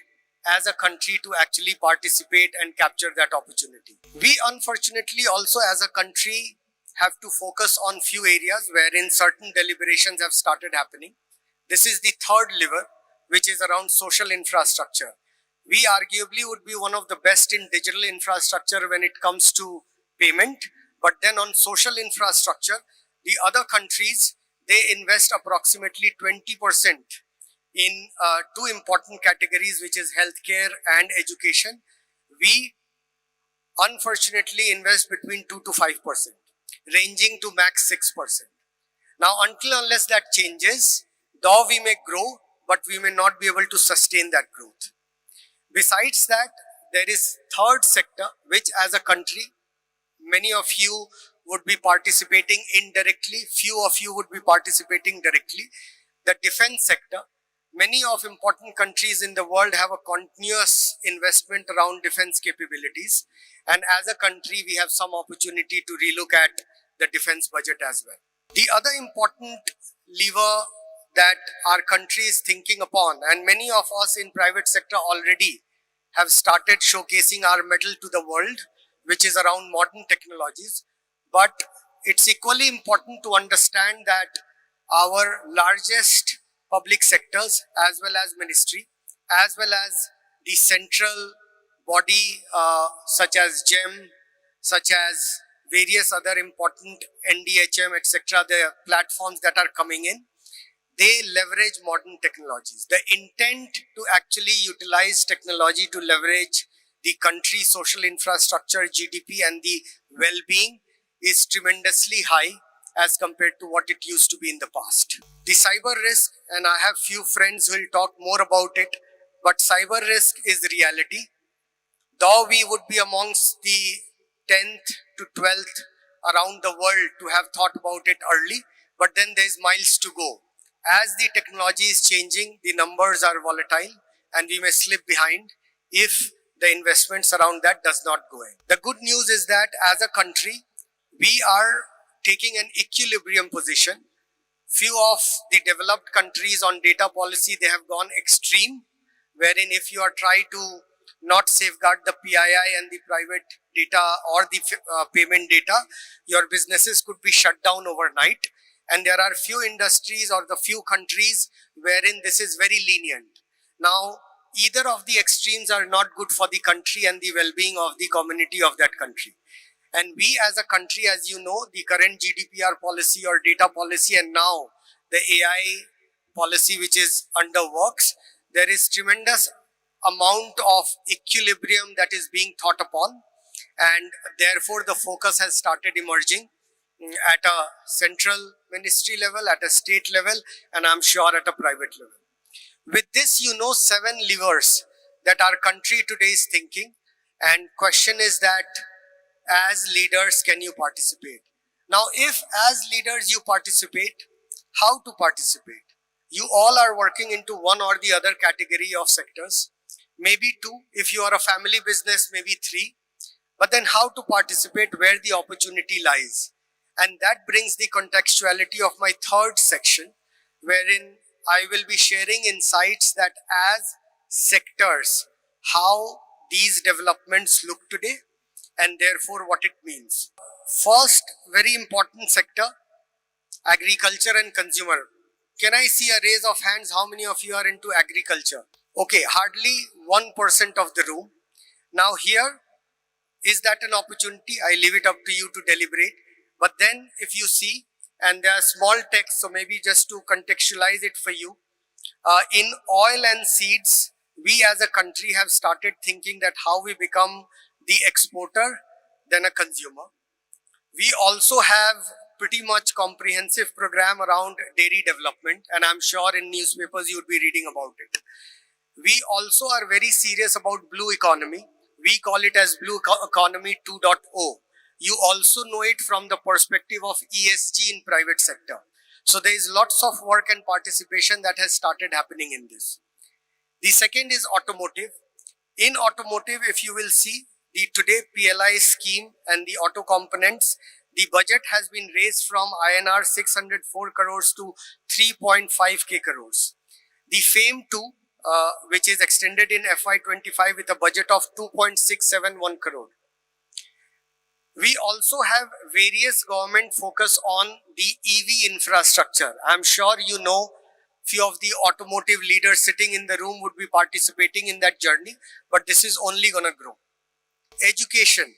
Speaker 1: as a country to actually participate and capture that opportunity. We unfortunately also as a country have to focus on few areas wherein certain deliberations have started happening. This is the third lever, which is around social infrastructure. We arguably would be one of the best in digital infrastructure when it comes to payment, but then on social infrastructure, the other countries, they invest approximately 20% in 2 important categories, which is healthcare and education. We unfortunately invest between 2 to 5%, ranging to max 6%. Now, until unless that changes, though we may grow, but we may not be able to sustain that growth. Besides that, there is third sector, which as a country, many of you would be participating indirectly, few of you would be participating directly. The defense sector, many of important countries in the world have a continuous investment around defense capabilities. And as a country, we have some opportunity to relook at the defense budget as well. The other important lever that our country is thinking upon, and many of us in private sector already have started showcasing our medal to the world, which is around modern technologies. But it's equally important to understand that our largest public sectors, as well as ministry, as well as the central body such as GEM, such as various other important NDHM, etc., the platforms that are coming in, they leverage modern technologies. The intent to actually utilize technology to leverage the country's social infrastructure, GDP, and the well-being is tremendously high as compared to what it used to be in the past. The cyber risk, and I have few friends who will talk more about it, but cyber risk is reality. Though we would be amongst the 10th to 12th around the world to have thought about it early, but then there's miles to go. As the technology is changing, the numbers are volatile and we may slip behind if the investments around that does not go in. The good news is that as a country, we are taking an equilibrium position. Few of the developed countries on data policy, they have gone extreme, wherein if you are trying to not safeguard the PII and the private data or the payment data, your businesses could be shut down overnight. And there are few industries or the few countries wherein this is very lenient. Now, either of the extremes are not good for the country and the well-being of the community of that country. And we as a country, as you know, the current GDPR policy or data policy and now the AI policy which is under works, there is tremendous amount of equilibrium that is being thought upon, and therefore the focus has started emerging at a central ministry level, at a state level, and I'm sure at a private level. With this, you know, 7 levers that our country today is thinking, and question is that as leaders, can you participate? Now, if as leaders you participate, how to participate? You all are working into one or the other category of sectors, maybe 2, if you are a family business, maybe 3, but then how to participate where the opportunity lies. And that brings the contextuality of my third section, wherein I will be sharing insights that as sectors, how these developments look today, and therefore what it means. First, very important sector, agriculture and consumer. Can I see a raise of hands? How many of you are into agriculture? Okay, hardly 1% of the room. Now here, is that an opportunity? I leave it up to you to deliberate. But then if you see, and there are small text, so maybe just to contextualize it for you, in oil and seeds, we as a country have started thinking that how we become the exporter than a consumer. We also have pretty much comprehensive program around dairy development, and I'm sure in newspapers you would be reading about it. We also are very serious about blue economy. We call it as Blue Economy 2.0. You also know it from the perspective of ESG in private sector. So there is lots of work and participation that has started happening in this. The second is automotive. In automotive, if you will see the today PLI scheme and the auto components, the budget has been raised from INR 604 crores to 3.5k crores. The FAME 2, which is extended in FY25 with a budget of 2.671 crore. We also have various government focus on the EV infrastructure. I'm sure you know few of the automotive leaders sitting in the room would be participating in that journey, but this is only going to grow. Education.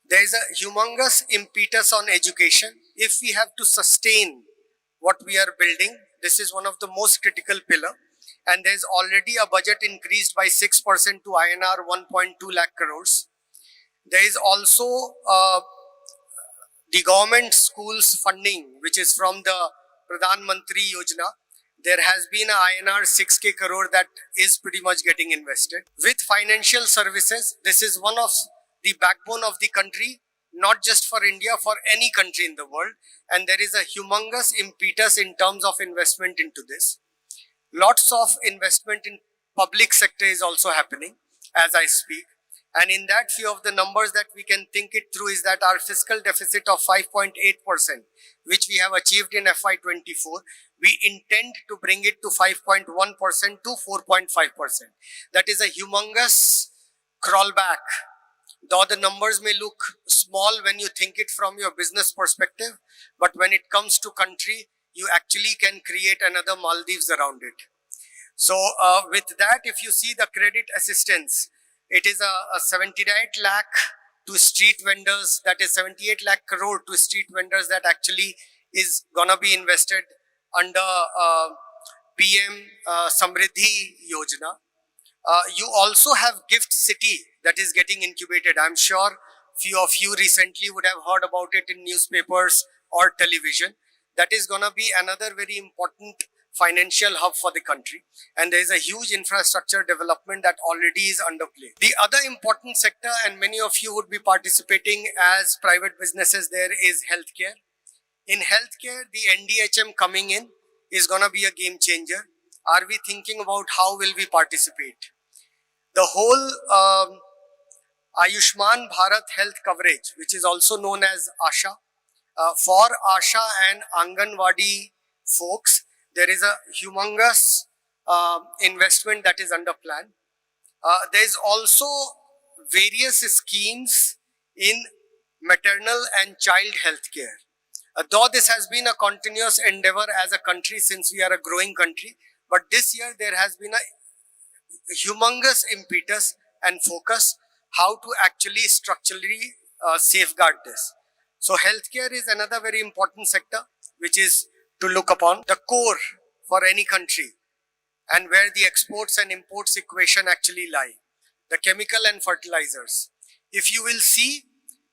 Speaker 1: There is a humongous impetus on education. If we have to sustain what we are building, this is one of the most critical pillar. And there is already a budget increased by 6% to INR 1.2 lakh crores. There is also the government schools funding, which is from the Pradhan Mantri Yojana. There has been a INR 6k crore that is pretty much getting invested. With financial services, this is one of the backbone of the country, not just for India, for any country in the world. And there is a humongous impetus in terms of investment into this. Lots of investment in public sector is also happening as I speak. And in that, few of the numbers that we can think it through is that our fiscal deficit of 5.8%, which we have achieved in FY24, we intend to bring it to 5.1% to 4.5%. That is a humongous crawl back. Though the numbers may look small when you think it from your business perspective, but when it comes to country, you actually can create another Maldives around it. So with that, if you see the credit assistance, it is a 78 lakh to street vendors, that is 78 lakh crore to street vendors that actually is gonna be invested under PM Samriddhi Yojana. You also have Gift City that is getting incubated. I'm sure few of you recently would have heard about it in newspapers or television. That is going to be another very important financial hub for the country. And there is a huge infrastructure development that already is under play. The other important sector, and many of you would be participating as private businesses there, is healthcare. In healthcare, the NDHM coming in is going to be a game changer. Are we thinking about how will we participate? The whole Ayushman Bharat health coverage, which is also known as ASHA, for ASHA and Anganwadi folks, there is a humongous investment that is under plan. There is also various schemes in maternal and child health care. Though this has been a continuous endeavor as a country since we are a growing country, but this year there has been a humongous impetus and focus how to actually structurally safeguard this. So healthcare is another very important sector which is to look upon. The core for any country and where the exports and imports equation actually lie. The chemical and fertilizers. If you will see,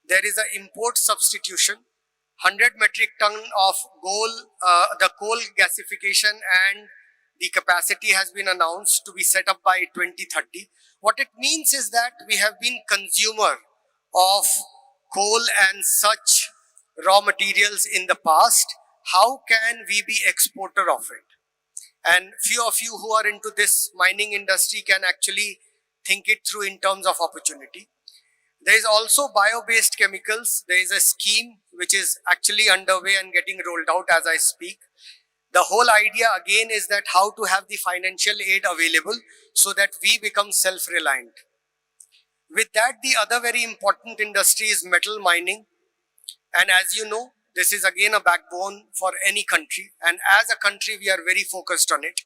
Speaker 1: there is an import substitution, 100 metric ton of the coal gasification, and the capacity has been announced to be set up by 2030. What it means is that we have been consumer of coal and such raw materials in the past. How can we be exporter of it? And few of you who are into this mining industry can actually think it through in terms of opportunity. There is also bio-based chemicals. There is a scheme which is actually underway and getting rolled out as I speak. The whole idea again is that how to have the financial aid available so that we become self-reliant. With that, the other very important industry is metal mining. And as you know, this is again a backbone for any country. And as a country, we are very focused on it.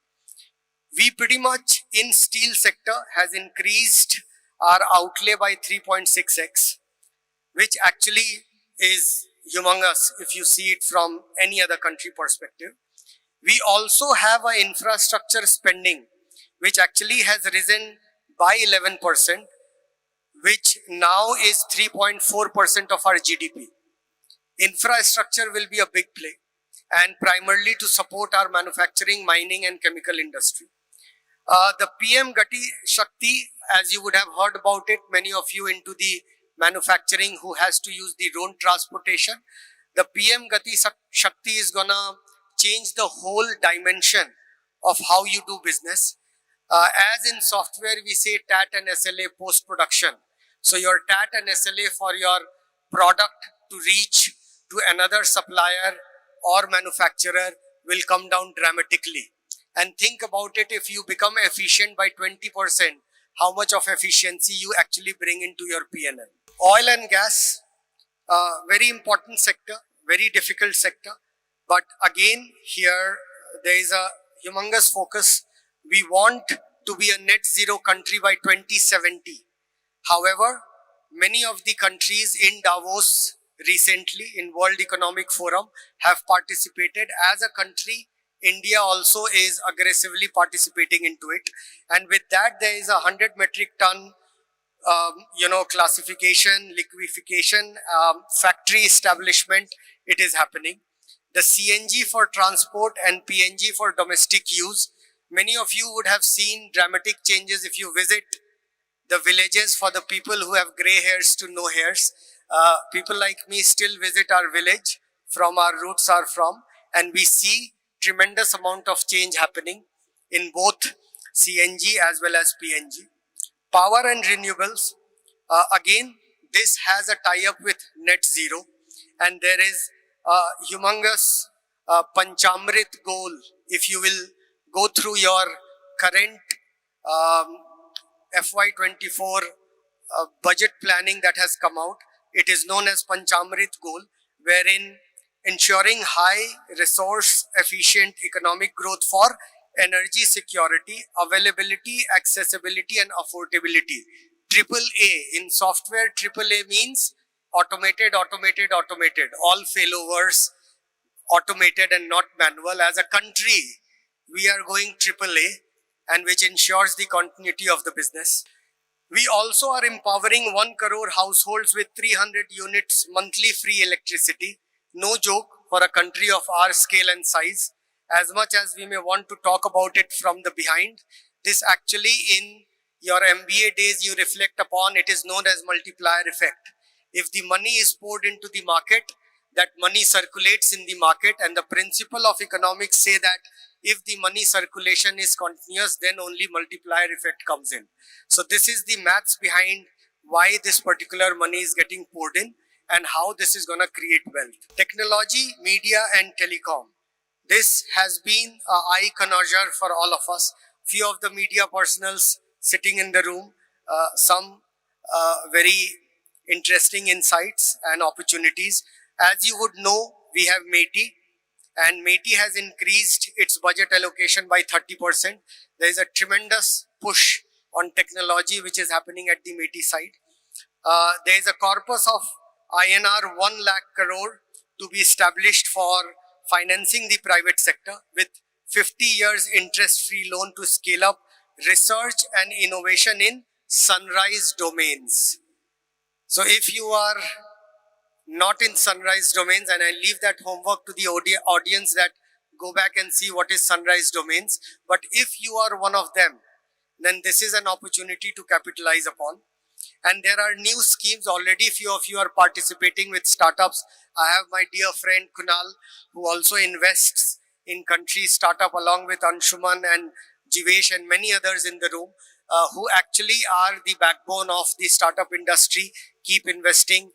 Speaker 1: We pretty much in steel sector has increased our outlay by 3.6x, which actually is humongous if you see it from any other country perspective. We also have an infrastructure spending, which actually has risen by 11%, which now is 3.4% of our GDP. Infrastructure will be a big play, and primarily to support our manufacturing, mining and chemical industry. The PM Gati Shakti, as you would have heard about it, many of you into the manufacturing who has to use the road transportation, the PM Gati Shakti is gonna change the whole dimension of how you do business. As in software, we say TAT and SLA post-production. So your TAT and SLA for your product to reach to another supplier or manufacturer will come down dramatically. And think about it, if you become efficient by 20%, how much of efficiency you actually bring into your P&L. Oil and gas, very important sector, very difficult sector. But again, here there is a humongous focus. We want to be a net zero country by 2070. However, many of the countries in Davos recently in World Economic Forum have participated. As a country, India also is aggressively participating into it. And with that, there is a 100 metric ton classification, liquefaction, factory establishment, it is happening. The CNG for transport and PNG for domestic use. Many of you would have seen dramatic changes if you visit the villages for the people who have gray hairs to no hairs. People like me still visit our village from our roots are from, and we see tremendous amount of change happening in both CNG as well as PNG. Power and renewables, again, this has a tie-up with net zero, and there is a humongous Panchamrit goal. If you will go through your current FY24 budget planning that has come out, it is known as Panchamrit goal, wherein ensuring high resource efficient economic growth for energy security, availability, accessibility and affordability. AAA in software, AAA means automated, automated, automated, all failovers automated and not manual. As a country, we are going AAA, and which ensures the continuity of the business. We also are empowering 1 crore households with 300 units monthly free electricity. No joke for a country of our scale and size. As much as we may want to talk about it from the behind, this actually in your MBA days you reflect upon, it is known as multiplier effect. If the money is poured into the market, that money circulates in the market, and the principle of economics say that if the money circulation is continuous, then only multiplier effect comes in. So this is the maths behind why this particular money is getting poured in and how this is going to create wealth. Technology, media and telecom. This has been an eye connoisseur for all of us. Few of the media personals sitting in the room, some very interesting insights and opportunities. As you would know, we have METI, and METI has increased its budget allocation by 30%. There is a tremendous push on technology which is happening at the METI side. There is a corpus of INR 1 lakh crore to be established for financing the private sector with 50 years interest-free loan to scale up research and innovation in sunrise domains. So if you are not in sunrise domains, and I leave that homework to the audience that go back and see what is sunrise domains. But if you are one of them, then this is an opportunity to capitalize upon. And there are new schemes already. Few of you are participating with startups. I have my dear friend Kunal, who also invests in country startup along with Anshuman and Jivesh and many others in the room, who actually are the backbone of the startup industry, keep investing,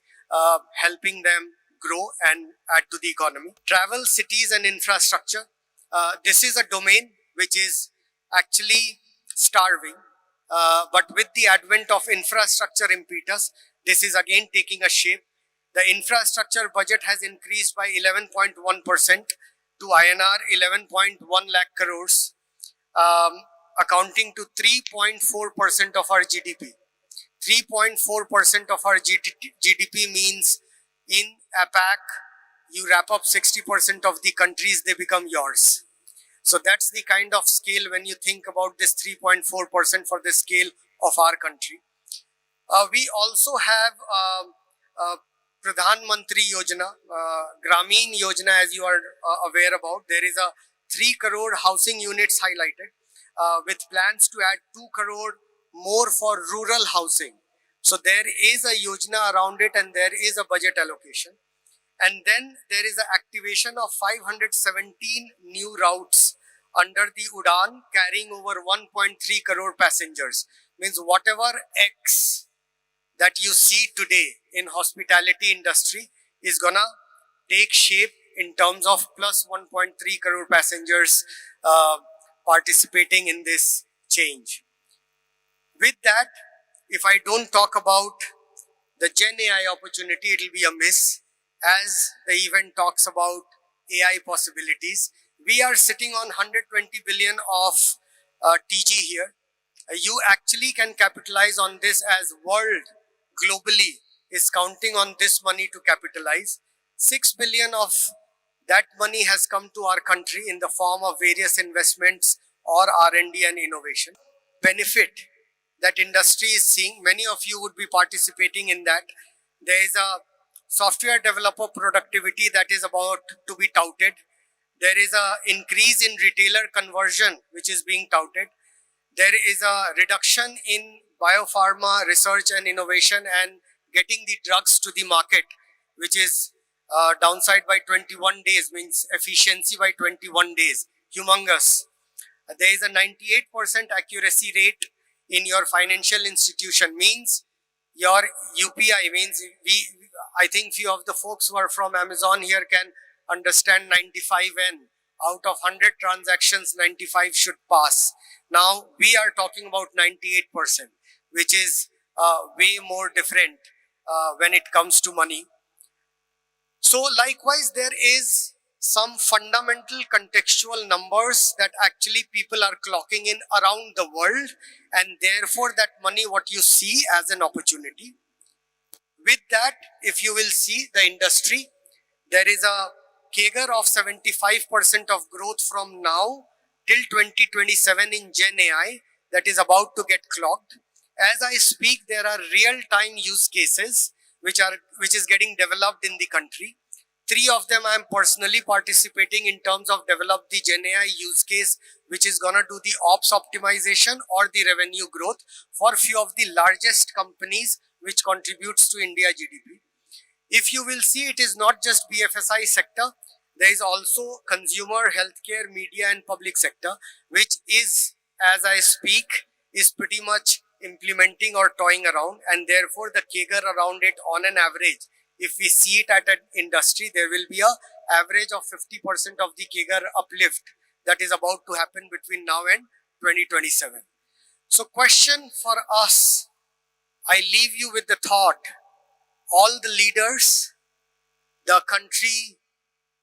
Speaker 1: helping them grow and add to the economy. Travel, cities and infrastructure. This is a domain which is actually starving. But with the advent of infrastructure impetus, this is again taking a shape. The infrastructure budget has increased by 11.1% to INR 11.1 lakh crores, accounting to 3.4% of our GDP. 3.4% of our GDP means in APAC, you wrap up 60% of the countries, they become yours. So that's the kind of scale when you think about this 3.4% for the scale of our country. We also have Pradhan Mantri Yojana, Grameen Yojana, as you are aware about. There is a 3 crore housing units highlighted with plans to add 2 crore more for rural housing. So there is a Yojana around it and there is a budget allocation. And then there is an activation of 517 new routes under the UDAN carrying over 1.3 crore passengers. Means whatever X that you see today in hospitality industry is gonna take shape in terms of plus 1.3 crore passengers participating in this change. With that, if I don't talk about the Gen AI opportunity, it will be a miss. As the event talks about AI possibilities, we are sitting on 120 billion of TG here. You actually can capitalize on this as world globally is counting on this money to capitalize. 6 billion of that money has come to our country in the form of various investments or R&D and innovation. Benefit that industry is seeing, many of you would be participating in that. There is a software developer productivity that is about to be touted. There is a increase in retailer conversion which is being touted. There is a reduction in biopharma research and innovation and getting the drugs to the market, which is downside by 21 days, means efficiency by 21 days. Humongous. There is a 98% accuracy rate in your financial institution, means your UPI, means I think few of the folks who are from Amazon here can understand 95N. Out of 100 transactions, 95 should pass. Now we are talking about 98%, which is way more different when it comes to money. So likewise, there is some fundamental contextual numbers that actually people are clocking in around the world, and therefore that money what you see as an opportunity. With that, if you will see the industry, there is a CAGR of 75% of growth from now till 2027 in Gen AI that is about to get clocked. As I speak, there are real-time use cases which is getting developed in the country. 3 of them I am personally participating in terms of develop the Gen AI use case, which is gonna do the ops optimization or the revenue growth for few of the largest companies which contributes to India GDP. If you will see, it is not just BFSI sector. There is also consumer, healthcare, media and public sector, which is, as I speak, is pretty much implementing or toying around, and therefore the CAGR around it on an average, if we see it at an industry, there will be a average of 50% of the CAGR uplift that is about to happen between now and 2027. So question for us, I leave you with the thought, all the leaders, the country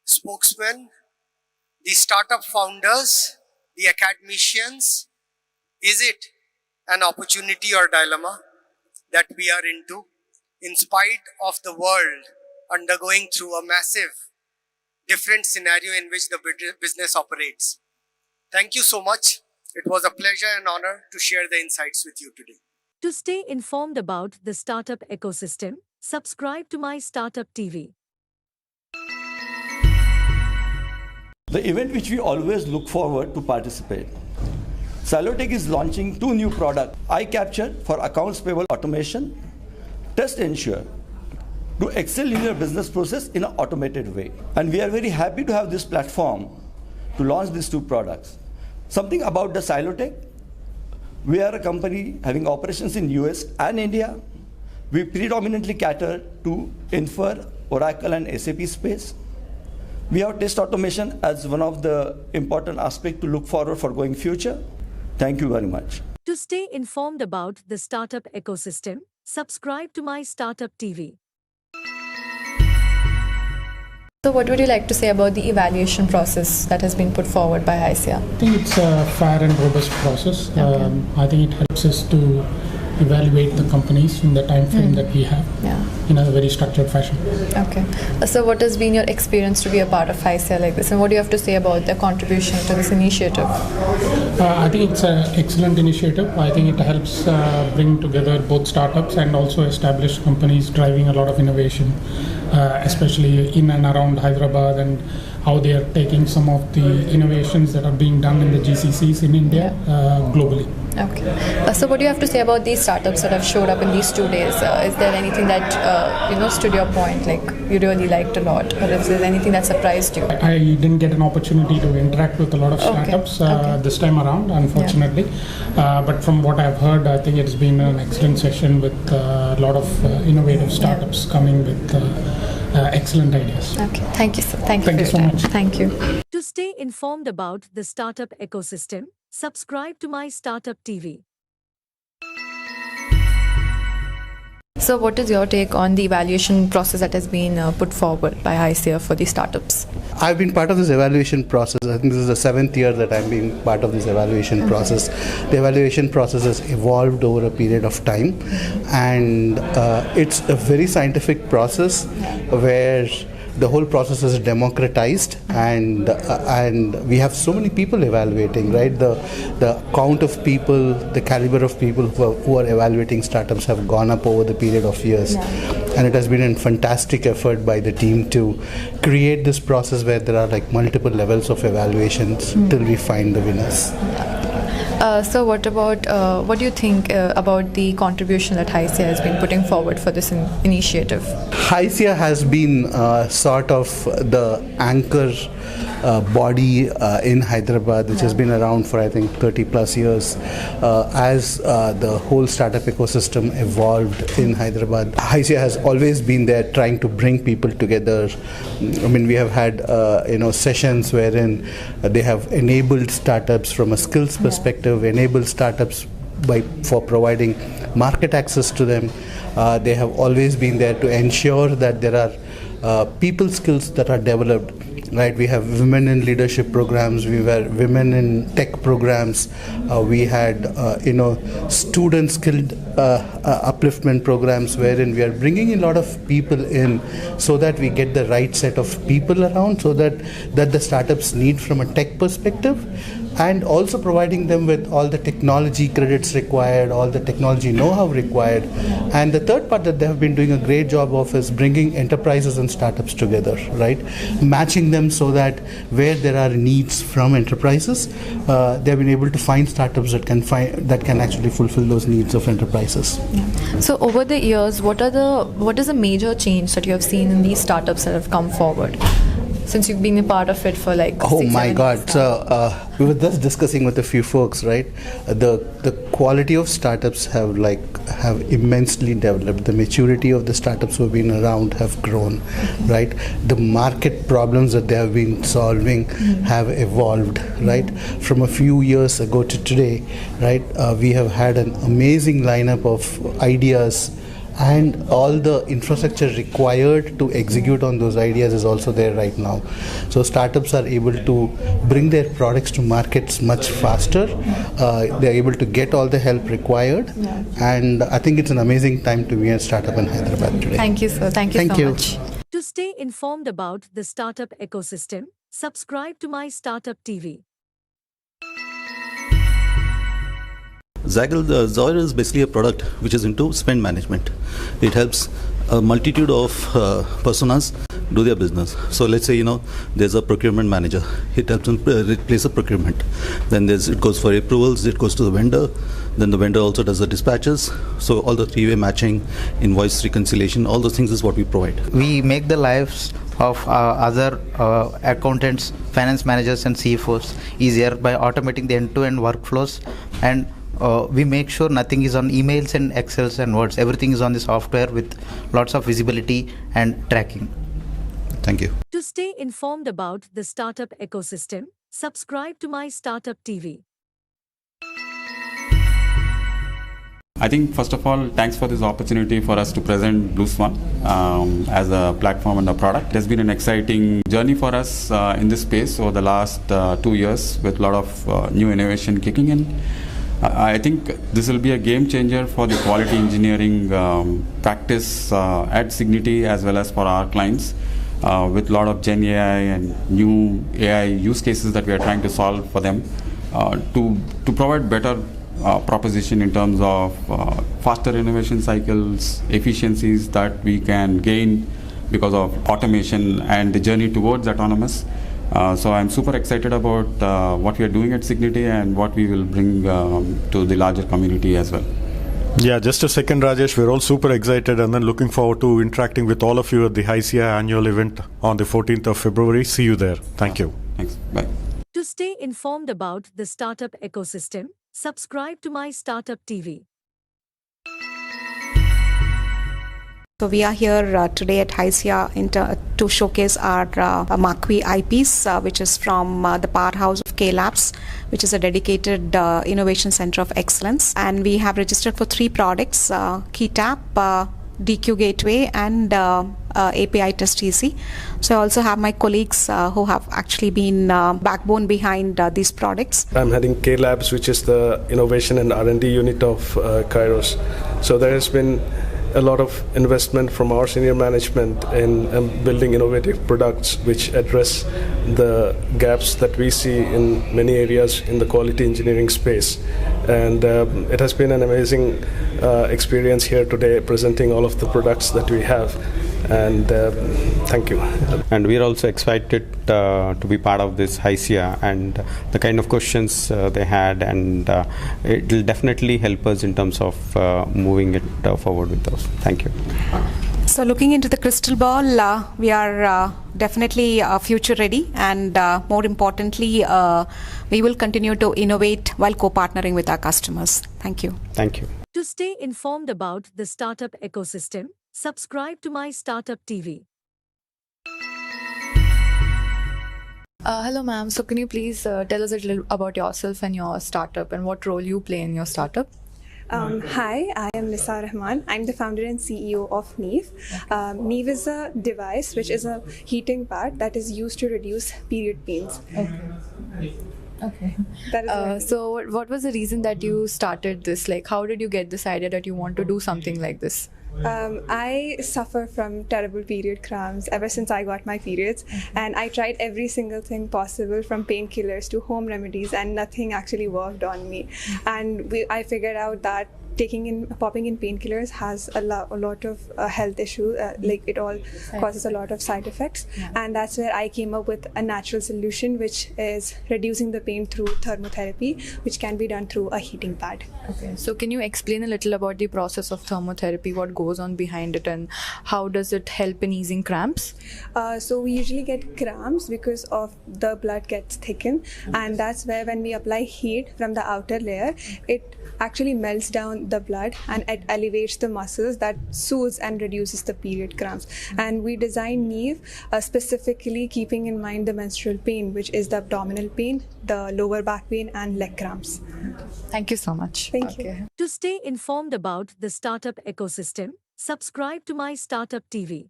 Speaker 1: spokesmen, the startup founders, the academicians, is it an opportunity or dilemma that we are into in spite of the world undergoing through a massive different scenario in which the business operates? Thank you so much. It was a pleasure and honor to share the insights with you today.
Speaker 5: To stay informed about the startup ecosystem, subscribe to MyStartup TV.
Speaker 4: The event which we always look forward to participate. Silotech is launching 2 new products, iCapture for accounts payable automation, Test Ensure to excel in your business process in an automated way. And we are very happy to have this platform to launch these 2 products. Something about the Silotech, we are a company having operations in US and India. We predominantly cater to Infer, Oracle and SAP space. We have test automation as one of the important aspects to look forward for going future. Thank you very much.
Speaker 5: To stay informed about the startup ecosystem, subscribe to MyStartup TV.
Speaker 17: So what would you like to say about the evaluation process that has been put forward by ICEA?
Speaker 22: I think it's a fair and robust process. Okay. I think it helps us to evaluate the companies in the time frame that we have in a very structured fashion.
Speaker 17: Okay. So what has been your experience to be a part of ICEA like this, and what do you have to say about their contribution to this initiative?
Speaker 22: I think it's an excellent initiative. I think it helps bring together both startups and also established companies driving a lot of innovation, especially in and around Hyderabad, and how they are taking some of the innovations that are being done in the GCCs in India globally.
Speaker 17: Okay. So what do you have to say about these startups that have showed up in these 2 days? Is there anything that stood your point, like you really liked a lot, or is there anything that surprised you?
Speaker 22: I didn't get an opportunity to interact with a lot of startups this time around, unfortunately. But from what I've heard, I think it's been an excellent session with a lot of innovative startups coming with excellent ideas.
Speaker 17: Okay. Thank you, sir. Thank you
Speaker 22: so much.
Speaker 17: Thank you.
Speaker 5: To stay informed about the startup ecosystem, subscribe to MyStartup TV.
Speaker 17: So what is your take on the evaluation process that has been put forward by ICEA for the startups?
Speaker 9: I've been part of this evaluation process. I think this is the 7th year that I'm being part of this evaluation process. The evaluation process has evolved over a period of time, and it's a very scientific process where the whole process is democratized, and we have so many people evaluating, right? The count of people, the caliber of people who are evaluating startups have gone up over the period of years. And it has been a fantastic effort by the team to create this process where there are like multiple levels of evaluations till we find the winners.
Speaker 17: So what do you think about the contribution that ICEA has been putting forward for this initiative?
Speaker 9: ICEA has been sort of the anchor body in Hyderabad, which has been around for I think 30 plus years. As the whole startup ecosystem evolved in Hyderabad, ICEA has always been there trying to bring people together. I mean, we have had sessions wherein they have enabled startups from a skills perspective, enabled startups for providing market access to them. They have always been there to ensure that there are people skills that are developed. Right, we have women in leadership programs. We were women in tech programs. We had student skilled upliftment programs, wherein we are bringing a lot of people in so that we get the right set of people around, so that the startups need from a tech perspective,
Speaker 2: and also providing them with all the technology credits required, all the technology know-how required. And the third part that they have been doing a great job of is bringing enterprises and startups together, right? Matching them so that where there are needs from enterprises, they have been able to find startups that can actually fulfill those needs of enterprises.
Speaker 17: So over the years, what is the major change that you have seen in these startups that have come forward? Since you've been a part of it for like
Speaker 2: oh
Speaker 17: 6,
Speaker 2: my
Speaker 17: 7
Speaker 2: god
Speaker 17: years
Speaker 2: so we were just discussing with a few folks, right? The quality of startups have immensely developed. The maturity of the startups who have been around have grown, right? The market problems that they have been solving have evolved, right? From a few years ago to today, right? We have had an amazing lineup of ideas, and all the infrastructure required to execute on those ideas is also there right now. So startups are able to bring their products to markets much faster. They're able to get all the help required, and I think it's an amazing time to be a startup in Hyderabad today.
Speaker 17: Thank you, sir. Thank you so much.
Speaker 5: To stay informed about the startup ecosystem, subscribe to MyStartup TV.
Speaker 3: Zoyer is basically a product which is into spend management. It helps a multitude of personas do their business. So let's say there's a procurement manager. It helps them replace a procurement. Then it goes for approvals. It goes to the vendor. Then the vendor also does the dispatches. So all the three-way matching, invoice reconciliation, all those things is what we provide.
Speaker 23: We make the lives of other accountants, finance managers and CFOs easier by automating the end-to-end workflows, and we make sure nothing is on emails and Excels and Words. Everything is on the software with lots of visibility and tracking.
Speaker 3: Thank you.
Speaker 5: To stay informed about the startup ecosystem, subscribe to MyStartup TV.
Speaker 24: I think first of all, thanks for this opportunity for us to present Blue Swan as a platform and a product. It has been an exciting journey for us in this space over the last 2 years with a lot of new innovation kicking in. I think this will be a game changer for the quality engineering practice at Signity as well as for our clients with a lot of Gen AI and new AI use cases that we are trying to solve for them to provide better proposition in terms of faster innovation cycles, efficiencies that we can gain because of automation and the journey towards autonomous. So I'm super excited about what we are doing at Signity and what we will bring to the larger community as well.
Speaker 25: Yeah, just a second, Rajesh. We're all super excited and then looking forward to interacting with all of you at the HYSIA annual event on the 14th of February. See you there. Thank you.
Speaker 24: Thanks. Bye.
Speaker 5: To stay informed about the startup ecosystem, subscribe to MyStartup TV.
Speaker 26: So we are here today at HYSIA to showcase our Marquee IPs, which is from the powerhouse of K-Labs, which is a dedicated innovation center of excellence. And we have registered for 3 products, KeyTap, DQ Gateway and API Test Easy. So I also have my colleagues who have actually been backbone behind these products.
Speaker 27: I'm heading K-Labs, which is the innovation and R&D unit of Kairos. So there has been a lot of investment from our senior management in building innovative products which address the gaps that we see in many areas in the quality engineering space. And it has been an amazing experience here today presenting all of the products that we have. And thank you.
Speaker 28: And we are also excited to be part of this HYSIA and the kind of questions they had, and it will definitely help us in terms of moving it forward with those. Thank you.
Speaker 26: So looking into the crystal ball, we are definitely future ready, and more importantly, we will continue to innovate while co-partnering with our customers. Thank you.
Speaker 28: Thank you.
Speaker 5: To stay informed about the startup ecosystem, subscribe to MyStartup TV.
Speaker 17: Hello ma'am, so can you please tell us a little about yourself and your startup and what role you play in your startup?
Speaker 29: Hi, I am Nisa Rahman. I'm the founder and CEO of Neve. Neve is a device which is a heating pad that is used to reduce period pains.
Speaker 17: Okay. Okay.
Speaker 29: That is
Speaker 17: So what was the reason that you started this? Like, how did you get this idea that you want to do something like this?
Speaker 29: I suffer from terrible period cramps ever since I got my periods, and I tried every single thing possible from painkillers to home remedies, and nothing actually worked on me. And I figured out that popping in painkillers has a lot of health issues, like it all causes a lot of side effects, and that's where I came up with a natural solution, which is reducing the pain through thermotherapy, which can be done through a heating pad.
Speaker 17: Okay. So can you explain a little about the process of thermotherapy, what goes on behind it, and how does it help in easing cramps?
Speaker 29: So we usually get cramps because of the blood gets thickened, and that's where when we apply heat from the outer layer, it actually melts down the blood and it elevates the muscles that soothes and reduces the period cramps. And we design Neve specifically keeping in mind the menstrual pain, which is the abdominal pain, the lower back pain, and leg cramps.
Speaker 17: Thank you so much.
Speaker 29: Thank you.
Speaker 5: To stay informed about the startup ecosystem, subscribe to MyStartup TV.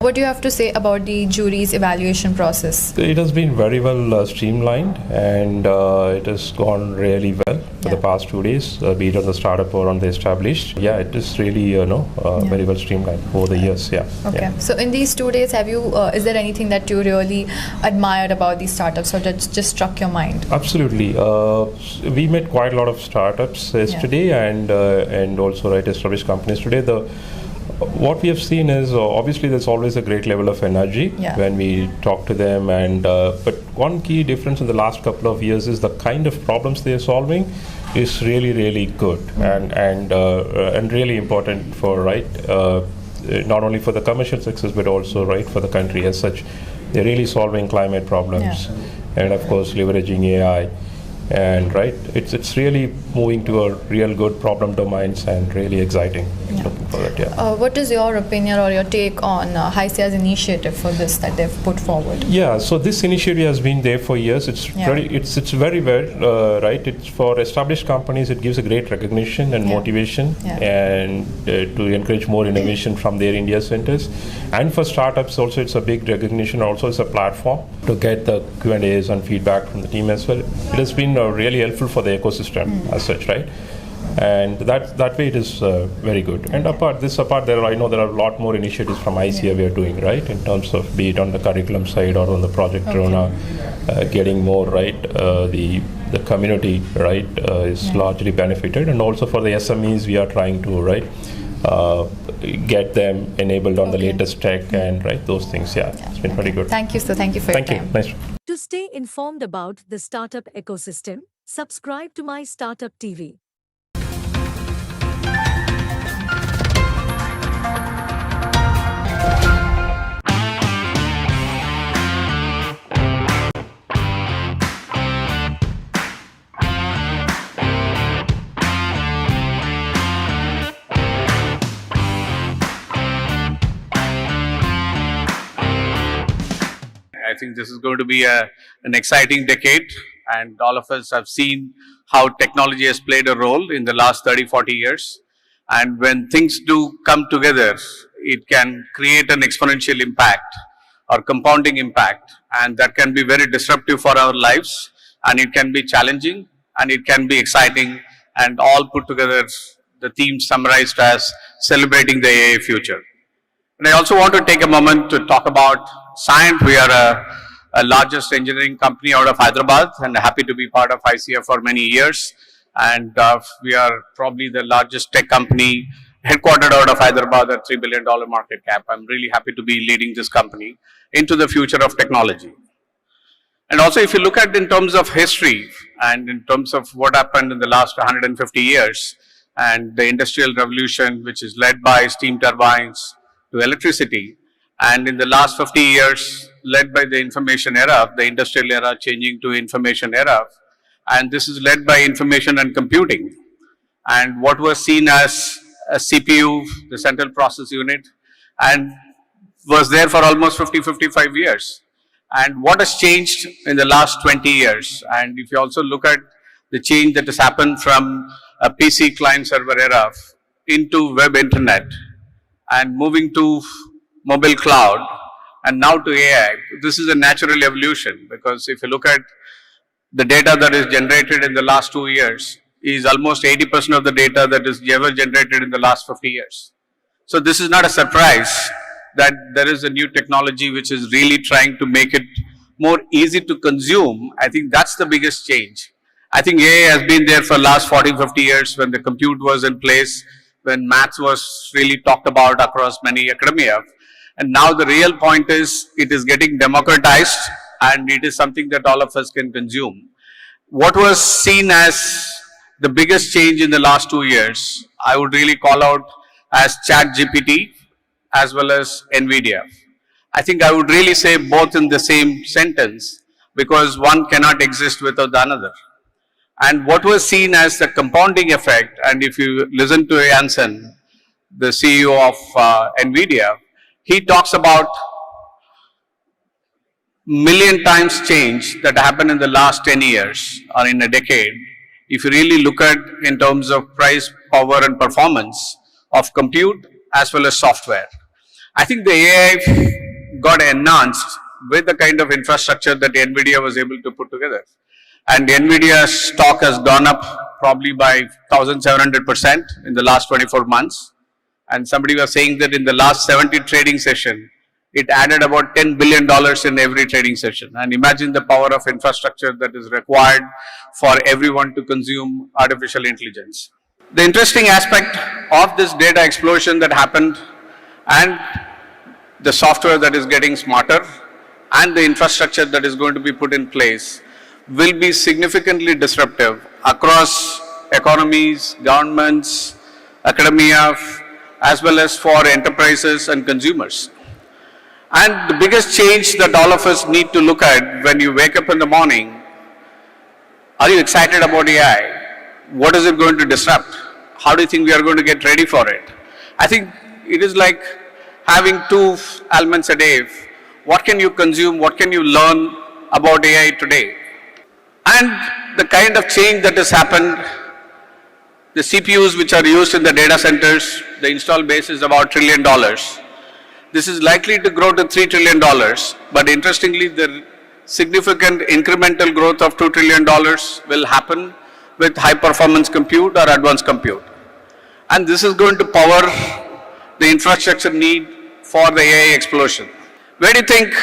Speaker 17: What do you have to say about the jury's evaluation process?
Speaker 6: It has been very well streamlined, and it has gone really well for the past 2 days, be it on the startup or on the established. Yeah, it is really very well streamlined over the years. Yeah.
Speaker 17: Okay.
Speaker 6: Yeah.
Speaker 17: So in these 2 days, is there anything that you really admired about these startups, or that just struck your mind?
Speaker 6: Absolutely. We met quite a lot of startups yesterday, and also established companies today. What we have seen is obviously there's always a great level of energy when we talk to them, and but one key difference in the last couple of years is the kind of problems they are solving is really good and really important for not only for the commercial success but also for the country as such. They're really solving climate problems and of course leveraging AI. And it's really moving to a real good problem domains and really exciting. Looking for that.
Speaker 17: What is your opinion or your take on HYSIA's initiative for this that they've put forward?
Speaker 6: Yeah, so this initiative has been there for years. It's very well It's for established companies. It gives a great recognition and motivation, and to encourage more innovation from their India centers. And for startups also, it's a big recognition. Also, it's a platform to get the Q&As and feedback from the team as well. It has been really helpful for the ecosystem as such, and that way it is very good. And apart, I know there are a lot more initiatives from ICA we are doing, in terms of be it on the curriculum side or on the project Rona, getting more the community is largely benefited, and also for the SMEs we are trying to get them enabled on the latest tech and those things. It's been pretty good.
Speaker 17: Thank you, sir. Thank you for your time.
Speaker 6: Nice.
Speaker 5: To stay informed about the startup ecosystem, subscribe to MyStartup TV.
Speaker 7: I think this is going to be an exciting decade, and all of us have seen how technology has played a role in the last 30-40 years. And when things do come together, it can create an exponential impact or compounding impact, and that can be very disruptive for our lives, and it can be challenging, and it can be exciting, and all put together the theme summarized as celebrating the AI future. And I also want to take a moment to talk about Cyient. We are a largest engineering company out of Hyderabad, and happy to be part of ICF for many years. And we are probably the largest tech company headquartered out of Hyderabad at $3 billion market cap. I'm really happy to be leading this company into the future of technology. And also, if you look at in terms of history and in terms of what happened in the last 150 years and the industrial revolution, which is led by steam turbines to electricity, and in the last 50 years, led by the information era, the industrial era changing to information era, and this is led by information and computing. And what was seen as a CPU, the central process unit, and was there for almost 50-55 years. And what has changed in the last 20 years? And if you also look at the change that has happened from a PC client server era into web internet and moving to mobile cloud, and now to AI. This is a natural evolution, because if you look at the data that is generated in the last 2 years is almost 80% of the data that is ever generated in the last 50 years. So this is not a surprise that there is a new technology which is really trying to make it more easy to consume. I think that's the biggest change. I think AI has been there for the last 40, 50 years when the compute was in place, when maths was really talked about across many academia. And now the real point is it is getting democratized and it is something that all of us can consume. What was seen as the biggest change in the last 2 years, I would really call out as ChatGPT as well as NVIDIA. I think I would really say both in the same sentence, because one cannot exist without the another. And what was seen as the compounding effect, and if you listen to Janssen, the CEO of NVIDIA, he talks about million times change that happened in the last 10 years or in a decade. If you really look at in terms of price, power and performance of compute as well as software. I think the AI got enhanced with the kind of infrastructure that NVIDIA was able to put together. And NVIDIA's stock has gone up probably by 1,700% in the last 24 months. And somebody was saying that in the last 70 trading session, it added about $10 billion in every trading session. And imagine the power of infrastructure that is required for everyone to consume artificial intelligence. The interesting aspect of this data explosion that happened, and the software that is getting smarter, and the infrastructure that is going to be put in place, will be significantly disruptive across economies, governments, academia, as well as for enterprises and consumers. And the biggest change that all of us need to look at when you wake up in the morning, are you excited about AI? What is it going to disrupt? How do you think we are going to get ready for it? I think it is like having 2 elements a day. What can you consume? What can you learn about AI today? And the kind of change that has happened, the CPUs which are used in the data centers, the install base is about $1 trillion. This is likely to grow to $3 trillion, but interestingly, the significant incremental growth of $2 trillion will happen with high performance compute or advanced compute. And this is going to power the infrastructure need for the AI explosion. Where do you think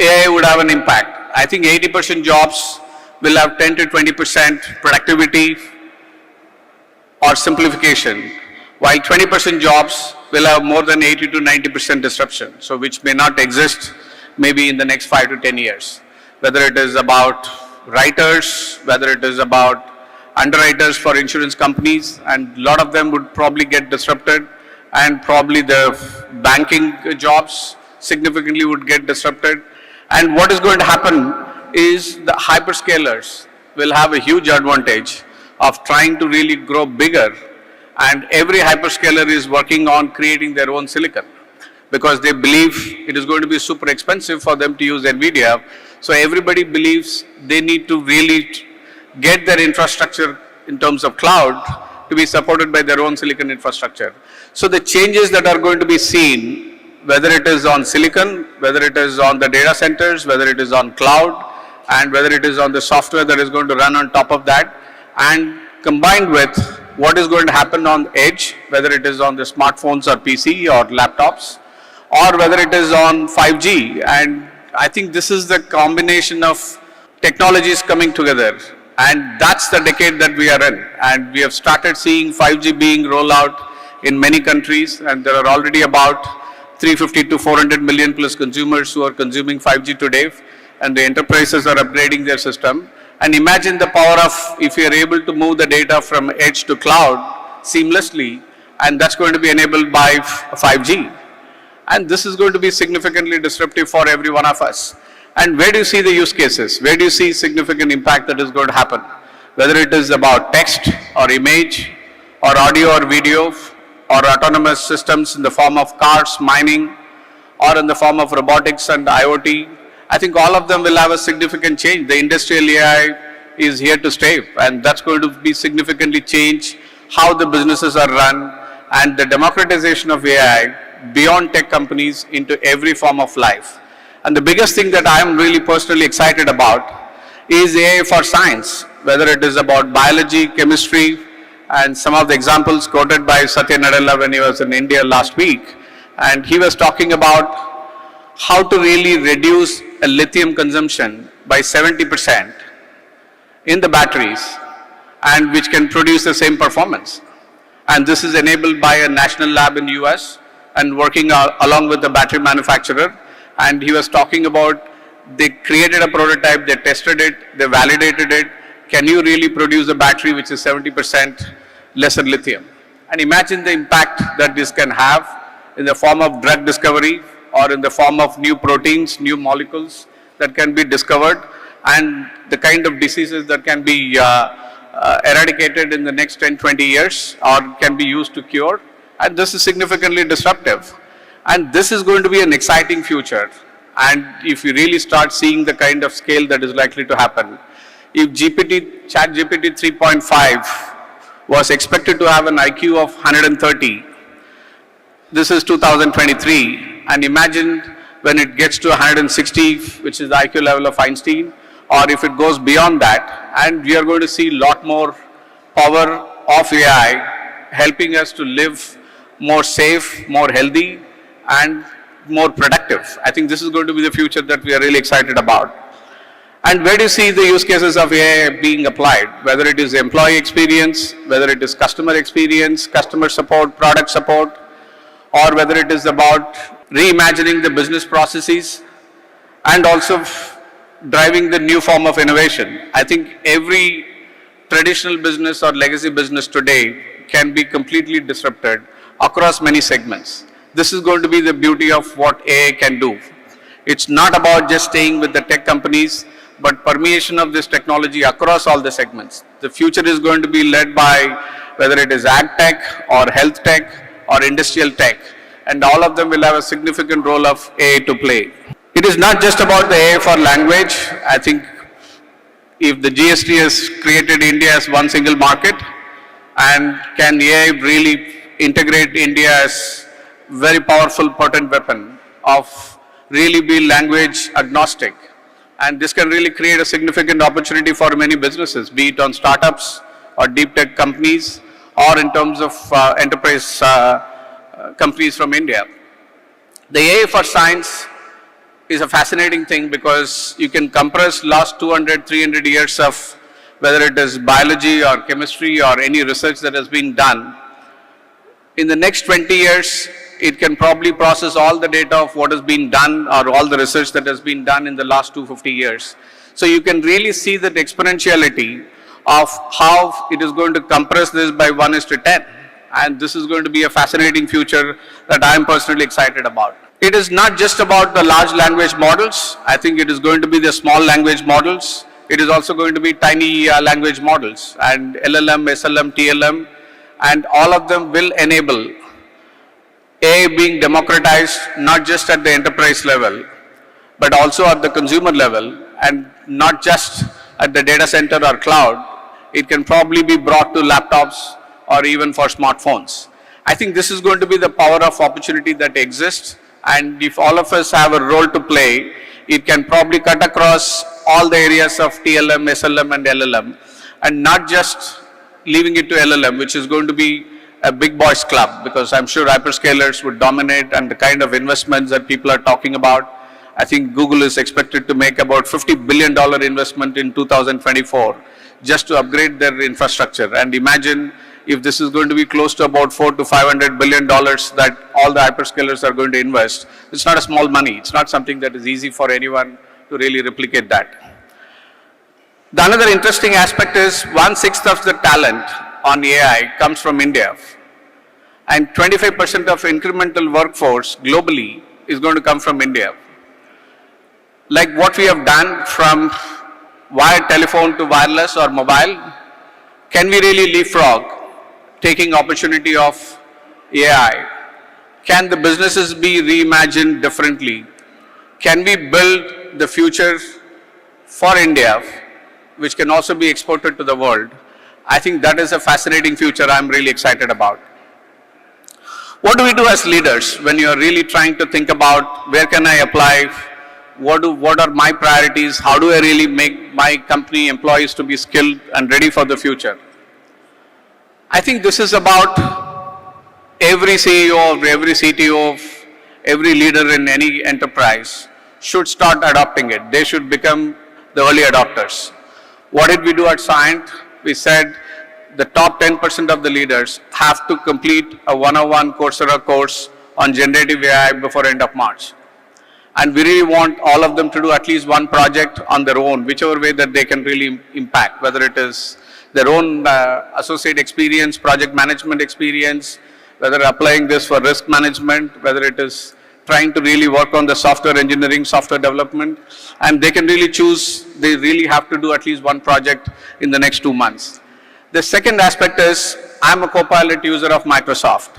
Speaker 7: AI would have an impact? I think 80% jobs will have 10 to 20% productivity or simplification, while 20% jobs will have more than 80 to 90% disruption, so which may not exist maybe in the next 5 to 10 years. Whether it is about writers, whether it is about underwriters for insurance companies, and a lot of them would probably get disrupted, and probably the banking jobs significantly would get disrupted. And what is going to happen is the hyperscalers will have a huge advantage of trying to really grow bigger, and every hyperscaler is working on creating their own silicon because they believe it is going to be super expensive for them to use NVIDIA. So everybody believes they need to really get their infrastructure in terms of cloud to be supported by their own silicon infrastructure. So the changes that are going to be seen, whether it is on silicon, whether it is on the data centers, whether it is on cloud, and whether it is on the software that is going to run on top of that, and combined with what is going to happen on edge, whether it is on the smartphones or PC or laptops, or whether it is on 5G. And I think this is the combination of technologies coming together, and that's the decade that we are in. And we have started seeing 5G being rolled out in many countries, and there are already about 350 to 400 million plus consumers who are consuming 5G today, and the enterprises are upgrading their system. And imagine the power of if you are able to move the data from edge to cloud seamlessly, and that's going to be enabled by 5G. And this is going to be significantly disruptive for every one of us. And where do you see the use cases? Where do you see significant impact that is going to happen? Whether it is about text or image or audio or video or autonomous systems in the form of cars, mining, or in the form of robotics and IoT, I think all of them will have a significant change. The industrial AI is here to stay, and that's going to be significantly change how the businesses are run, and the democratization of AI beyond tech companies into every form of life. And the biggest thing that I am really personally excited about is AI for science, whether it is about biology, chemistry, and some of the examples quoted by Satya Nadella when he was in India last week. And he was talking about how to really reduce a lithium consumption by 70% in the batteries, and which can produce the same performance. And this is enabled by a national lab in the US and working along with the battery manufacturer. And he was talking about they created a prototype, they tested it, they validated it. Can you really produce a battery which is 70% lesser lithium? And imagine the impact that this can have in the form of drug discovery or in the form of new proteins, new molecules that can be discovered, and the kind of diseases that can be eradicated in the next 10, 20 years or can be used to cure. And this is significantly disruptive. And this is going to be an exciting future. And if you really start seeing the kind of scale that is likely to happen, if ChatGPT 3.5 was expected to have an IQ of 130, this is 2023, and imagine when it gets to 160, which is the IQ level of Einstein, or if it goes beyond that, and we are going to see a lot more power of AI helping us to live more safe, more healthy, and more productive. I think this is going to be the future that we are really excited about. And where do you see the use cases of AI being applied? Whether it is employee experience, whether it is customer experience, customer support, product support, or whether it is about reimagining the business processes and also driving the new form of innovation. I think every traditional business or legacy business today can be completely disrupted across many segments. This is going to be the beauty of what AI can do. It's not about just staying with the tech companies, but permeation of this technology across all the segments. The future is going to be led by whether it is ag tech or health tech or industrial tech, and all of them will have a significant role of AI to play. It is not just about the AI for language. I think if the GST has created India as one single market, and can AI really integrate India as very powerful, potent weapon of really be language agnostic. And this can really create a significant opportunity for many businesses, be it on startups or deep tech companies or in terms of enterprise companies from India. The AI for science is a fascinating thing because you can compress last 200, 300 years of whether it is biology or chemistry or any research that has been done. In the next 20 years, it can probably process all the data of what has been done or all the research that has been done in the last 250 years. So you can really see that exponentiality of how it is going to compress this by 1:10. And this is going to be a fascinating future that I am personally excited about. It is not just about the large language models. I think it is going to be the small language models. It is also going to be tiny language models and LLM, SLM, TLM, and all of them will enable AI being democratized not just at the enterprise level, but also at the consumer level, and not just at the data center or cloud. It can probably be brought to laptops or even for smartphones. I think this is going to be the power of opportunity that exists, and if all of us have a role to play, it can probably cut across all the areas of TLM, SLM, and LLM, and not just leaving it to LLM, which is going to be a big boys club, because I'm sure hyperscalers would dominate, and the kind of investments that people are talking about. I think Google is expected to make about $50 billion investment in 2024 just to upgrade their infrastructure. And imagine if this is going to be close to about $400 to $500 billion that all the hyperscalers are going to invest. It's not a small money. It's not something that is easy for anyone to really replicate that. The another interesting aspect is 1/6 of the talent on AI comes from India, and 25% of incremental workforce globally is going to come from India. Like what we have done from wired telephone to wireless or mobile, can we really leapfrog, taking opportunity of AI? Can the businesses be reimagined differently? Can we build the future for India, which can also be exported to the world? I think that is a fascinating future I'm really excited about. What do we do as leaders when you are really trying to think about where can I apply, what are my priorities, how do I really make my company employees to be skilled and ready for the future? I think this is about every CEO or every CTO of every leader in any enterprise should start adopting it. They should become the early adopters. What did we do at Scient? We said the top 10% of the leaders have to complete a 101 Coursera course on generative AI before end of March. And we really want all of them to do at least one project on their own, whichever way that they can really impact, whether it is their own associate experience, project management experience, whether applying this for risk management, whether it is trying to really work on the software engineering, software development, and they can really choose, they really have to do at least one project in the next 2 months. The second aspect is, I'm a Copilot user of Microsoft.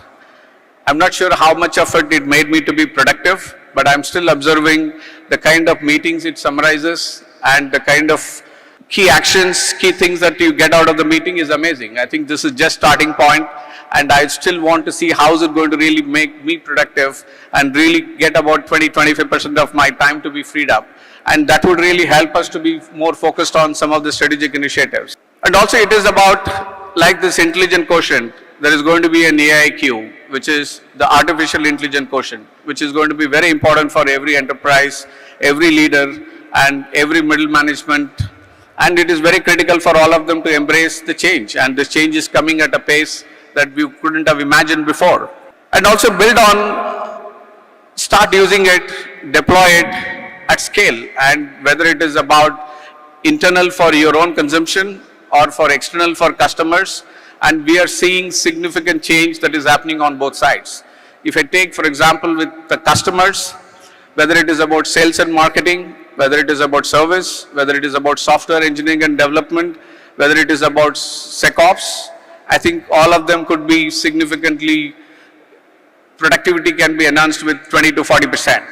Speaker 7: I'm not sure how much of it made me to be productive, but I'm still observing the kind of meetings it summarizes and the kind of key actions, key things that you get out of the meeting is amazing. I think this is just starting point, and I still want to see how is it going to really make me productive and really get about 20-25% of my time to be freed up. And that would really help us to be more focused on some of the strategic initiatives. And also it is about, like this intelligent quotient, there is going to be an AIQ, which is the artificial intelligence quotient, which is going to be very important for every enterprise, every leader, and every middle management. And it is very critical for all of them to embrace the change. And this change is coming at a pace that we couldn't have imagined before. And also build on, start using it, deploy it at scale. And whether it is about internal for your own consumption or for external for customers, and we are seeing significant change that is happening on both sides. If I take, for example, with the customers, whether it is about sales and marketing, whether it is about service, whether it is about software engineering and development, whether it is about SecOps, I think all of them could be significantly, productivity can be enhanced with 20-40%.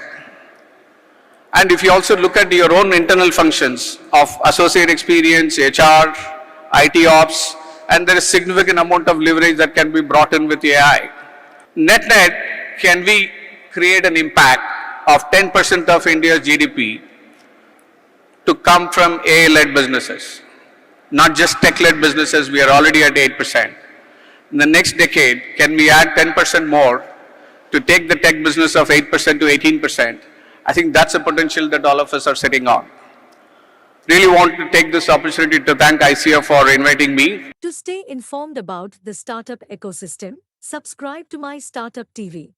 Speaker 7: And if you also look at your own internal functions of associate experience, HR, IT ops, and there is significant amount of leverage that can be brought in with AI. Net-net, can we create an impact of 10% of India's GDP to come from AI-led businesses? Not just tech-led businesses, we are already at 8%. In the next decade, can we add 10% more to take the tech business of 8% to 18%? I think that's a potential that all of us are sitting on. Really want to take this opportunity to thank ICF for inviting me.
Speaker 5: To stay informed about the startup ecosystem, subscribe to MyStartup TV.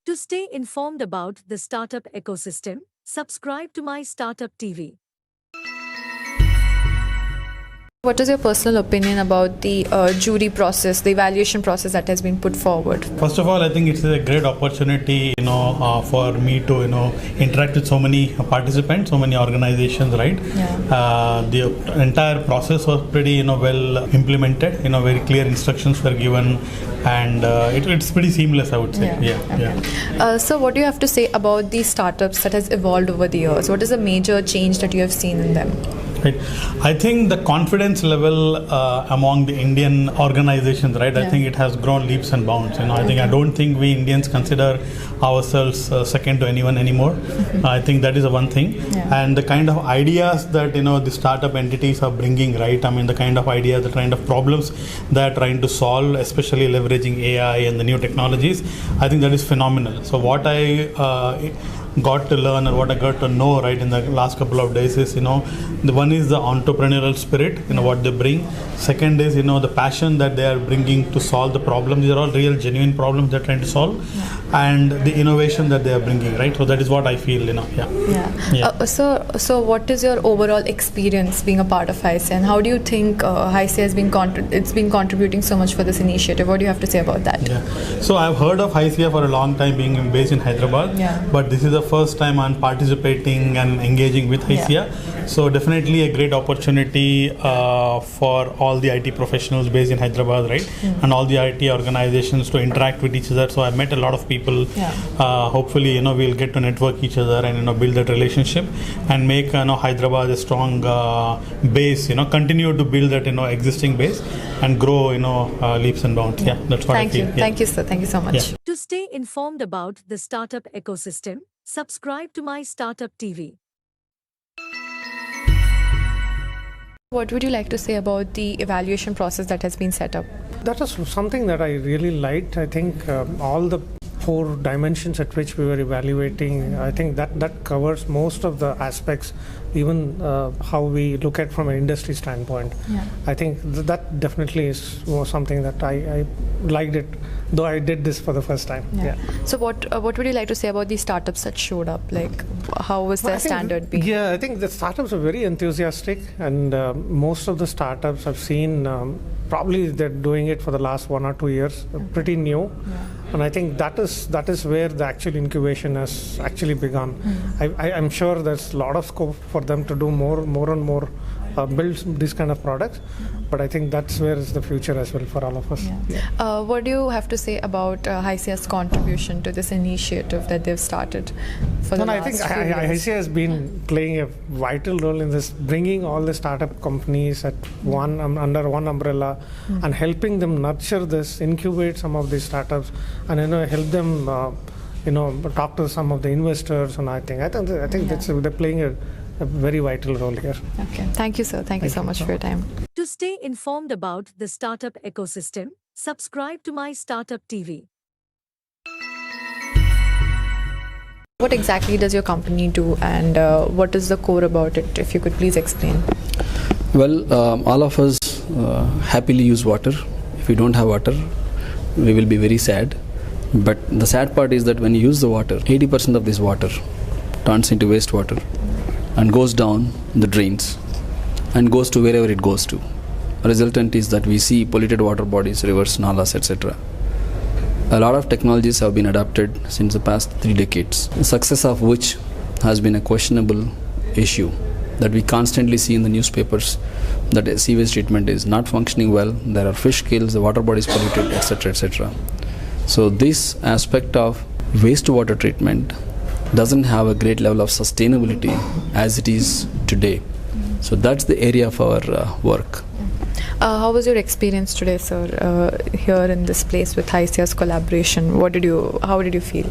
Speaker 5: To stay informed about the startup ecosystem, subscribe to MyStartup TV.
Speaker 17: What is your personal opinion about the jury process, the evaluation process that has been put forward?
Speaker 2: First of all, I think it's a great opportunity, for me to, interact with so many participants, so many organizations, right?
Speaker 17: Yeah.
Speaker 2: The entire process was pretty, well implemented. Very clear instructions were given,
Speaker 22: and it's pretty seamless, I would say.
Speaker 17: So what do you have to say about these startups that has evolved over the years? What is the major change that you have seen in them?
Speaker 22: Right. I think the confidence level among the Indian organizations, right? I think it has grown leaps and bounds. I don't think we Indians consider ourselves second to anyone anymore. I think that is the one thing. And the kind of ideas that the startup entities are bringing, right? I mean, the kind of ideas, the kind of problems they are trying to solve, especially leveraging AI and the new technologies. I think that is phenomenal. So what I got to learn, or what I got to know right in the last couple of days is, the one is the entrepreneurial spirit, what they bring. Second is, the passion that they are bringing to solve the problems. These are all real, genuine problems they're trying to solve, and the innovation that they are bringing, right? So that is what I feel,
Speaker 17: So what is your overall experience being a part of HYSIA, and how do you think HYSIA has been contributing so much for this initiative? What do you have to say about that?
Speaker 22: So I've heard of HYSIA for a long time, being based in Hyderabad, but this is the first time I'm participating and engaging with HYSIA. So definitely a great opportunity for all the IT professionals based in Hyderabad, right? And all the IT organizations to interact with each other. So I've met a lot of people. Hopefully, we'll get to network each other and build that relationship and make Hyderabad a strong base. Continue to build that existing base and grow leaps and bounds. That's what I feel.
Speaker 17: Thank you, sir. Thank you so much.
Speaker 5: To stay informed about the startup ecosystem, subscribe to MyStartuptv.
Speaker 17: What would you like to say about the evaluation process that has been set up?
Speaker 8: That was something that I really liked. I think all the 4 dimensions at which we were evaluating, I think that covers most of the aspects, even how we look at from an industry standpoint. I think that definitely is something that I liked it, though I did this for the first time.
Speaker 17: So what would you like to say about the startups that showed up? Like, how was their standard being?
Speaker 8: I think the startups are very enthusiastic, and most of the startups I've seen, probably they're doing it for the last 1 or 2 years, pretty new. And I think that is where the actual incubation has actually begun. I'm sure there's a lot of scope for them to do more and more, build these kind of products. But I think that's where is the future as well for all of us.
Speaker 17: What do you have to say about HYSIA's contribution to this initiative that they've started for the last few years?
Speaker 8: I think HYSIA has been playing a vital role in this, bringing all the startup companies at under one umbrella and helping them nurture this, incubate some of these startups, and help them talk to some of the investors. And I think they're playing a very vital role here.
Speaker 17: Okay. Thank you, sir. Thank you so much for your time.
Speaker 5: To stay informed about the startup ecosystem, subscribe to MyStartuptv.
Speaker 17: What exactly does your company do, and what is the core about it? If you could please explain.
Speaker 10: Well, all of us happily use water. If we don't have water, we will be very sad. But the sad part is that when you use the water, 80% of this water turns into wastewater and goes down the drains and goes to wherever it goes to. The resultant is that we see polluted water bodies, rivers, nalas, etc. A lot of technologies have been adopted since the past 3 decades, the success of which has been a questionable issue that we constantly see in the newspapers, that sewage treatment is not functioning well, there are fish kills, the water body is polluted, etc., etc. So this aspect of wastewater treatment doesn't have a great level of sustainability as it is today. So that's the area of our work.
Speaker 17: How was your experience today, sir, here in this place with HYSIA's collaboration? How did you feel?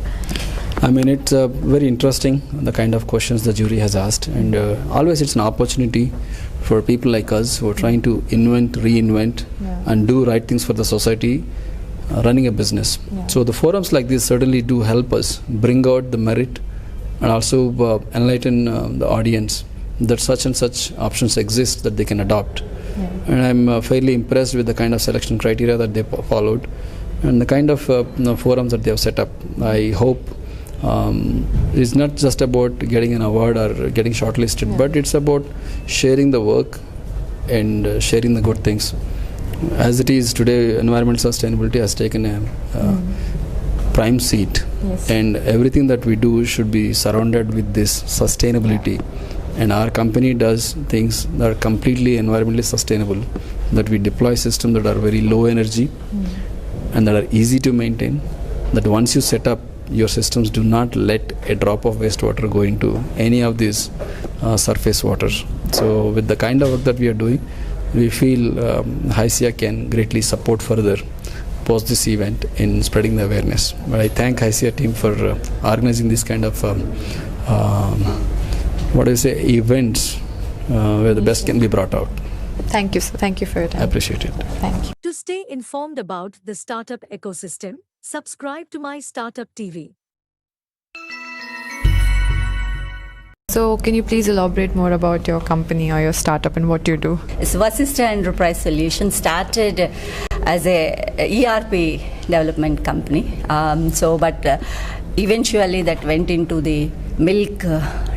Speaker 10: I mean, it's very interesting, the kind of questions the jury has asked, and always it's an opportunity for people like us who are trying to invent, reinvent, and do right things for the society, running a business. So the forums like this certainly do help us bring out the merit and also enlighten the audience that such and such options exist that they can adopt. And I'm fairly impressed with the kind of selection criteria that they followed and the kind of forums that they have set up. I hope it's not just about getting an award or getting shortlisted, but it's about sharing the work and sharing the good things. As it is today, environmental sustainability has taken a prime seat, and everything that we do should be surrounded with this sustainability. And our company does things that are completely environmentally sustainable, that we deploy systems that are very low energy and that are easy to maintain, that once you set up your systems, do not let a drop of wastewater go into any of these surface waters. So with the kind of work that we are doing, we feel HYSIA can greatly support further post this event in spreading the awareness. But I thank HYSIA team for organizing this kind of events where the best can be brought out.
Speaker 17: Thank you, sir. Thank you for your time.
Speaker 10: I appreciate it.
Speaker 17: Thank you.
Speaker 5: To stay informed about the startup ecosystem, subscribe to MyStartup TV.
Speaker 17: So, can you please elaborate more about your company or your startup and what you do?
Speaker 11: Vasistha Enterprise Solutions started as a ERP development company. But eventually that went into the milk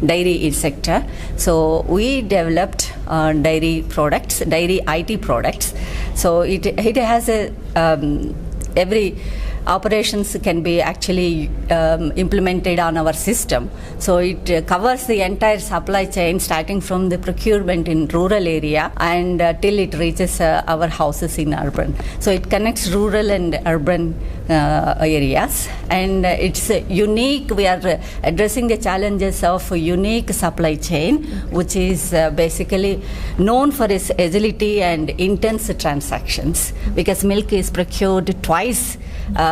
Speaker 11: dairy sector. So we developed dairy products, dairy IT products. So it has a every operations can be actually implemented on our system. So it covers the entire supply chain, starting from the procurement in rural area and till it reaches our houses in urban. So it connects rural and urban areas, and it's unique. We are addressing the challenges of a unique supply chain, which is basically known for its agility and intense transactions, because milk is procured twice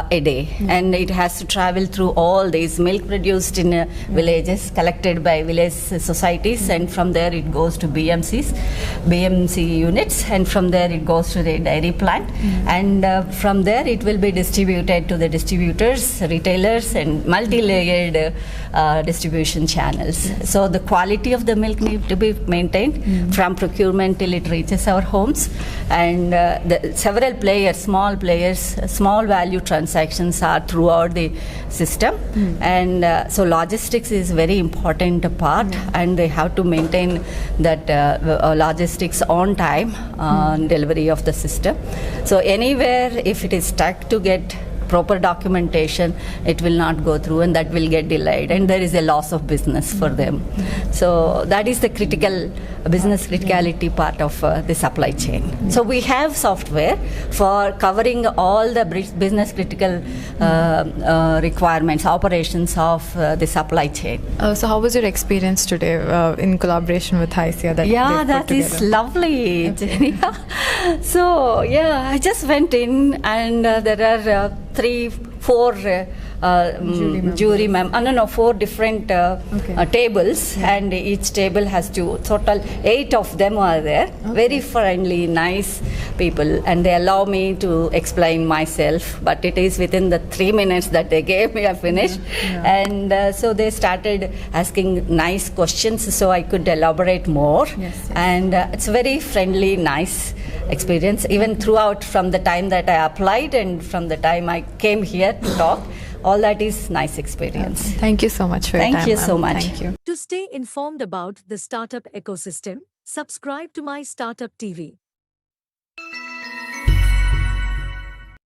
Speaker 11: a day, and it has to travel through all these milk produced in villages, collected by village societies, and from there it goes to BMC units, and from there it goes to the dairy plant, and from there it will be distributed to the distributors, retailers, and multi-layered distribution channels. So the quality of the milk needs to be maintained from procurement till it reaches our homes, and several players, small value transactions are throughout the system, and so logistics is very important part, and they have to maintain that logistics on time delivery of the system. So anywhere if it is stuck to get proper documentation, it will not go through, and that will get delayed, and there is a loss of business for them. So that is the critical business criticality part of the supply chain. So we have software for covering all the business critical requirements, operations of the supply chain.
Speaker 17: So how was your experience today in collaboration with HYSIA?
Speaker 11: That is lovely, Jenny. So I just went in, and there are 4 4 different tables, and each table has total 8 of them are there. Very friendly, nice people, and they allow me to explain myself, but it is within the 3 minutes that they gave me, I finished. And so they started asking nice questions, so I could elaborate more. And it's very friendly, nice experience, even throughout, from the time that I applied and from the time I came here to talk. All that is nice experience.
Speaker 17: Thank you so much for your time.
Speaker 11: Thank you so much.
Speaker 17: Thank you.
Speaker 5: To stay informed about the startup ecosystem, subscribe to MyStartup TV.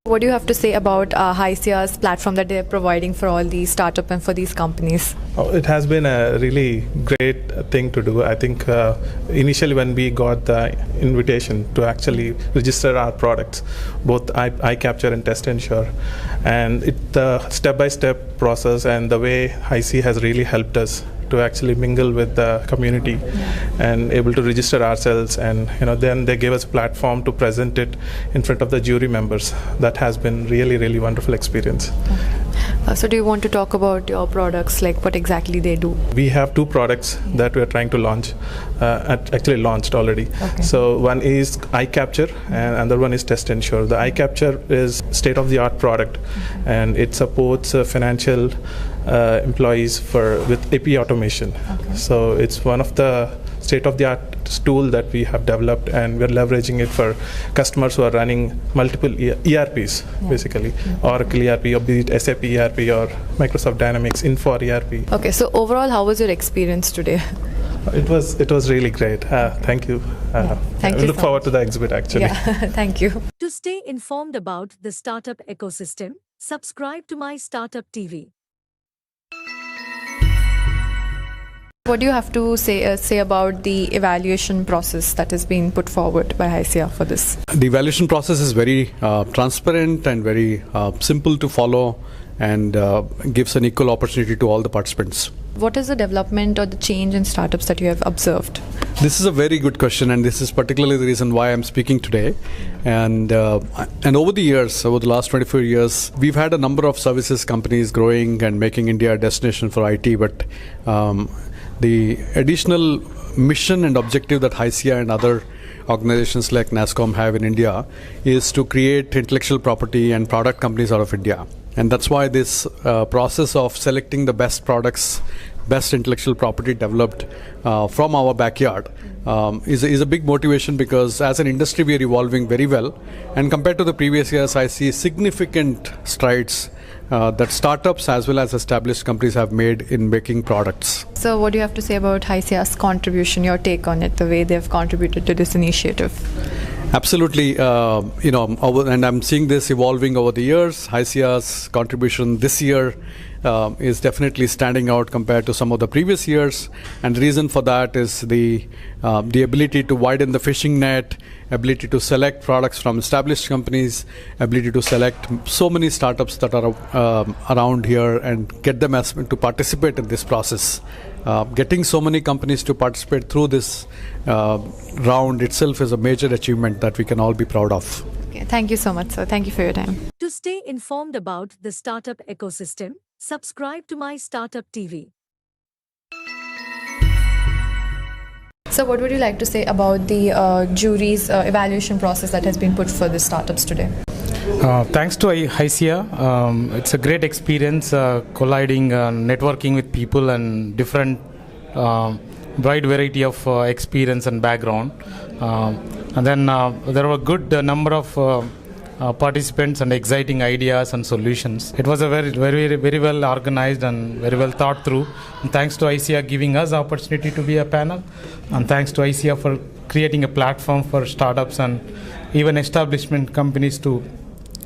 Speaker 17: What do you have to say about HYSIA's platform that they're providing for all these startup and for these companies?
Speaker 27: It has been a really great thing to do. I think initially when we got the invitation to actually register our products, both iCapture and Test Ensure, and the step-by-step process and the way HYSIA has really helped us to actually mingle with the community and able to register ourselves, and then they gave us a platform to present it in front of the jury members. That has been really wonderful experience.
Speaker 17: So do you want to talk about your products, like what exactly they do?
Speaker 27: We have 2 products that we are trying to launch, actually launched already. So one is iCapture and another one is Test Ensure. The iCapture is state-of-the-art product, and it supports financial employees with AP automation. So it's one of the state-of-the-art tool that we have developed, and we're leveraging it for customers who are running multiple ERPs, basically Oracle ERP, or be it SAP ERP or Microsoft Dynamics Infor ERP.
Speaker 17: Okay, so overall, how was your experience today?
Speaker 27: It was really great. Thank you.
Speaker 17: Thank you.
Speaker 27: Look forward to the exhibit, actually.
Speaker 17: Thank you.
Speaker 5: To stay informed about the startup ecosystem, subscribe to MyStartup TV.
Speaker 17: What do you have to say about the evaluation process that has been put forward by HYSIA for this?
Speaker 28: The evaluation process is very transparent and very simple to follow, and gives an equal opportunity to all the participants.
Speaker 17: What is the development or the change in startups that you have observed?
Speaker 28: This is a very good question, and this is particularly the reason why I'm speaking today. And over the years, over the last 24 years, we've had a number of services companies growing and making India a destination for IT, but the additional mission and objective that HYSIA and other organizations like NASSCOM have in India is to create intellectual property and product companies out of India. And that's why this process of selecting the best products, best intellectual property developed from our backyard is a big motivation, because as an industry we are evolving very well, and compared to the previous years I see significant strides that startups as well as established companies have made in making products.
Speaker 17: So what do you have to say about HYSIA's contribution, your take on it, the way they have contributed to this initiative?
Speaker 28: Absolutely, and I'm seeing this evolving over the years. HYSIA's contribution this year is definitely standing out compared to some of the previous years, and the reason for that is the ability to widen the fishing net, ability to select products from established companies, ability to select so many startups that are around here and get them to participate in this process. Getting so many companies to participate through this round itself is a major achievement that we can all be proud of.
Speaker 17: Okay, thank you so much, sir. Thank you for your time.
Speaker 5: To stay informed about the startup ecosystem, subscribe to MyStartuptv.
Speaker 17: So what would you like to say about the jury's evaluation process that has been put for the startups today?
Speaker 22: Thanks to HYSIA, it's a great experience colliding, networking with people and different wide variety of experience and background. And then there were a good number of participants and exciting ideas and solutions. It was a very well organized and very well thought through. And thanks to HYSIA giving us the opportunity to be a panel, and thanks to HYSIA for creating a platform for startups and even establishment companies to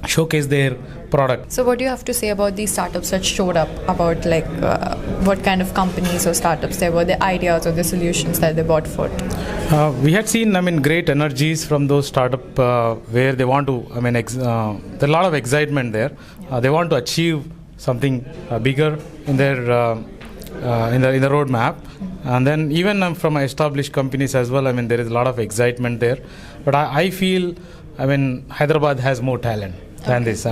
Speaker 22: showcase their product.
Speaker 17: So what do you have to say about these startups that showed up, about like what kind of companies or startups there were, the ideas or the solutions that they brought forth?
Speaker 22: We had seen, great energies from those startups where they want to, there's a lot of excitement there. They want to achieve something bigger in their in the roadmap. And then even from established companies as well, there is a lot of excitement there. But I feel, Hyderabad has more talent than this.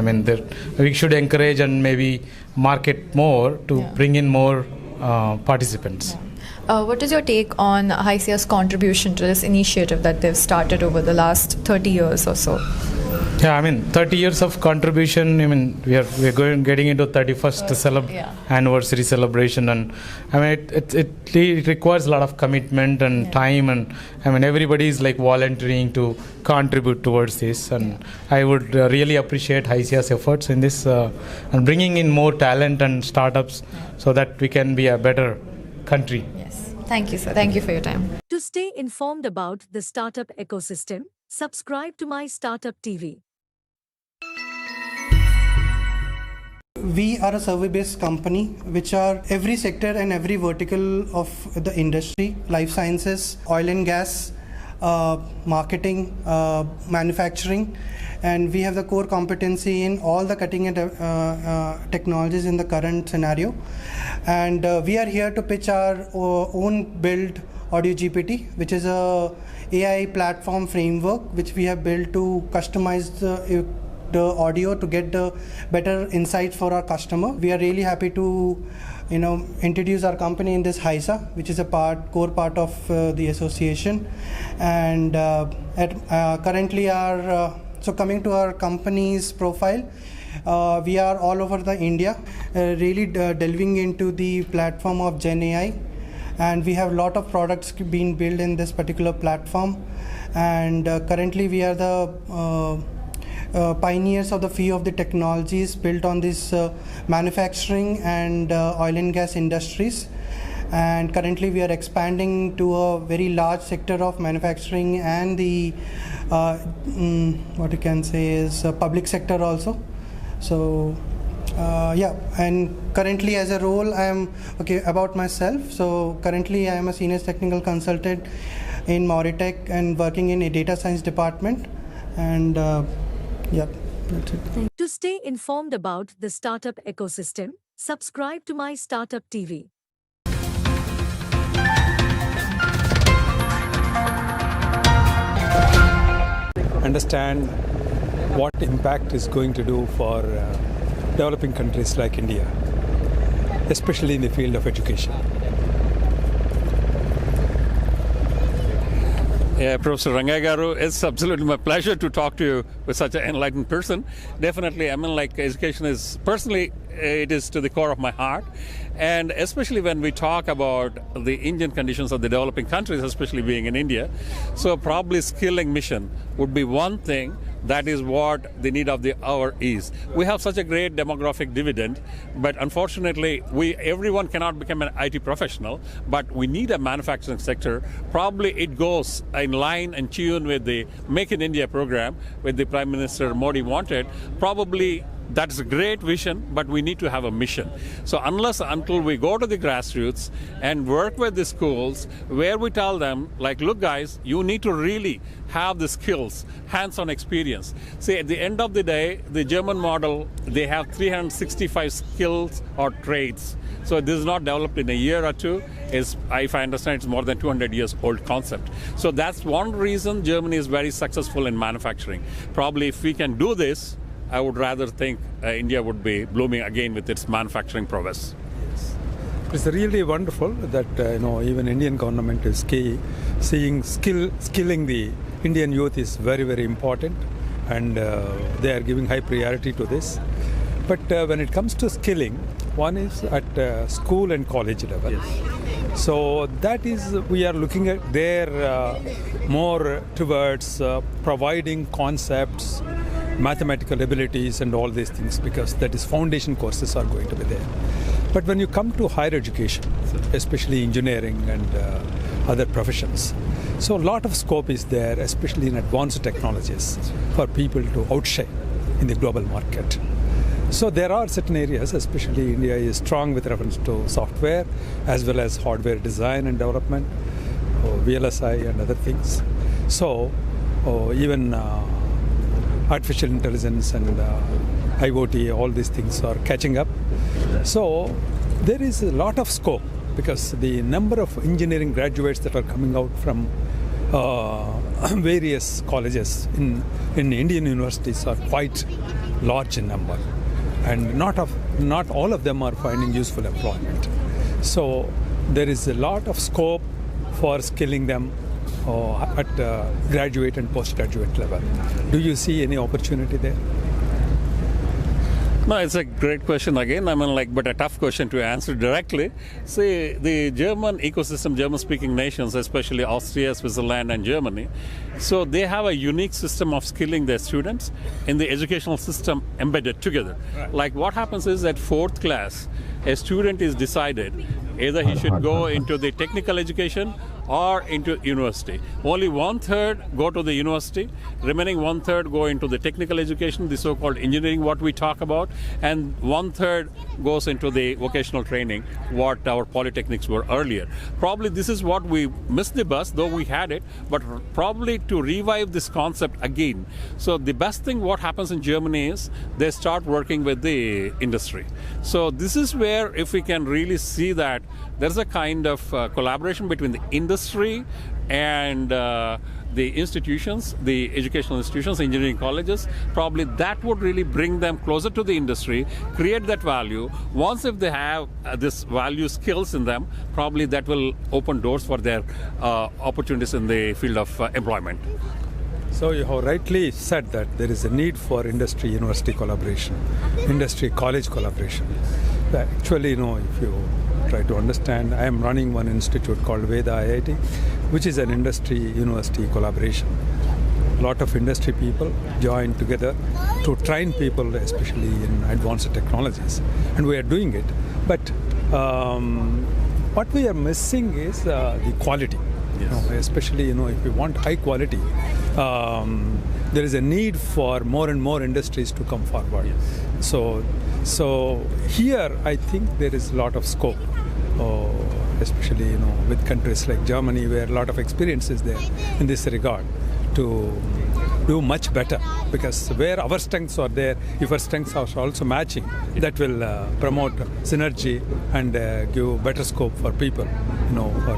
Speaker 22: We should encourage and maybe market more to bring in more participants.
Speaker 17: What is your take on HYSIA's contribution to this initiative that they've started over the last 30 years or so?
Speaker 22: Yeah, 30 years of contribution. We're getting into 31st anniversary celebration, and it requires a lot of commitment and time, and everybody is like volunteering to contribute towards this, and I would really appreciate HYSIA's efforts in this and bringing in more talent and startups so that we can be a better country.
Speaker 17: Yes. Thank you, sir. Thank you for your time.
Speaker 5: To stay informed about the startup ecosystem, subscribe to MyStartuptv.
Speaker 12: We are a survey-based company which are every sector and every vertical of the industry, life sciences, oil and gas, marketing, manufacturing, and we have the core competency in all the cutting-edge technologies in the current scenario. And we are here to pitch our own build Audio GPT, which is a AI platform framework which we have built to customize the audio to get the better insights for our customer. We are really happy to introduce our company in this HYSIA, which is a core part of the association. And currently coming to our company's profile, we are all over the India, really delving into the platform of Gen AI, and we have a lot of products being built in this particular platform. And currently we are the pioneers of the few of the technologies built on this manufacturing and oil and gas industries. And currently we are expanding to a very large sector of manufacturing and the what you can say is public sector also. So Yeah, and currently as a role, I am about myself. So currently I am a senior technical consultant in Mauritech and working in a data science department. And yeah, that's it.
Speaker 5: To stay informed about the startup ecosystem, subscribe to MyStartuptv.
Speaker 1: Understand what impact is going to do for developing countries like India, especially in the field of education.
Speaker 13: Yeah, Professor Rangagaru, it's absolutely my pleasure to talk to you with such an enlightened person. Definitely, I mean, like, education is, personally, it is to the core of my heart. And especially when we talk about the Indian conditions of the developing countries, especially being in India, so probably skilling mission would be one thing. That is what the need of the hour is. We have such a great demographic dividend, but unfortunately, everyone cannot become an IT professional, but we need a manufacturing sector. Probably it goes in line and tune with the Make in India program, with the Prime Minister Modi wanted. Probably that's a great vision, but we need to have a mission. So until we go to the grassroots and work with the schools, where we tell them, like, look guys, you need to really have the skills, hands-on experience. See, at the end of the day, the German model, they have 365 skills or trades. So this is not developed in a year or two. If I understand, it's more than 200 years old concept. So that's one reason Germany is very successful in manufacturing. Probably if we can do this, I would rather think India would be blooming again with its manufacturing prowess.
Speaker 1: It's really wonderful that even Indian government is seeing skilling the Indian youth is very, very important, and they are giving high priority to this. But when it comes to skilling, one is at school and college level. Yes. So that is, we are looking at there more towards providing concepts, mathematical abilities and all these things, because that is foundation courses are going to be there. But when you come to higher education, especially engineering and other professions, so a lot of scope is there, especially in advanced technologies, for people to outshine in the global market. So there are certain areas, especially India is strong with reference to software as well as hardware design and development, VLSI and other things. So even artificial intelligence and IoT, all these things are catching up. So there is a lot of scope, because the number of engineering graduates that are coming out from various colleges in Indian universities are quite large in number, and not all of them are finding useful employment. So there is a lot of scope for skilling them at graduate and postgraduate level. Do you see any opportunity there?
Speaker 13: No, it's a great question again. But a tough question to answer directly. See, the German ecosystem, German-speaking nations, especially Austria, Switzerland, and Germany, so they have a unique system of skilling their students in the educational system embedded together. Right. Like what happens is at 4th class, a student is decided either he should go into the technical education or into university. Only 1/3 go to the university, remaining 1/3 go into the technical education, the so-called engineering, what we talk about, and 1/3 goes into the vocational training, what our polytechnics were earlier. Probably this is what we missed the bus, though we had it, but probably to revive this concept again. So the best thing what happens in Germany is they start working with the industry. So this is where, if we can really see that there's a kind of collaboration between the industry and the institutions, the educational institutions, engineering colleges, probably that would really bring them closer to the industry, create that value. Once if they have this value skills in them, probably that will open doors for their opportunities in the field of employment.
Speaker 1: So you have rightly said that there is a need for industry-university collaboration, industry-college collaboration. Actually, if you try to understand, I am running one institute called Veda IIT, which is an industry-university collaboration. A lot of industry people join together to train people, especially in advanced technologies, and we are doing it. But what we are missing is the quality. Yes. Especially, if we want high quality, there is a need for more and more industries to come forward. Yes. So So here I think there is a lot of scope, especially with countries like Germany, where a lot of experience is there in this regard, to do much better, because where our strengths are there, if our strengths are also matching, that will promote synergy and give better scope for people, for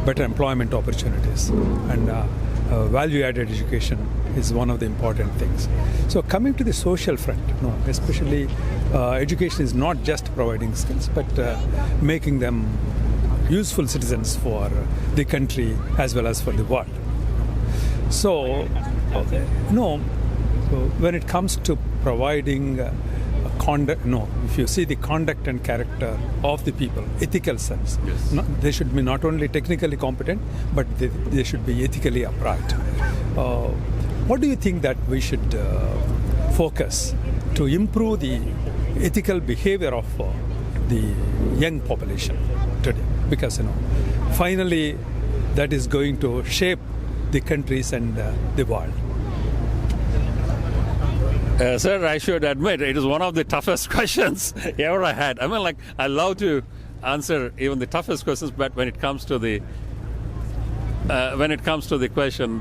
Speaker 1: better employment opportunities. And value-added education is one of the important things. So coming to the social front, especially education is not just providing skills, but making them useful citizens for the country as well as for the world. So, when it comes to providing conduct, if you see the conduct and character of the people, ethical sense, they should be not only technically competent, but they should be ethically upright. What do you think that we should focus to improve the ethical behavior of the young population today? Because, finally, that is going to shape the countries and the world.
Speaker 13: Sir, I should admit it is one of the toughest questions ever I had. I love to answer even the toughest questions, but when it comes to the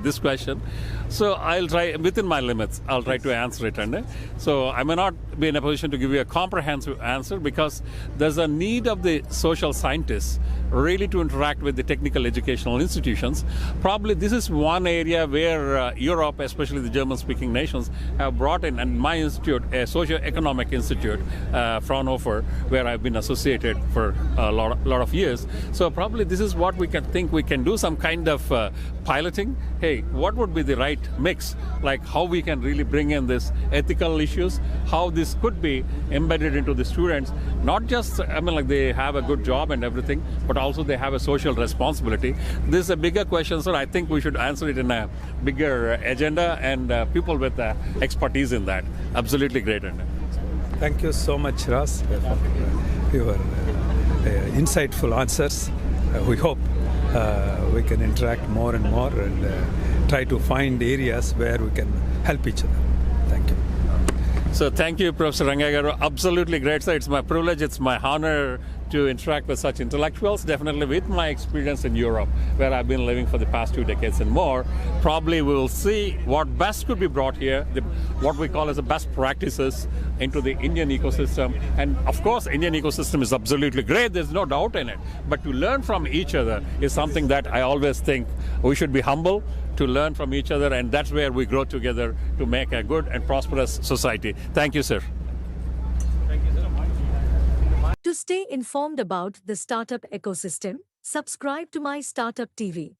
Speaker 13: this question, so I'll try within my limits. I'll try to answer it, and so I may not be in a position to give you a comprehensive answer, because there's a need of the social scientists really to interact with the technical educational institutions. Probably this is one area where Europe, especially the German-speaking nations, have brought in, and my institute, a socio-economic institute, Fraunhofer, where I've been associated for a lot of years. So probably this is what we can think we can do, some kind of piloting. Hey, what would be the right mix? Like how we can really bring in this ethical issues, how this could be embedded into the students, not just, they have a good job and everything, but also they have a social responsibility. This is a bigger question, so I think we should answer it in a bigger agenda, and people with expertise in that. Absolutely great.
Speaker 1: Thank you so much, Ras, for your insightful answers. We hope we can interact more and more and try to find areas where we can help each other. Thank you.
Speaker 13: So thank you, Professor Rangagaru. Absolutely great, sir. It's my privilege, it's my honor to interact with such intellectuals, definitely with my experience in Europe, where I've been living for the past 2 decades and more. Probably we will see what best could be brought here, what we call as the best practices into the Indian ecosystem. And of course, Indian ecosystem is absolutely great, there's no doubt in it. But to learn from each other is something that I always think we should be humble to learn from each other, and that's where we grow together to make a good and prosperous society. Thank you, sir.
Speaker 5: To stay informed about the startup ecosystem, subscribe to MyStartup TV.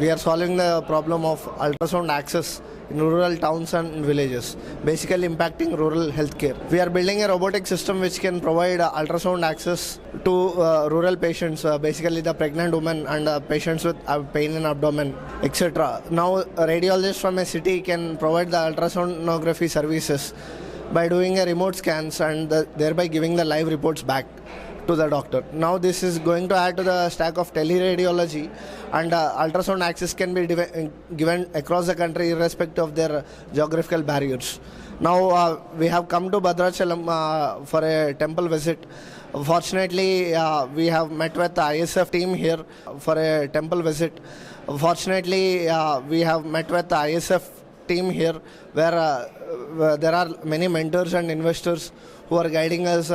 Speaker 4: We are solving the problem of ultrasound access in rural towns and villages, basically impacting rural healthcare. We are building a robotic system which can provide ultrasound access to rural patients, basically the pregnant women and patients with pain in abdomen, etc. Now, a radiologist from a city can provide the ultrasonography services by doing a remote scans and thereby giving the live reports back to the doctor. Now this is going to add to the stack of teleradiology, and ultrasound access can be given across the country irrespective of their geographical barriers. Now we have come to Bhadrachalam for a temple visit. Fortunately, we have met with the ISF team here for a temple visit. Fortunately, we have met with the ISF team here where there are many mentors and investors who are guiding us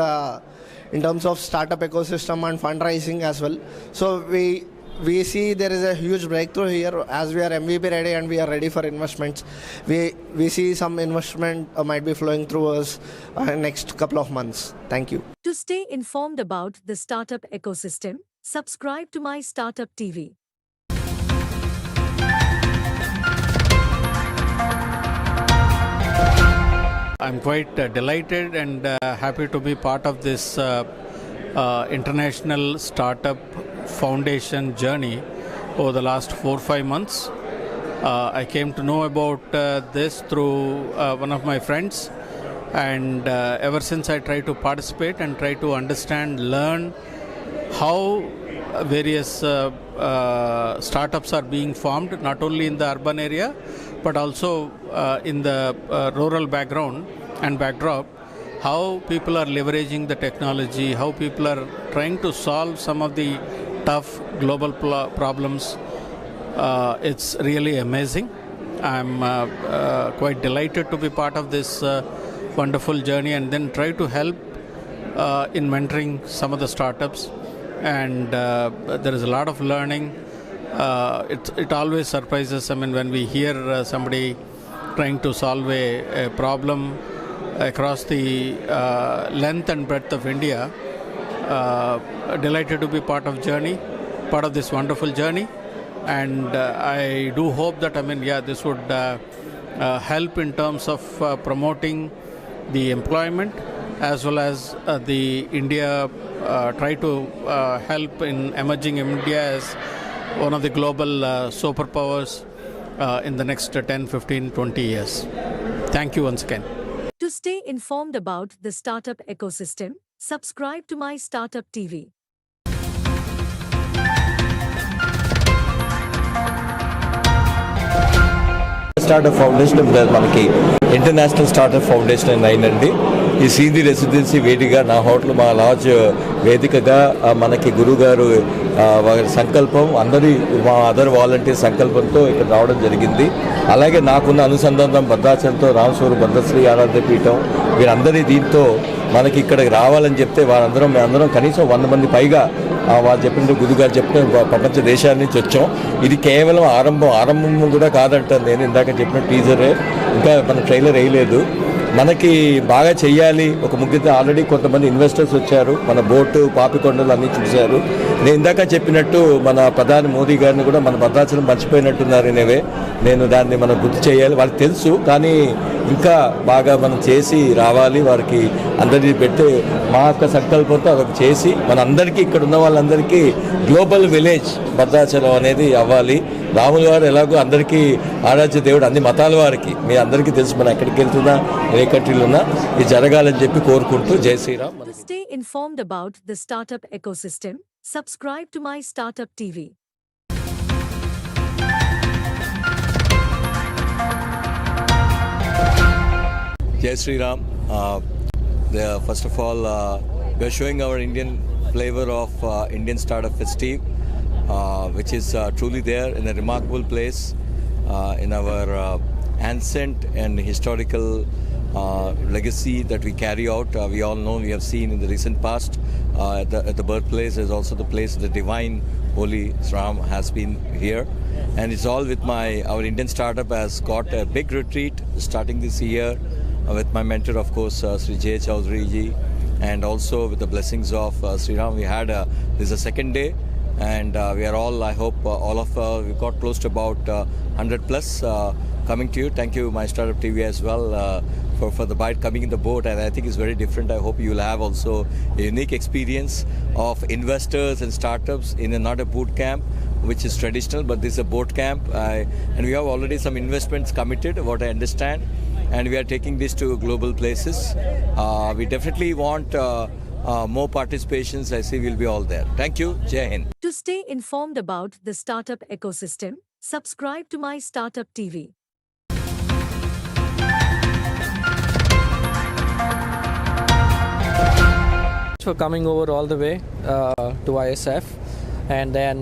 Speaker 4: in terms of startup ecosystem and fundraising as well. So we see there is a huge breakthrough here as we are MVP ready and we are ready for investments. We see some investment might be flowing through us next couple of months. Thank you.
Speaker 5: To stay informed about the startup ecosystem, subscribe to MyStartup TV.
Speaker 9: I'm quite delighted and happy to be part of this international startup foundation journey over the last 4 or 5 months. I came to know about this through one of my friends, and ever since I try to participate and try to understand, learn how various startups are being formed, not only in the urban area, but also in the rural background and backdrop. How people are leveraging the technology, how people are trying to solve some of the tough global problems. It's really amazing. I'm quite delighted to be part of this wonderful journey, and then try to help in mentoring some of the startups. And there is a lot of learning. It always surprises. I mean, when we hear somebody trying to solve a problem across the length and breadth of India, delighted to be part of this wonderful journey. And I do hope that, this would help in terms of promoting the employment, as well as the India try to help in emerging India as one of the global superpowers in the next 10, 15, 20 years. Thank you once again.
Speaker 5: To stay informed about the startup ecosystem, subscribe to MyStartuptv.
Speaker 3: Startup foundation మనకి international startup foundation అయిందండి. ఈ సీది residency వేదికగా నా hotel మా LADS వేదికగా మనకి గురుగారు సంకల్పం, అందరి మా అదర్ వాలంటీర్ సంకల్పంతో ఇక్కడ రావడం జరిగింది. అలాగే నాకున్న అనుసంధానం భద్రాచలంతో రామస్వరూప భద్రశ్రీ ఆరాధ్య పీఠం, వీరందరి దీంతో మనకి ఇక్కడికి రావాలని చెప్తే మేమందరం కనీసం 100 మంది పైగా వాళ్ళు చెప్పిన గురుగారు చెప్పిన ప్రపంచ దేశాల నుంచి వచ్చాం. ఇది కేవలం ఆరంభం కూడా కాదంటాను నేను. ఇందాక చెప్పిన టీజరే, ఇంకా మన ట్రైలర్ వేయలేదు. మనకి బాగా చెయ్యాలి. ఒక ముగ్గురు ఆల్రెడీ కొంతమంది ఇన్వెస్టర్స్ వచ్చారు, మన బోటు పాపికొండలు అన్నీ చూశారు. నేను ఇందాక చెప్పినట్టు మన ప్రధాని మోదీ గారిని కూడా మన భద్రాచలం మర్చిపోయినట్టున్నారు. నేను దాన్ని మనం గుర్తు చేయాలి. వాళ్ళకి తెలుసు, కానీ ఇంకా బాగా మనం చేసి రావాలి. వారికి అందరికీ పెట్టి మా యొక్క సంకల్పంతో అదొక చేసి మనందరికీ ఇక్కడ ఉన్న వాళ్ళందరికీ గ్లోబల్ విలేజ్ భద్రాచలం అనేది అవ్వాలి. రాములు గారు ఎలాగో అందరికీ ఆరాధ్య దేవుడు, అన్ని మతాల వారికి. మీ అందరికీ తెలుసు, మనం ఎక్కడికి వెళ్తున్నా ఏ కంట్రీలో ఉన్నా ఇది జరగాలని చెప్పి కోరుకుంటూ జై Sriram.
Speaker 5: To stay informed about the startup ecosystem, subscribe to MyStartuptv.
Speaker 3: Jai Sri Ram. First of all, we are showing our Indian flavor of Indian Startup Festive, which is truly there in a remarkable place in our ancient and historical legacy that we carry out. We all know, we have seen in the recent past, at the birthplace is also the place the divine holy Ram has been here. And it's all with our Indian startup has got a big retreat starting this year with my mentor, of course, Sri J. Chaudhary ji, and also with the blessings of Sri Ram. We had this is a second day, and we are all, I hope, all of we got close to about 100 plus coming to you. Thank you, MyStartuptv as well, for the bite coming in the boat, and I think it's very different. I hope you will have also a unique experience of investors and startups in not a boot camp, which is traditional, but this is a boat camp, and we have already some investments committed, what I understand, and we are taking this to global places. We definitely want more participations. I see we'll be all there. Thank you. Jai Hind.
Speaker 5: To stay informed about the startup ecosystem, subscribe to MyStartuptv.
Speaker 14: For coming over all the way to ISF, and then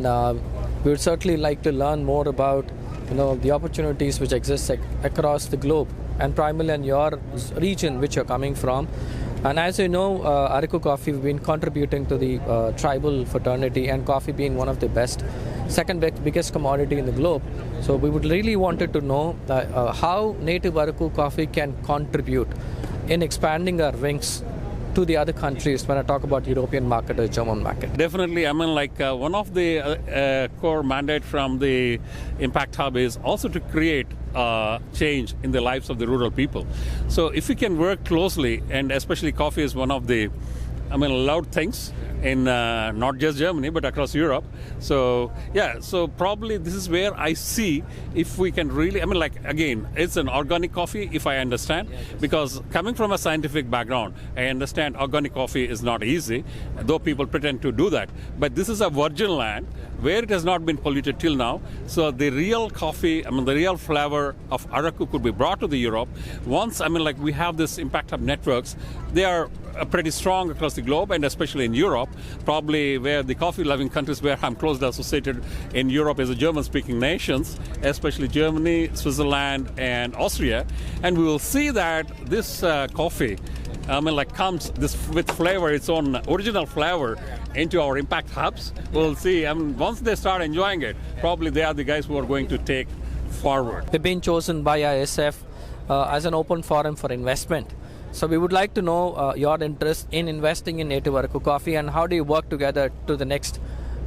Speaker 14: we would certainly like to learn more about the opportunities which exist across the globe, and primarily in your region which you're coming from. And as you know, Araku coffee, we've been contributing to the tribal fraternity, and coffee being one of the second biggest commodity in the globe. So we would really wanted to know how native Araku coffee can contribute in expanding our wings to the other countries when I talk about European market or German market.
Speaker 13: Definitely. One of the core mandate from the Impact Hub is also to create change in the lives of the rural people. So if we can work closely, and especially coffee is one of the loud things in not just Germany but across Europe. So yeah, so probably this is where I see if we can really, again, it's an organic coffee if I understand, because coming from a scientific background, I understand organic coffee is not easy, though people pretend to do that. But this is a virgin land where it has not been polluted till now. So the real coffee, the real flavor of Araku could be brought to the Europe. Once, we have this Impact Hub networks, they are pretty strong across the globe, and especially in Europe, probably where the coffee-loving countries where I'm closely associated in Europe is the German-speaking nations, especially Germany, Switzerland, and Austria. And we will see that this coffee, comes this with flavor, its own original flavor, into our impact hubs. We'll see. Once they start enjoying it, probably they are the guys who are going to take forward.
Speaker 14: We've been chosen by ISF as an open forum for investment. So we would like to know your interest in investing in native Araku coffee, and how do you work together to the next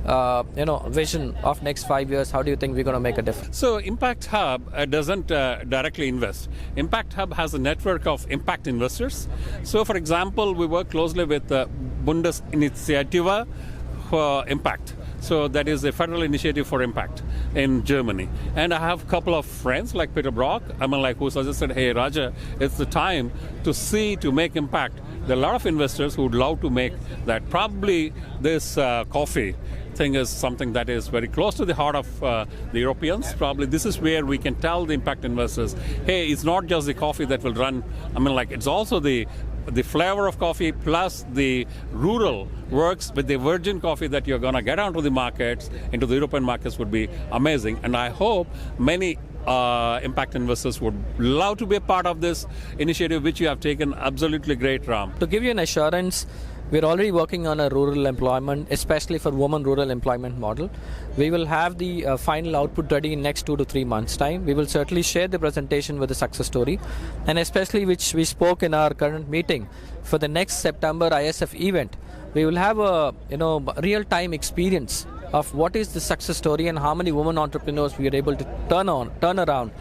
Speaker 14: vision of next 5 years? How do you think we're going to make a difference?
Speaker 13: So Impact Hub doesn't directly invest. Impact Hub has a network of impact investors. So for example, we work closely with Bundesinitiative for Impact. So that is a federal initiative for impact in Germany. And I have a couple of friends like Peter Brock, who suggested, hey Raja, it's the time to make impact. There are a lot of investors who would love to make that. Probably this coffee thing is something that is very close to the heart of the Europeans. Probably this is where we can tell the impact investors, hey, it's not just the coffee that will run. It's also the flavor of coffee plus the rural works with the virgin coffee that you're going to get onto the markets, into the European markets, would be amazing. And I hope many impact investors would love to be a part of this initiative, which you have taken. Absolutely great, Ram.
Speaker 14: To give you an assurance, we're already working on a rural employment, especially for women rural employment model. We will have the final output ready in next 2 to 3 months' time. We will certainly share the presentation with the success story, and especially which we spoke in our current meeting for the next September ISF event. We will have a real-time experience of what is the success story and how many women entrepreneurs we are able to turn around.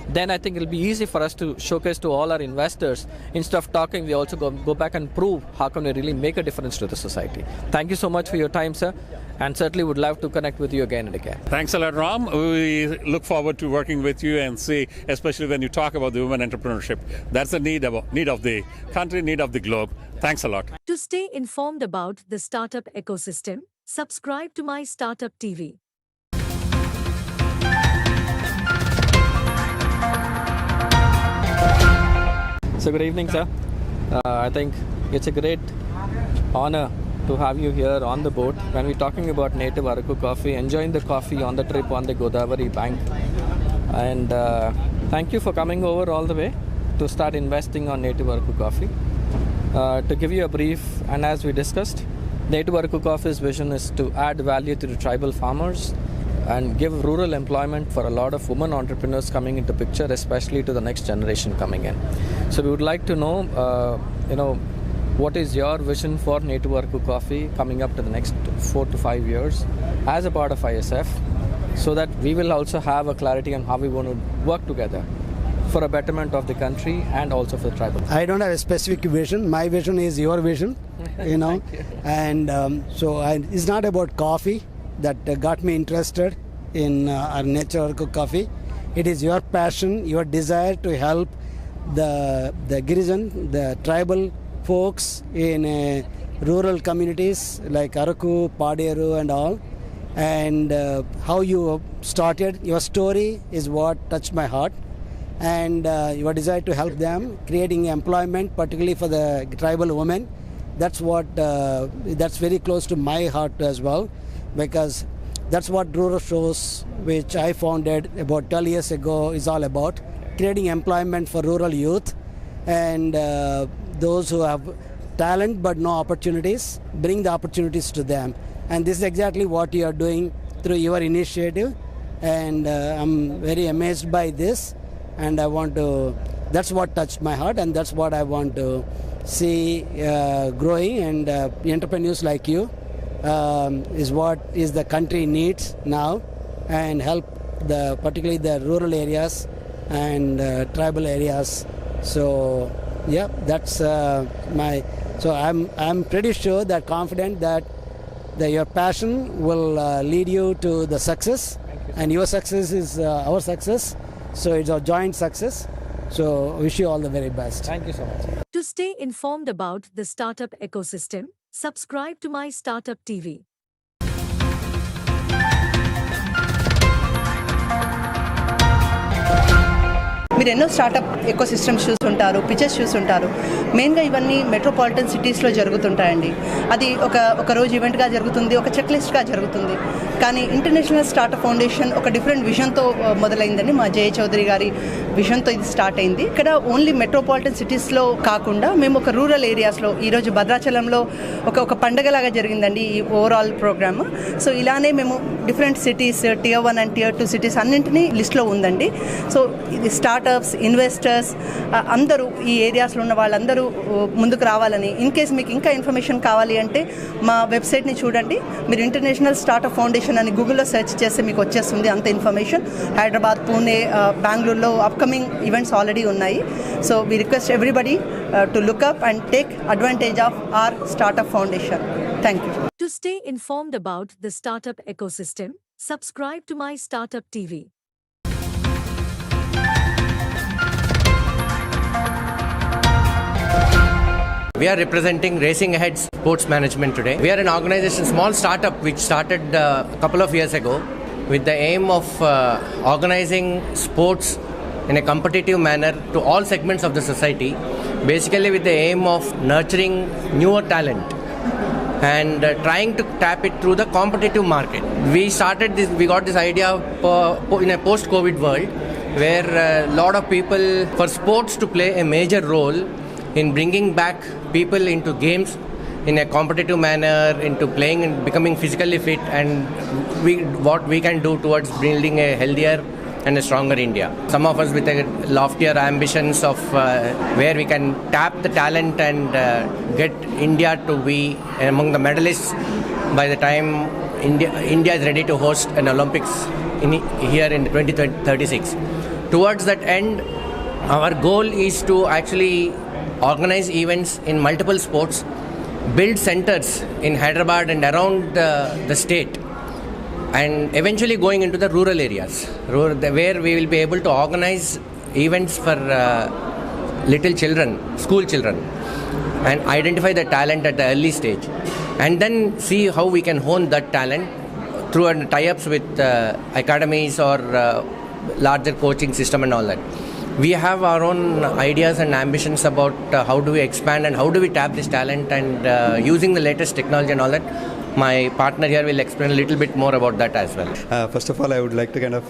Speaker 14: Then I think it'll be easy for us to showcase to all our investors. Instead of talking, we also go back and prove how can we really make a difference to the society. Thank you so much for your time, sir, and certainly would love to connect with you again and again.
Speaker 13: Thanks a lot, Ram. We look forward to working with you and see, especially when you talk about the women entrepreneurship. That's a need of the country, need of the globe. Thanks a lot.
Speaker 5: To stay informed about the startup ecosystem, subscribe to MyStartuptv.
Speaker 14: So good evening, sir. I think it's a great honor to have you here on the boat when we're talking about native Araku coffee, enjoying the coffee on the trip on the Godavari bank. And thank you for coming over all the way to start investing on native Araku coffee. To give you a brief, and as we discussed, native Araku coffee's vision is to add value to the tribal farmers and give rural employment for a lot of women entrepreneurs coming into picture, especially to the next generation coming in. So we would like to know, what is your vision for native Araku coffee coming up to the next 4 to 5 years as a part of ISF, so that we will also have a clarity on how we want to work together for a betterment of the country and also for the tribal.
Speaker 15: I don't have a specific vision. My vision is your vision, and it's not about coffee that got me interested in our nature Araku coffee. It is your passion, your desire to help the Girijan, the tribal folks in rural communities like Araku, Paderu and all. And how you started, your story is what touched my heart. And your desire to help them, creating employment, particularly for the tribal women, that's very close to my heart as well, because that's what Rural Shows, which I founded about 12 years ago, is all about, creating employment for rural youth and those who have talent but no opportunities, bring the opportunities to them. And this is exactly what you are doing through your initiative, and I'm very amazed by this, and that's what touched my heart, and that's what I want to see growing, and entrepreneurs like you is what is the country needs now, and help particularly the rural areas and tribal areas. So yeah, that's my So I'm pretty sure that confident that your passion will lead you to the success, and your success is our success. So it's a joint success. So wish you all the very best.
Speaker 14: Thank you so much.
Speaker 5: To stay informed about the startup ecosystem, subscribe to MyStartuptv.
Speaker 16: మీరు ఎన్నో startup echo systems చూస్తుంటారు, pitches చూస్తుంటారు. మెయిన్గా ఇవన్నీ metropolitan సిటీస్లో జరుగుతుంటాయండి. అది ఒక రోజు ఈవెంట్గా జరుగుతుంది, ఒక చెక్ లిస్ట్గా జరుగుతుంది. కానీ ఇంటర్నేషనల్ స్టార్టప్ ఫౌండేషన్ ఒక డిఫరెంట్ విజన్తో మొదలైందని మా జయ చౌదరి గారి విజన్తో ఇది స్టార్ట్ అయింది. ఇక్కడ ఓన్లీ మెట్రోపాలిటన్ సిటీస్లో కాకుండా మేము ఒక రూరల్ ఏరియాస్లో, ఈరోజు భద్రాచలంలో ఒక పండగలాగా జరిగిందండి ఈ ఓవరాల్ ప్రోగ్రామ్. సో ఇలానే మేము different cities, Tier 1 and Tier 2 cities అన్నింటినీ లిస్ట్లో ఉందండి. సో ఇది స్టార్టప్స్, ఇన్వెస్టర్స్ అందరూ ఈ ఏరియాస్లో ఉన్న వాళ్ళందరూ ముందుకు రావాలని. ఇన్ కేస్ మీకు ఇంకా ఇన్ఫర్మేషన్ కావాలి అంటే మా వెబ్సైట్ని చూడండి. మీరు ఇంటర్నేషనల్ స్టార్టప్ ఫౌండేషన్ అని గూగుల్లో సెర్చ్ చేస్తే మీకు వచ్చేస్తుంది అంత ఇన్ఫర్మేషన్. హైదరాబాద్, పూణే, బెంగళూరులో అప్కమింగ్ ఈవెంట్స్ ఆల్రెడీ ఉన్నాయి. So we request everybody to look up and take advantage of our startup foundation. Thank you.
Speaker 5: To stay informed about the startup ecosystem, subscribe to MyStartuptv.
Speaker 18: We are representing Racing Ahead Sports Management today. We are an organization, small startup which started a couple of years ago with the aim of organizing sports in a competitive manner to all segments of the society, basically with the aim of nurturing newer talent and trying to tap it through the competitive market. We got this idea in a post-COVID world where a lot of people, for sports to play a major role in bringing back people into games in a competitive manner, into playing and becoming physically fit, and what we can do towards building a healthier and a stronger India. Some of us with a loftier ambitions of where we can tap the talent and get India to be among the medalists by the time India is ready to host an Olympics here in 2036. Towards that end, our goal is to actually organize events in multiple sports, build centers in Hyderabad and around the state, and eventually going into the rural areas where we will be able to organize events for little children, school children, and identify the talent at the early stage, and then see how we can hone that talent through tie-ups with academies or larger coaching system and all that. We have our own ideas and ambitions about how do we expand and how do we tap this talent, and using the latest technology and all that. My partner here will explain a little bit more about that as well.
Speaker 19: First of all, I would like to kind of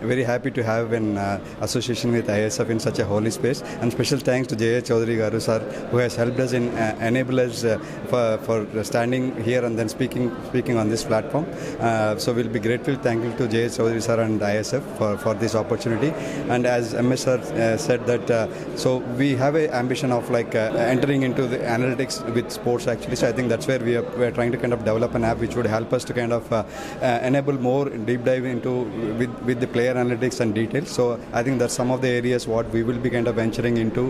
Speaker 19: very happy to have an association with ISF in such a holy space, and special thanks to Jaya Chaudhary Garu sir, who has helped us in enable us for standing here and then speaking on this platform. So we'll be grateful, thankful to Jaya Chaudhary sir and ISF for this opportunity. And as MS sir said that, so we have a ambition of entering into the analytics with sports actually. So I think that's where we are trying to kind of develop an app which would help us to kind of enable more deep dive into with the player analytics and details. So I think that's some of the areas what we will be kind of venturing into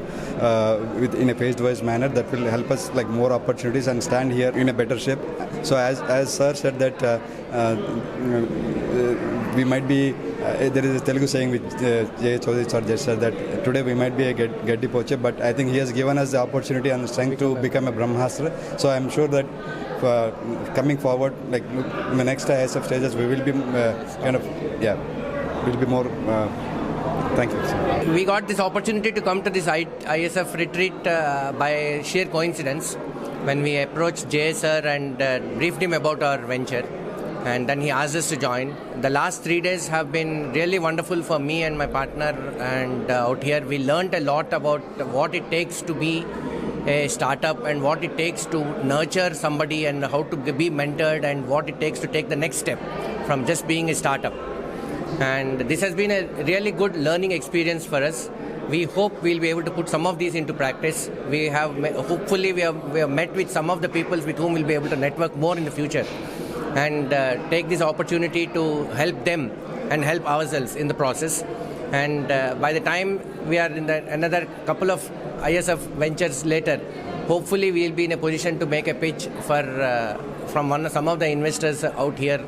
Speaker 19: in a phased wise manner that will help us more opportunities and stand here in a better shape. So as sir said that we might be there is a Telugu saying which Jay Chaudhary sir just said that today we might be a Geddi Poche, but I think he has given us the opportunity and the strength to become a Brahmastra. So I'm sure that coming forward, in the next ISF stages, we will be will be more. Thank you.
Speaker 18: We got this opportunity to come to this ISF retreat by sheer coincidence when we approached Jay sir and briefed him about our venture. And then he asked us to join. The last 3 days have been really wonderful for me and my partner, and out here we learned a lot about what it takes to be a startup and what it takes to nurture somebody and how to be mentored and what it takes to take the next step from just being a startup. And this has been a really good learning experience for us. We hope we'll be able to put some of these into practice. Hopefully we have met with some of the people with whom we'll be able to network more in the future, and take this opportunity to help them and help ourselves in the process. and by the time we are in another couple of ISF ventures later, hopefully we will be in a position to make a pitch from some of the investors out here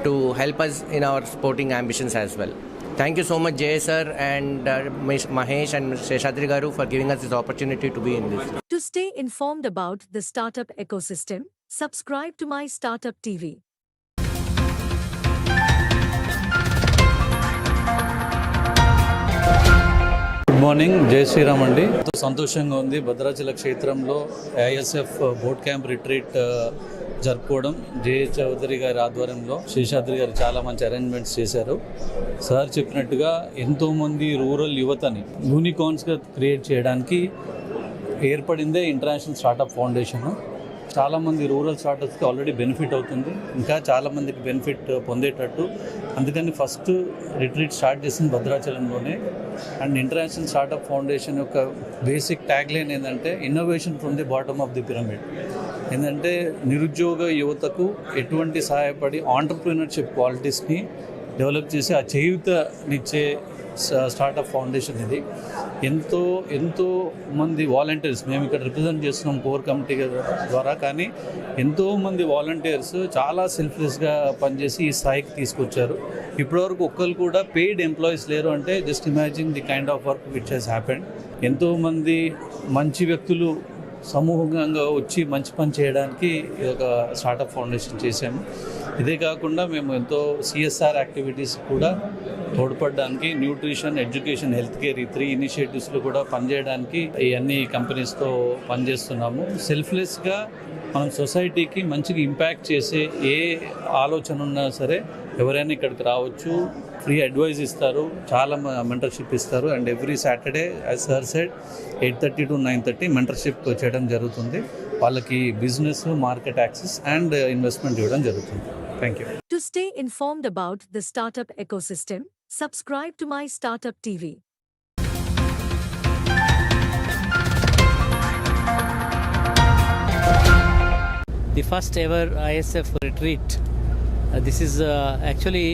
Speaker 18: to help us in our sporting ambitions as well. Thank you so much, Jay sir and Mahesh and Seshadri Garu for giving us this opportunity to be in this.
Speaker 5: To stay informed about the startup ecosystem, subscribe to MyStartuptv.
Speaker 6: Good morning, జై శ్రీరామ్ అండి. సంతోషంగా ఉంది. భద్రాచల క్షేత్రంలో ISF boat camp retreat జరుపుకోవడం జే చౌదరి గారి ఆధ్వర్యంలో శేషాద్రి గారు చాలా మంచి అరేంజ్మెంట్స్ చేశారు. సార్ చెప్పినట్టుగా ఎంతోమంది రూరల్ యువతని యూనికార్న్స్గా క్రియేట్ చేయడానికి ఏర్పడిందే ఇంటర్నేషనల్ స్టార్టప్ ఫౌండేషన్. చాలామంది రూరల్ స్టార్టప్స్కి ఆల్రెడీ బెనిఫిట్ అవుతుంది, ఇంకా చాలామందికి బెనిఫిట్ పొందేటట్టు. అందుకని ఫస్ట్ రిట్రీట్ స్టార్ట్ చేసింది భద్రాచలంలోనే. అండ్ ఇంటర్నేషనల్ స్టార్టప్ ఫౌండేషన్ యొక్క బేసిక్ ట్యాగ్లైన్ ఏంటంటే innovation from the bottom of the pyramid. ఏంటంటే నిరుద్యోగ యువతకు ఎటువంటి సహాయపడి ఆంటర్ప్రీనర్షిప్ క్వాలిటీస్ని డెవలప్ చేసి ఆ చేయూతనిచ్చే స్టార్టప్ ఫౌండేషన్ ఇది. ఎంతో మంది వాలంటీర్స్, మేము ఇక్కడ రిప్రజెంట్ చేస్తున్నాం కోర్ కమిటీ ద్వారా, కానీ ఎంతోమంది వాలంటీర్స్ చాలా సెల్ఫ్లెస్గా పనిచేసి ఈ స్థాయికి తీసుకొచ్చారు. ఇప్పటివరకు ఒక్కరు కూడా పెయిడ్ ఎంప్లాయీస్ లేరు. అంటే just imagine the kind of work which has happened. ఎంతోమంది మంచి వ్యక్తులు సమూహంగా వచ్చి మంచి పని చేయడానికి ఇది ఒక స్టార్టప్ ఫౌండేషన్ చేశాము. ఇదే కాకుండా మేము ఎంతో సిఎస్ఆర్ యాక్టివిటీస్ కూడా తోడ్పడడానికి, న్యూట్రిషన్, ఎడ్యుకేషన్, హెల్త్ కేర్, ఈ 3 ఇనిషియేటివ్స్లో కూడా పనిచేయడానికి ఈ అన్ని కంపెనీస్తో పనిచేస్తున్నాము. సెల్ఫ్లెస్గా మనం సొసైటీకి మంచిగా ఇంపాక్ట్ చేసే ఏ ఆలోచన ఉన్నా సరే ఎవరైనా ఇక్కడికి రావచ్చు. ఫ్రీ అడ్వైజ్ ఇస్తారు, చాలా మెంటర్షిప్ ఇస్తారు. And every Saturday as sir said 8:30 to 9:30 mentorship చేయడం జరుగుతుంది. వాళ్ళకి business, market access and investment ఇవ్వడం జరుగుతుంది. Thank you.
Speaker 5: To stay informed about the startup ecosystem, subscribe to MyStartuptv.
Speaker 7: The first ever ISF retreat. This is actually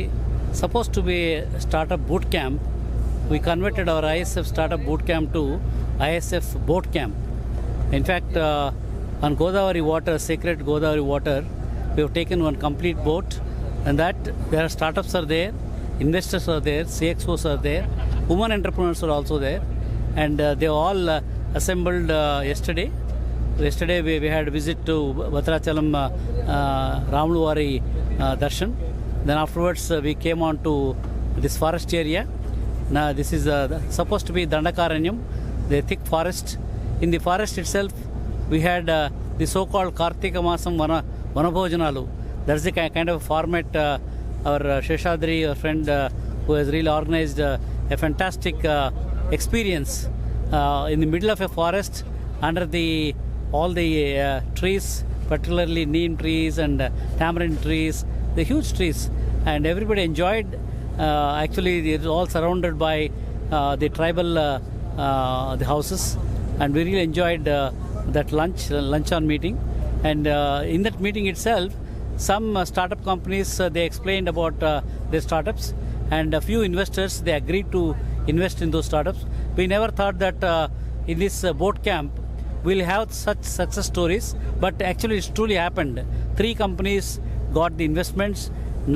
Speaker 7: supposed to be a startup boot camp. We converted our ISF startup boot camp to ISF boat camp. In fact, on Godavari water, sacred Godavari water, we have taken one complete boat, and that there are startups are there, investors are there, CXOs are there, women entrepreneurs are also there, and they all assembled yesterday. Yesterday we had a visit to Bhadrachalam Ramuluvari Darshan. Then afterwards we came on to this forest area. Now this is supposed to be Dandakaranyam, the thick forest. In the forest itself we had the so-called Kartika Masam Vanabhojanalu. That's the kind of format our Sheshadri, our friend who has really organized a fantastic experience in the middle of a forest under all the trees, particularly neem trees and tamarind trees, the huge trees, and everybody enjoyed. Actually it's all surrounded by the tribal the houses, and we really enjoyed that luncheon meeting. And in that meeting itself, some startup companies they explained about their startups, and a few investors they agreed to invest in those startups. We never thought that in this boat camp we'll have such success stories, but actually it's truly happened. 3 companies got the investments.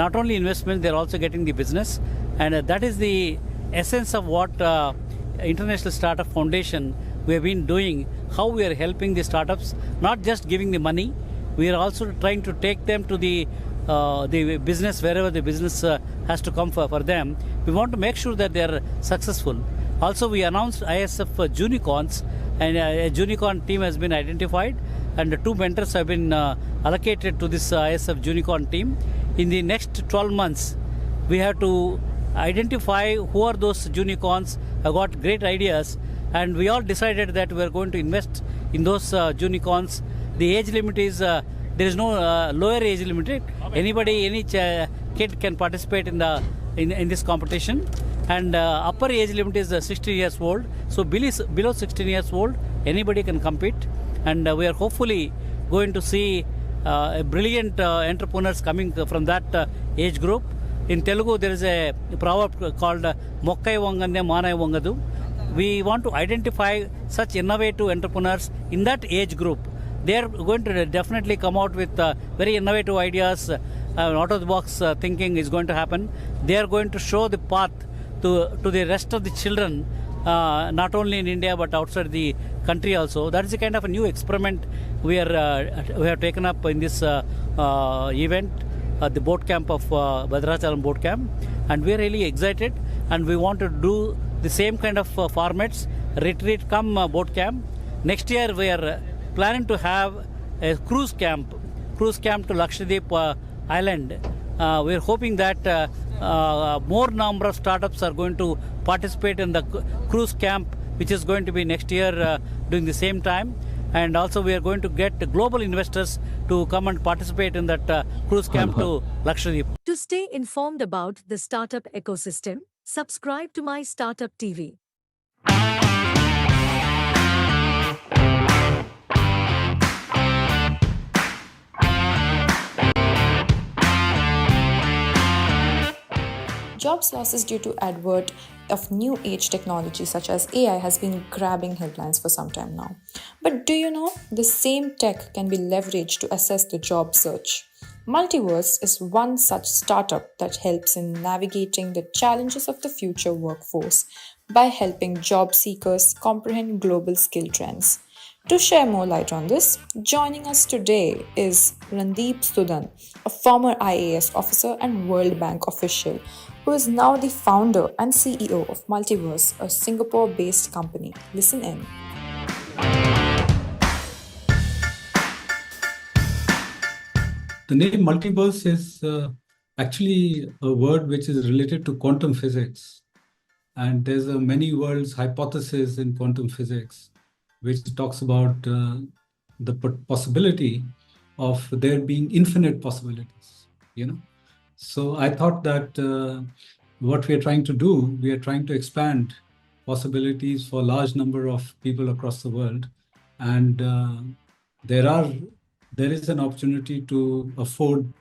Speaker 7: Not only investments, they're also getting the business, and that is the essence of what International Startup Foundation we have been doing. How we are helping the startups, not just giving the money. We are also trying to take them to the business, wherever the business has to come for them. We want to make sure that they are successful. Also, we announced ISF Junicorns, and a Junicorn team has been identified, and the 2 mentors have been allocated to this ISF Junicorn team. In the next 12 months, we have to identify who are those Junicorns, have got great ideas, and we all decided that we are going to invest in those Junicorns. The age limit is, there is no lower age limit. Anybody, any kid can participate in this competition, and upper age limit is 16 years old. So below 16 years old, anybody can compete, and we are hopefully going to see brilliant entrepreneurs coming from that age group. In Telugu, there is a proverb called Mokkai Vangande Manai Vangadu. We want to identify such innovative entrepreneurs in that age group. They are going to definitely come out with very innovative ideas. Out-of-the-box thinking is going to happen. They are going to show the path to the rest of the children, not only in India but outside the country also. That is a kind of a new experiment we have taken up in this event, the boot camp of Bhadrachalam boot camp, and we are really excited, and we want to do the same kind of formats, retreat come boat camp. Next year we are planning to have a cruise camp to Lakshadweep Island. We are hoping that more number of startups are going to participate in the cruise camp, which is going to be next year during the same time. And also we are going to get global investors to come and participate in that cruise camp to Lakshadweep.
Speaker 5: To stay informed about the startup ecosystem, subscribe to MyStartuptv.
Speaker 17: Jobs losses due to advent of new age technology such as AI has been grabbing headlines for some time now. But do you know the same tech can be leveraged to assess the job search? Multiverse is one such startup that helps in navigating the challenges of the future workforce by helping job seekers comprehend global skill trends. To share more light on this, joining us today is Randeep Sudan, a former IAS officer and World Bank official, who is now the founder and CEO of Multiverse, a Singapore-based company. Listen in.
Speaker 2: The name multiverse is actually a word which is related to quantum physics. And there's a many worlds hypothesis in quantum physics, which talks about the possibility of there being infinite possibilities, So I thought that what we are trying to do, we are trying to expand possibilities for a large number of people across the world. And there is an opportunity to afford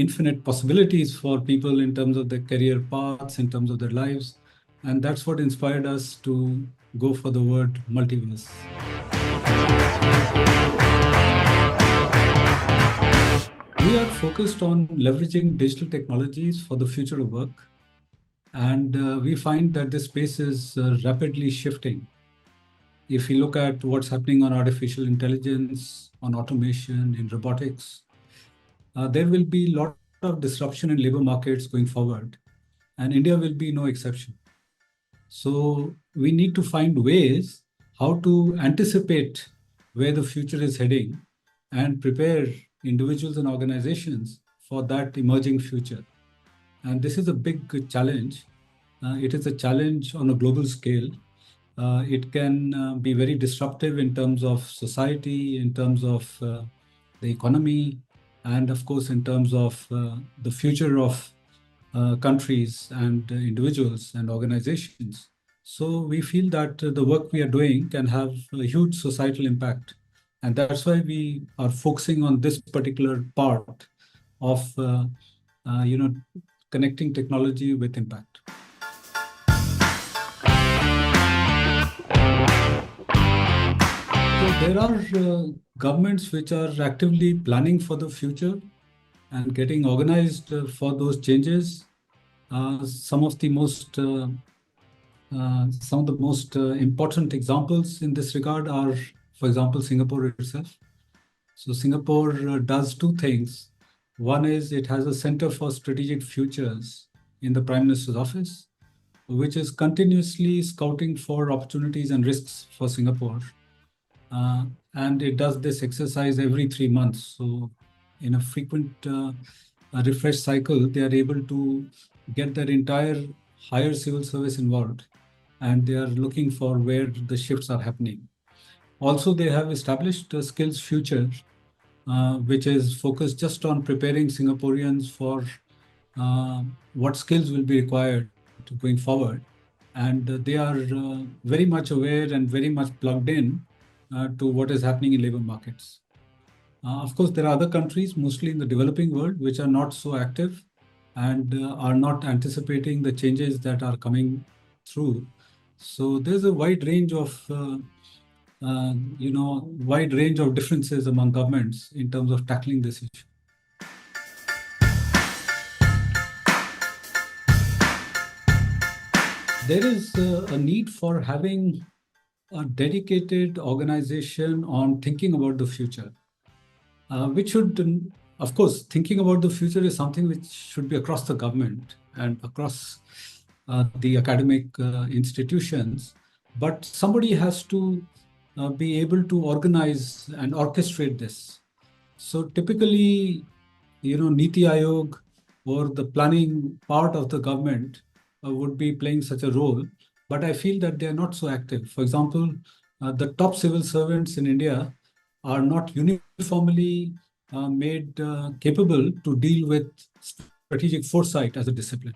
Speaker 2: infinite possibilities for people in terms of their career paths, in terms of their lives. And that's what inspired us to go for the word multiverse. We are focused on leveraging digital technologies for the future of work. And we find that this space is rapidly shifting. If you look at what's happening on artificial intelligence, on automation, in robotics, there will be a lot of disruption in labor markets going forward. And India will be no exception. So we need to find ways how to anticipate where the future is heading and prepare individuals and organizations for that emerging future. And this is a big challenge. It is a challenge on a global scale. It can be very disruptive in terms of society, in terms of the economy, and of course, in terms of the future of countries and individuals and organizations. So we feel that the work we are doing can have a huge societal impact. And that's why we are focusing on this particular part of connecting technology with impact. So there are governments which are actively planning for the future and getting organized for those changes. Some of the most important examples in this regard are, for example, Singapore itself. So Singapore does two things. One is it has a Center for Strategic Futures in the Prime Minister's office, which is continuously scouting for opportunities and risks for Singapore. And it does this exercise every 3 months. So in a frequent refresh cycle, they are able to get their entire higher civil service involved. And they are looking for where the shifts are happening. Also, they have established a skills future, which is focused just on preparing Singaporeans for what skills will be required going forward. And they are very much aware and very much plugged in to what is happening in labor markets. Of course, there are other countries, mostly in the developing world, which are not so active. and are not anticipating the changes that are coming through. So there's a wide range of wide range of differences among governments in terms of tackling this issue. There is a need for having a dedicated organization on thinking about the future, which should, of course, thinking about the future is something which should be across the government and across the academic institutions, but somebody has to be able to organize and orchestrate this. So typically, Niti Aayog or the planning part of the government would be playing such a role, but I feel that they are not so active. For example, the top civil servants in India are not uniformly made capable to deal with strategic foresight as a discipline.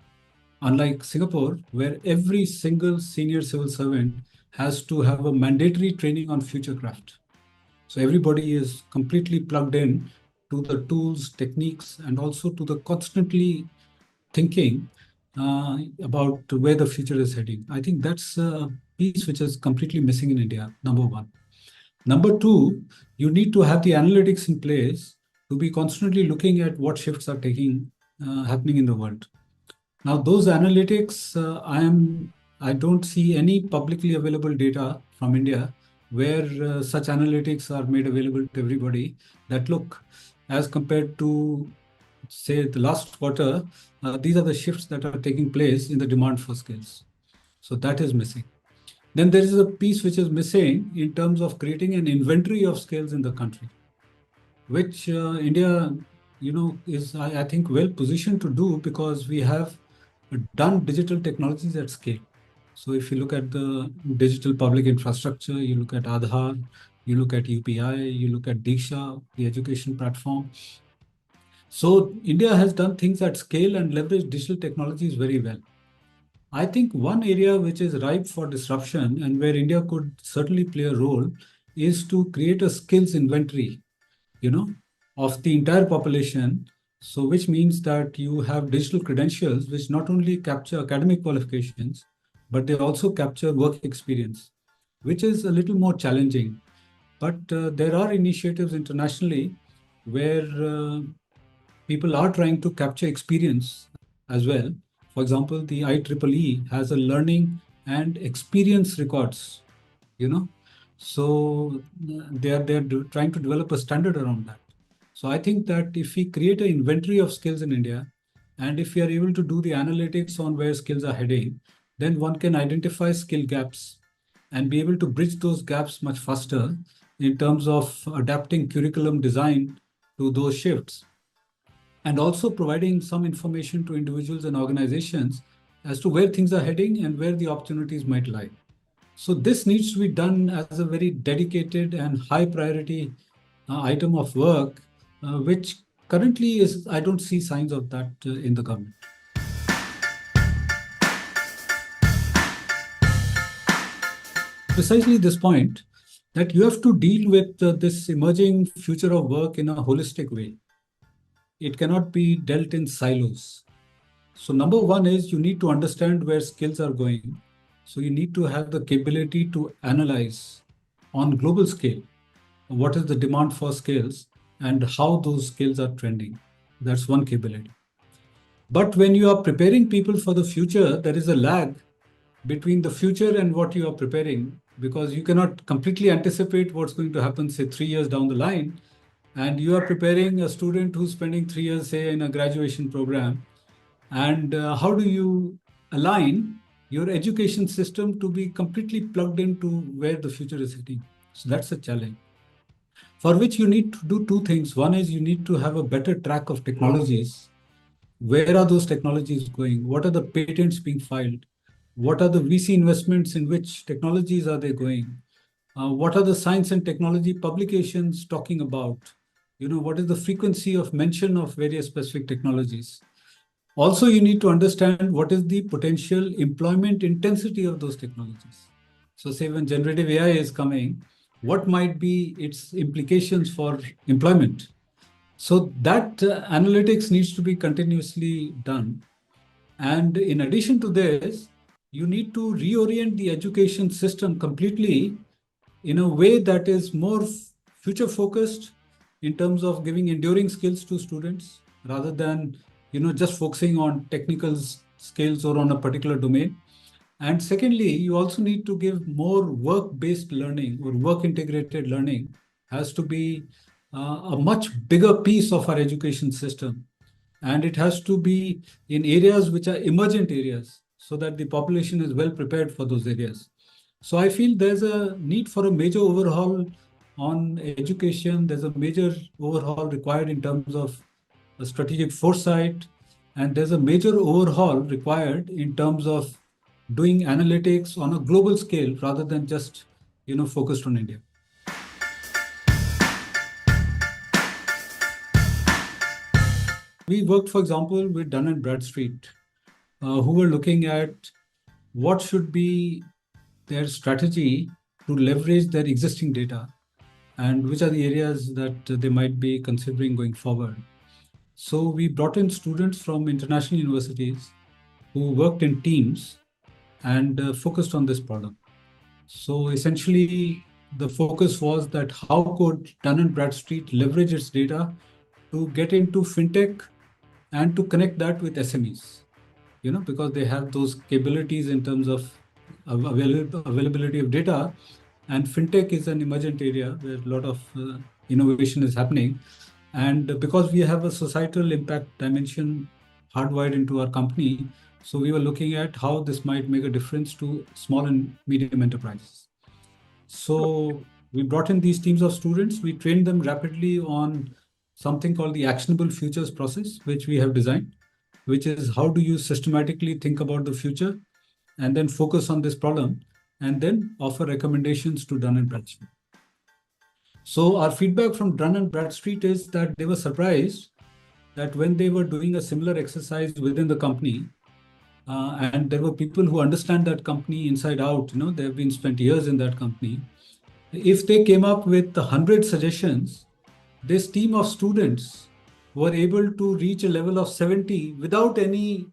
Speaker 2: Unlike Singapore, where every single senior civil servant has to have a mandatory training on futurecraft. So everybody is completely plugged in to the tools, techniques, and also to the constantly thinking about where the future is heading. I think that's a piece which is completely missing in India, number one. Number two, you need to have the analytics in place to be constantly looking at what shifts are happening in the world. Now, those analytics, I don't see any publicly available data from India where such analytics are made available to everybody that look, as compared to, say, the last quarter, these are the shifts that are taking place in the demand for skills. So that is missing. Then there is a piece which is missing in terms of creating an inventory of skills in the country, which India, is, I think, well positioned to do because we have done digital technologies at scale. So if you look at the digital public infrastructure, you look at Aadhaar, you look at UPI, you look at Diksha, the education platform. So India has done things at scale and leveraged digital technologies very well. I think one area which is ripe for disruption and where India could certainly play a role is to create a skills inventory, of the entire population. So which means that you have digital credentials which not only capture academic qualifications, but they also capture work experience, which is a little more challenging. But there are initiatives internationally where people are trying to capture experience as well. For example, the IEEE has a learning and experience records, so they're trying to develop a standard around that. So I think that if we create an inventory of skills in India, and if we are able to do the analytics on where skills are heading, then one can identify skill gaps and be able to bridge those gaps much faster in terms of adapting curriculum design to those shifts, and also providing some information to individuals and organizations as to where things are heading and where the opportunities might lie. So this needs to be done as a very dedicated and high priority item of work, which currently is, I don't see signs of that in the government. Precisely this point, that you have to deal with this emerging future of work in a holistic way. It cannot be dealt in silos. So number one is you need to understand where skills are going. So you need to have the capability to analyze on global scale what is the demand for skills and how those skills are trending. That's one capability. But when you are preparing people for the future, there is a lag between the future and what you are preparing, because you cannot completely anticipate what's going to happen, say, 3 years down the line. And you are preparing a student who's spending 3 years, say, in a graduation program. And how do you align your education system to be completely plugged into where the future is heading? So that's a challenge, for which you need to do two things. One is you need to have a better track of technologies. Where are those technologies going? What are the patents being filed? What are the VC investments in which technologies are they going? What are the science and technology publications talking about? What is the frequency of mention of various specific technologies? Also, you need to understand what is the potential employment intensity of those technologies. So say when generative AI is coming, what might be its implications for employment? So that analytics needs to be continuously done. And in addition to this, you need to reorient the education system completely in a way that is more future focused in terms of giving enduring skills to students rather than just focusing on technical skills or on a particular domain. And secondly, you also need to give more work-based learning or work-integrated learning has to be a much bigger piece of our education system. And it has to be in areas which are emergent areas so that the population is well prepared for those areas. So I feel there's a need for a major overhaul on education. There's a major overhaul required in terms of strategic foresight. And there's a major overhaul required in terms of doing analytics on a global scale rather than just focused on India. We worked, for example, with Dun & Bradstreet, who were looking at what should be their strategy to leverage their existing data and which are the areas that they might be considering going forward. So we brought in students from international universities who worked in teams and focused on this problem. So essentially, the focus was that how could Dun & Bradstreet leverage its data to get into fintech and to connect that with SMEs, because they have those capabilities in terms of availability of data. And fintech is an emergent area where a lot of innovation is happening. And because we have a societal impact dimension hardwired into our company, so we were looking at how this might make a difference to small and medium enterprises. So we brought in these teams of students. We trained them rapidly on something called the actionable futures process, which we have designed, which is how do you systematically think about the future and then focus on this problem and then offer recommendations to Dun & Bradstreet. So our feedback from Dun & Bradstreet is that they were surprised that when they were doing a similar exercise within the company, and there were people who understand that company inside out, they have been spent years in that company. If they came up with 100 suggestions, this team of students were able to reach a level of 70 without any,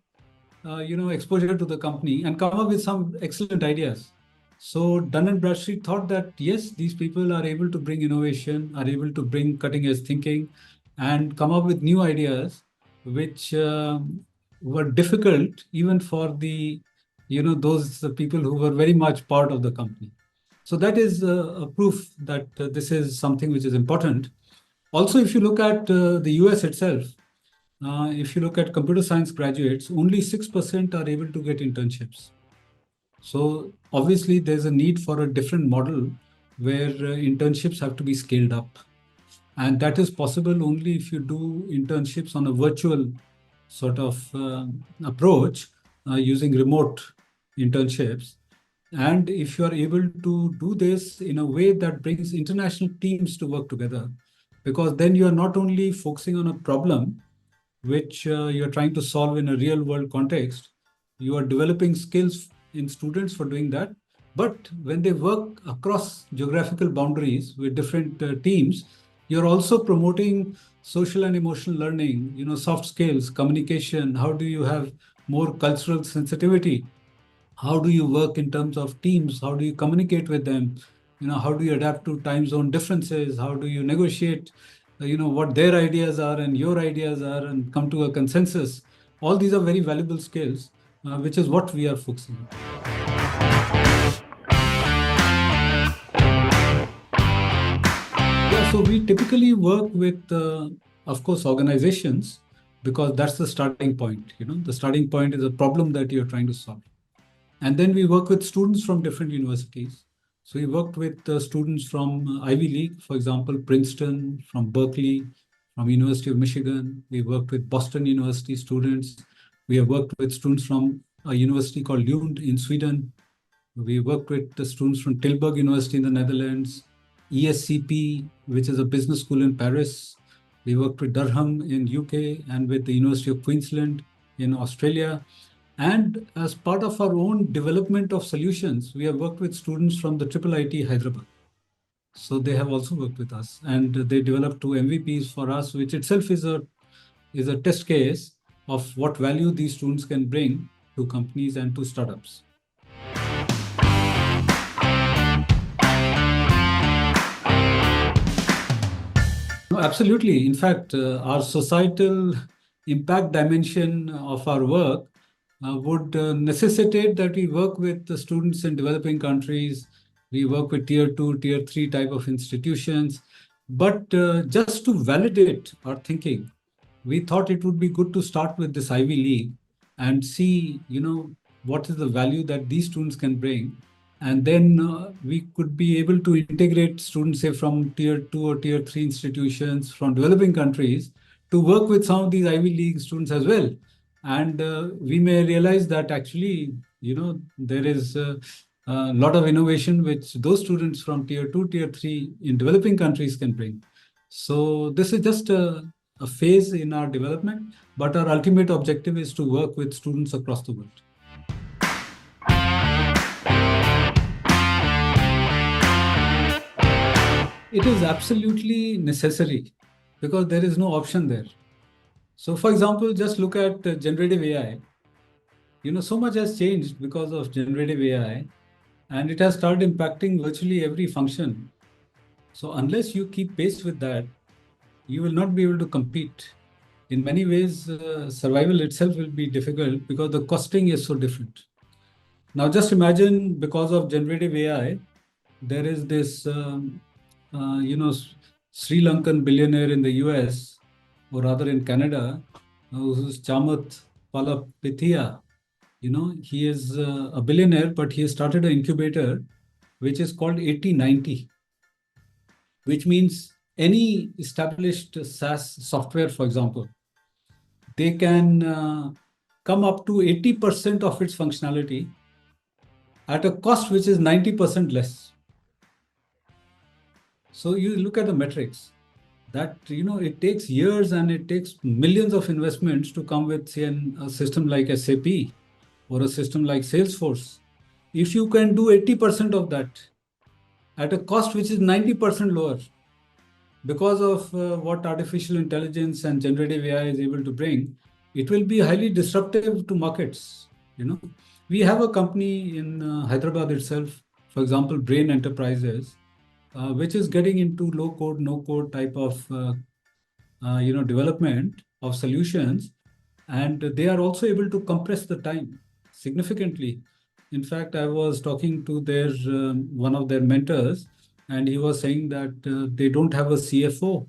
Speaker 2: exposure to the company and come up with some excellent ideas. So Dun & Bradstreet thought that, yes, these people are able to bring innovation, are able to bring cutting edge thinking and come up with new ideas, which were difficult even for the, those people who were very much part of the company. So that is a proof that this is something which is important. Also, if you look at the US itself, if you look at computer science graduates, only 6% are able to get internships. So obviously, there's a need for a different model where internships have to be scaled up. And that is possible only if you do internships on a virtual sort of approach using remote internships. And if you are able to do this in a way that brings international teams to work together, because then you are not only focusing on a problem which you're trying to solve in a real world context, you are developing skills in students for doing that. But when they work across geographical boundaries with different teams, you're also promoting social and emotional learning, soft skills, communication. How do you have more cultural sensitivity? How do you work in terms of teams? How do you communicate with them? How do you adapt to time zone differences? How do you negotiate, what their ideas are and your ideas are and come to a consensus? All these are very valuable skills, which is what we are focusing on. So we typically work with, of course, organizations, because that's the starting point. The starting point is a problem that you're trying to solve. And then we work with students from different universities. So we worked with students from Ivy League, for example, Princeton, from Berkeley, from University of Michigan. We worked with Boston University students. We have worked with students from a university called Lund in Sweden. We worked with the students from Tilburg University in the Netherlands, ESCP, which is a business school in Paris. We worked with Durham in UK and with the University of Queensland in Australia. And as part of our own development of solutions, we have worked with students from the IIIT Hyderabad. So they have also worked with us, and they developed 2 MVPs for us, which itself is a test case of what value these students can bring to companies and to startups. No, absolutely. In fact, our societal impact dimension of our work would necessitate that we work with the students in developing countries. We work with tier 2, tier 3 type of institutions. But just to validate our thinking, we thought it would be good to start with this Ivy League and see, what is the value that these students can bring. And then we could be able to integrate students, say, from tier 2 or tier 3 institutions from developing countries to work with some of these Ivy League students as well. And we may realize that actually, there is a lot of innovation which those students from tier 2, tier 3 in developing countries can bring. So this is just a phase in our development, but our ultimate objective is to work with students across the world. It is absolutely necessary because there is no option there. So for example, just look at generative AI. So much has changed because of generative AI, and it has started impacting virtually every function. So unless you keep pace with that, you will not be able to compete. In many ways, survival itself will be difficult because the costing is so different. Now just imagine, because of generative AI, there is this, Sri Lankan billionaire in the US, or rather in Canada, who's Chamath Palapithiya. He is a billionaire, but he has started an incubator, which is called 8090, which means any established SaaS software, for example, they can come up to 80% of its functionality at a cost which is 90% less. So you look at the metrics that, it takes years and it takes millions of investments to come with, say, a system like SAP or a system like Salesforce. If you can do 80% of that at a cost which is 90% lower, because of what artificial intelligence and generative AI is able to bring, it will be highly disruptive to markets. We have a company in Hyderabad itself, for example, Brain Enterprises, which is getting into low code, no code type of development of solutions, and they are also able to compress the time significantly. In fact, I was talking to their one of their mentors, and he was saying that they don't have a CFO,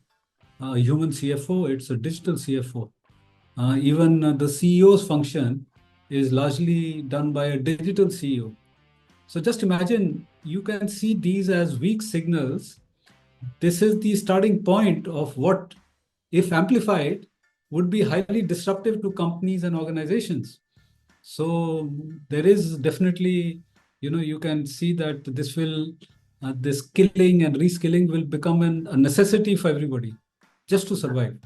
Speaker 2: a human CFO, it's a digital CFO. Even the CEO's function is largely done by a digital CEO. So just imagine, you can see these as weak signals. This is the starting point of what, if amplified, would be highly disruptive to companies and organizations. So there is definitely, you can see that this will, this skilling and reskilling will become a necessity for everybody just to survive.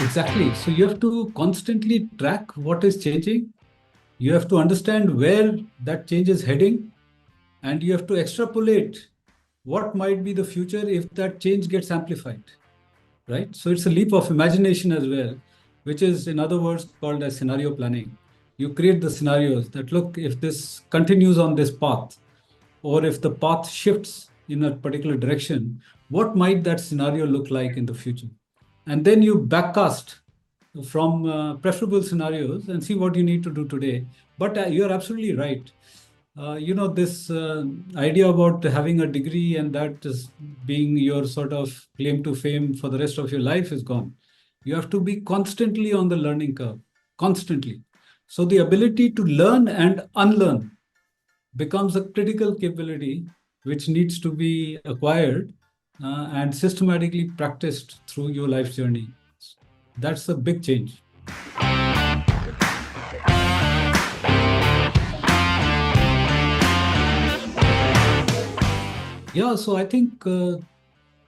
Speaker 2: Exactly. So you have to constantly track what is changing. You have to understand where that change is heading, and you have to extrapolate what might be the future if that change gets amplified, right? So it's a leap of imagination as well, which is, in other words, called as scenario planning. You create the scenarios that, look, if this continues on this path, or if the path shifts in a particular direction, what might that scenario look like in the future? And then you backcast from preferable scenarios and see what you need to do today. But you're absolutely right. This idea about having a degree and that is being your sort of claim to fame for the rest of your life is gone. You have to be constantly on the learning curve, constantly. So the ability to learn and unlearn becomes a critical capability which needs to be acquired and systematically practiced through your life journey. That's a big change. Yeah, so I think the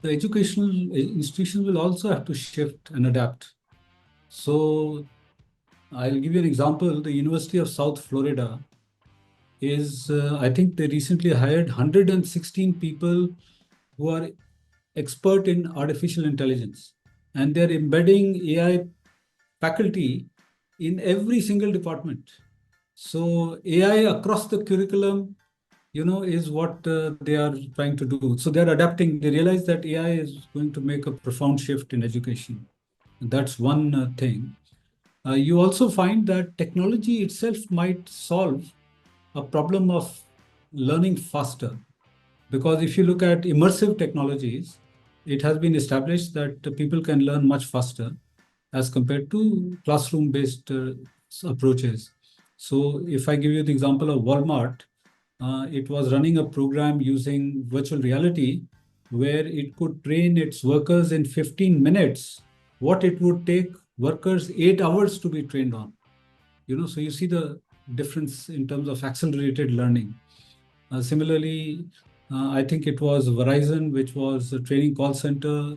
Speaker 2: educational institutions will also have to shift and adapt. So I'll give you an example. The University of South Florida is, I think they recently hired 116 people who are expert in artificial intelligence, and they're embedding AI faculty in every single department. So AI across the curriculum, is what they are trying to do. So they're adapting. They realize that AI is going to make a profound shift in education. That's one thing. You also find that technology itself might solve a problem of learning faster. Because if you look at immersive technologies, it has been established that people can learn much faster as compared to classroom-based approaches. So if I give you the example of Walmart, it was running a program using virtual reality where it could train its workers in 15 minutes what it would take workers 8 hours to be trained on. So you see the difference in terms of accelerated learning. Similarly, I think it was Verizon, which was training call center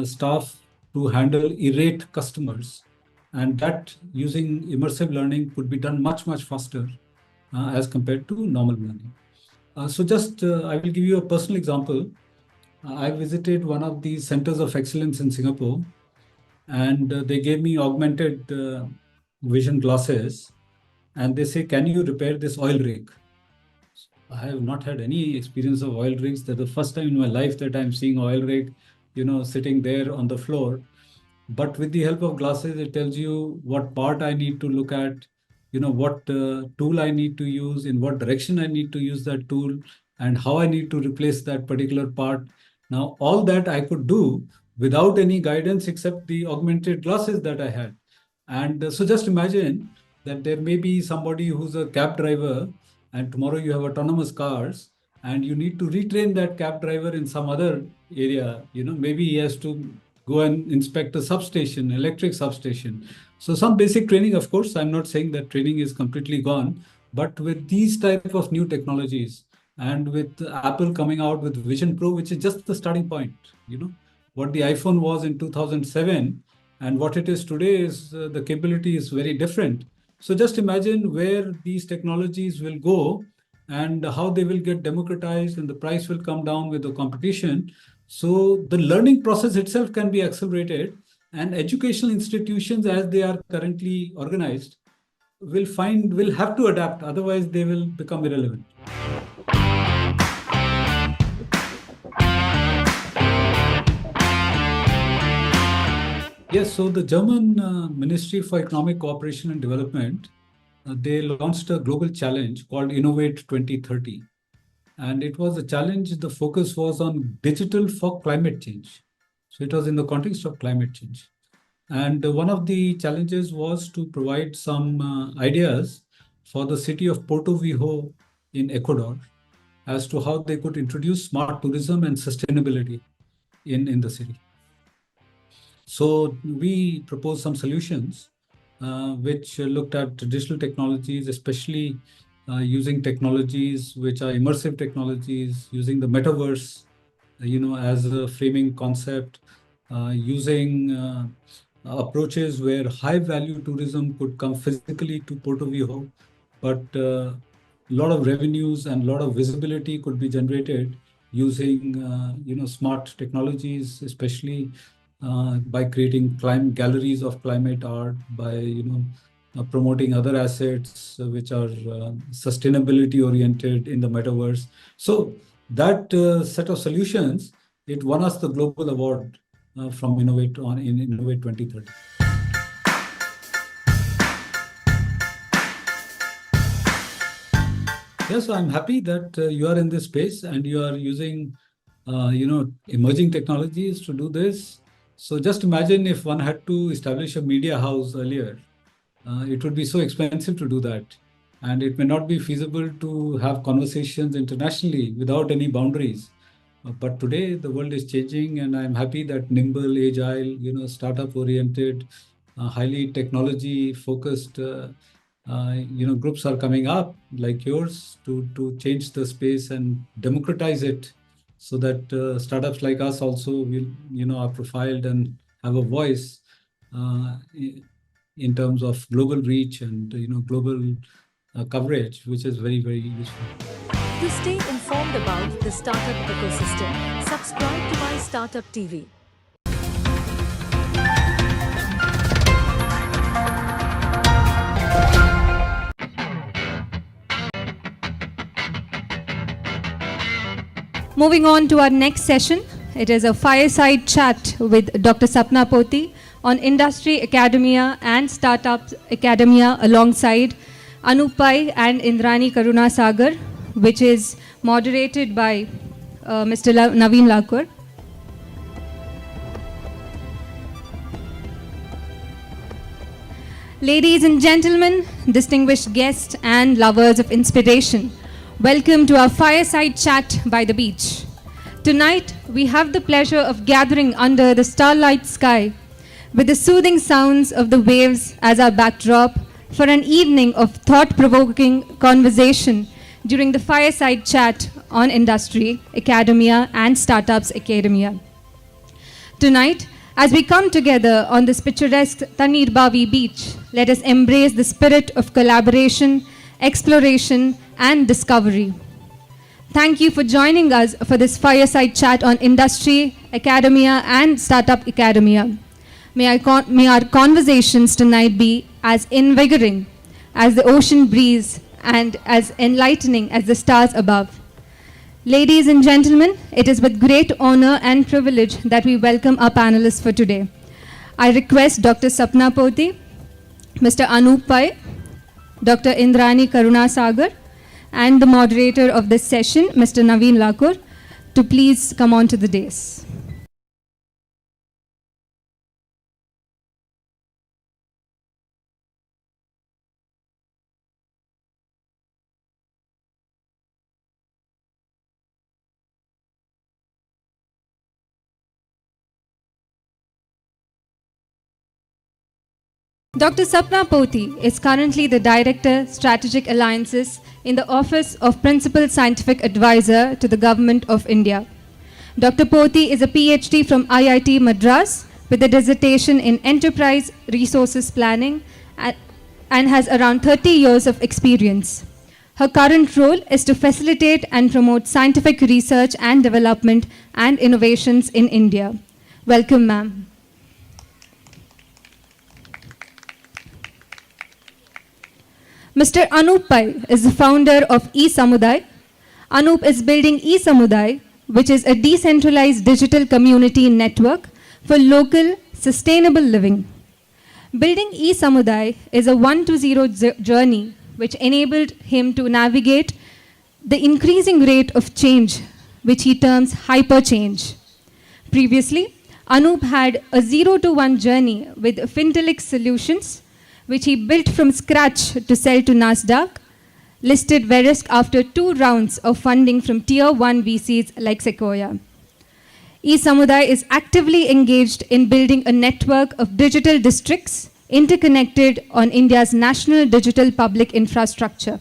Speaker 2: staff to handle irate customers. And that using immersive learning could be done much, much faster as compared to normal learning. I will give you a personal example. I visited one of the centers of excellence in Singapore, and they gave me augmented vision glasses. And they say, can you repair this oil rig? I have not had any experience of oil rigs. That's the first time in my life that I'm seeing oil rig, sitting there on the floor. But with the help of glasses, it tells you what part I need to look at, what tool I need to use, in what direction I need to use that tool, and how I need to replace that particular part. Now, all that I could do without any guidance except the augmented glasses that I had. And so just imagine that there may be somebody who's a cab driver, and tomorrow you have autonomous cars, and you need to retrain that cab driver in some other area. Maybe he has to go and inspect a substation, electric substation. So some basic training, of course. I'm not saying that training is completely gone, but with these type of new technologies, and with Apple coming out with Vision Pro, which is just the starting point. What the iPhone was in 2007 and what it is today is the capability is very different. So just imagine where these technologies will go and how they will get democratized, and the price will come down with the competition. So the learning process itself can be accelerated, and educational institutions as they are currently organized will have to adapt, otherwise they will become irrelevant. Yes, so the German Ministry for Economic Cooperation and Development, they launched a global challenge called Innovate 2030. And it was a challenge, the focus was on digital for climate change. So it was in the context of climate change. And one of the challenges was to provide some ideas for the city of Porto Viejo in Ecuador as to how they could introduce smart tourism and sustainability in the city. So we proposed some solutions which looked at digital technologies, especially using technologies which are immersive technologies, using the metaverse, as a framing concept, using approaches where high value tourism could come physically to Porto Viejo, but a lot of revenues and a lot of visibility could be generated using smart technologies, especially by creating galleries of climate art, by promoting other assets which are sustainability oriented in the metaverse. So that set of solutions, it won us the global award from Innovate 2030. Yes, I'm happy that you are in this space and you are using emerging technologies to do this. So just imagine if one had to establish a media house earlier, it would be so expensive to do that. And it may not be feasible to have conversations internationally without any boundaries. But today the world is changing, and I'm happy that nimble, agile, startup-oriented, highly technology-focused, groups are coming up like yours to change the space and democratize it, so that startups like us also will, are profiled and have a voice in terms of global reach and global coverage, which is very, very useful.
Speaker 5: To stay informed about the startup ecosystem, subscribe to MyStartuptv.
Speaker 8: Moving on to our next session, it is a fireside chat with Dr. Sapna Poti on industry, academia and startup academia alongside Anup Pai and Indrani Karuna Sagar, which is moderated by Mr. Naveen Lakur. Ladies and gentlemen, distinguished guests and lovers of inspiration, welcome to our fireside chat by the beach. Tonight, we have the pleasure of gathering under the starlight sky with the soothing sounds of the waves as our backdrop for an evening of thought-provoking conversation during the fireside chat on industry, academia, and startups academia. Tonight, as we come together on this picturesque Tanir Bavi beach, let us embrace the spirit of collaboration, exploration, and discovery. Thank you for joining us for this fireside chat on industry, academia, and startup academia. May our conversations tonight be as invigorating as the ocean breeze and as enlightening as the stars above. Ladies and gentlemen, it is with great honor and privilege that we welcome our panelists for today. I request Dr. Sapna Poti, Mr. Anup Pai, Dr. Indrani Karuna Sagar, and the moderator of this session, Mr. Naveen Lakur, to please come on to the dais. Dr. Sapna Poti is currently the Director, Strategic Alliances in the Office of Principal Scientific Advisor to the Government of India. Dr. Poti is a PhD from IIT Madras with a dissertation in Enterprise Resources Planning and has around 30 years of experience. Her current role is to facilitate and promote scientific research and development and innovations in India. Welcome, ma'am. Mr. Anup Pai is the founder of eSamudai. Anup is building eSamudai, which is a decentralized digital community network for local sustainable living. Building eSamudai is a 1 to 0 journey which enabled him to navigate the increasing rate of change, which he terms hyper change. Previously, Anup had a 0 to 1 journey with Fintellix Solutions, which he built from scratch to sell to Nasdaq, listed Verisk after 2 rounds of funding from Tier 1 VCs like Sequoia. eSamudai is actively engaged in building a network of digital districts interconnected on India's national digital public infrastructure.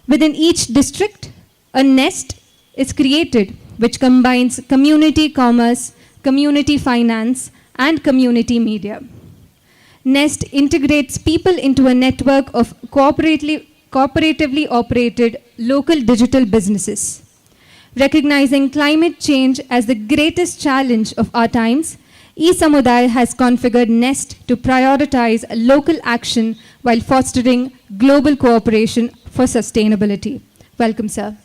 Speaker 8: Within each district, a nest is created which combines community commerce, community finance, and community media. Nest integrates people into a network of cooperatively operated local digital businesses. Recognizing climate change as the greatest challenge of our times, eSamudai has configured Nest to prioritize local action while fostering global cooperation for sustainability. Welcome, sir.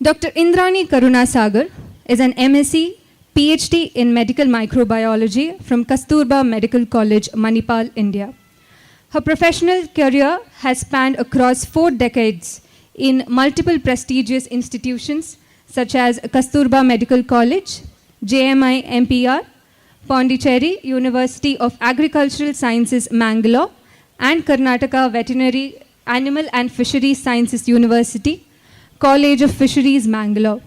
Speaker 8: Dr. Indrani Karuna Sagar is an MSc PhD in Medical Microbiology from Kasturba Medical College, Manipal, India. Her professional career has spanned across 4 decades in multiple prestigious institutions such as Kasturba Medical College, JMI MPR, Pondicherry University of Agricultural Sciences, Mangalore, and Karnataka Veterinary Animal and Fisheries Sciences University, College of Fisheries, Mangalore.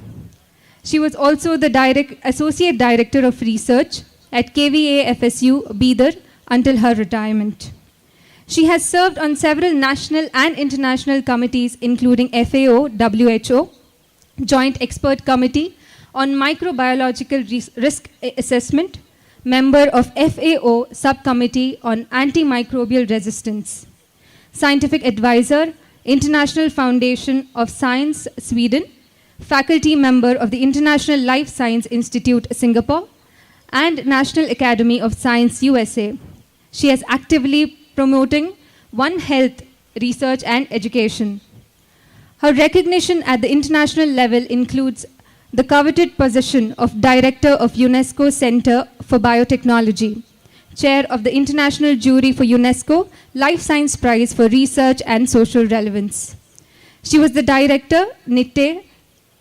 Speaker 8: She was also the Associate Director of Research at KVA FSU, Bidar, until her retirement. She has served on several national and international committees, including FAO, WHO, Joint Expert Committee on microbiological risk assessment, member of FAO Subcommittee on Antimicrobial Resistance, scientific advisor, International Foundation of Science, Sweden, faculty member of the International Life Science Institute, Singapore, and National Academy of Science, USA. She is actively promoting One Health research and education. Her recognition at the international level includes the coveted position of Director of UNESCO Center for Biotechnology, Chair of the International Jury for UNESCO Life Science Prize for Research and Social Relevance. She was the Director, NITTE,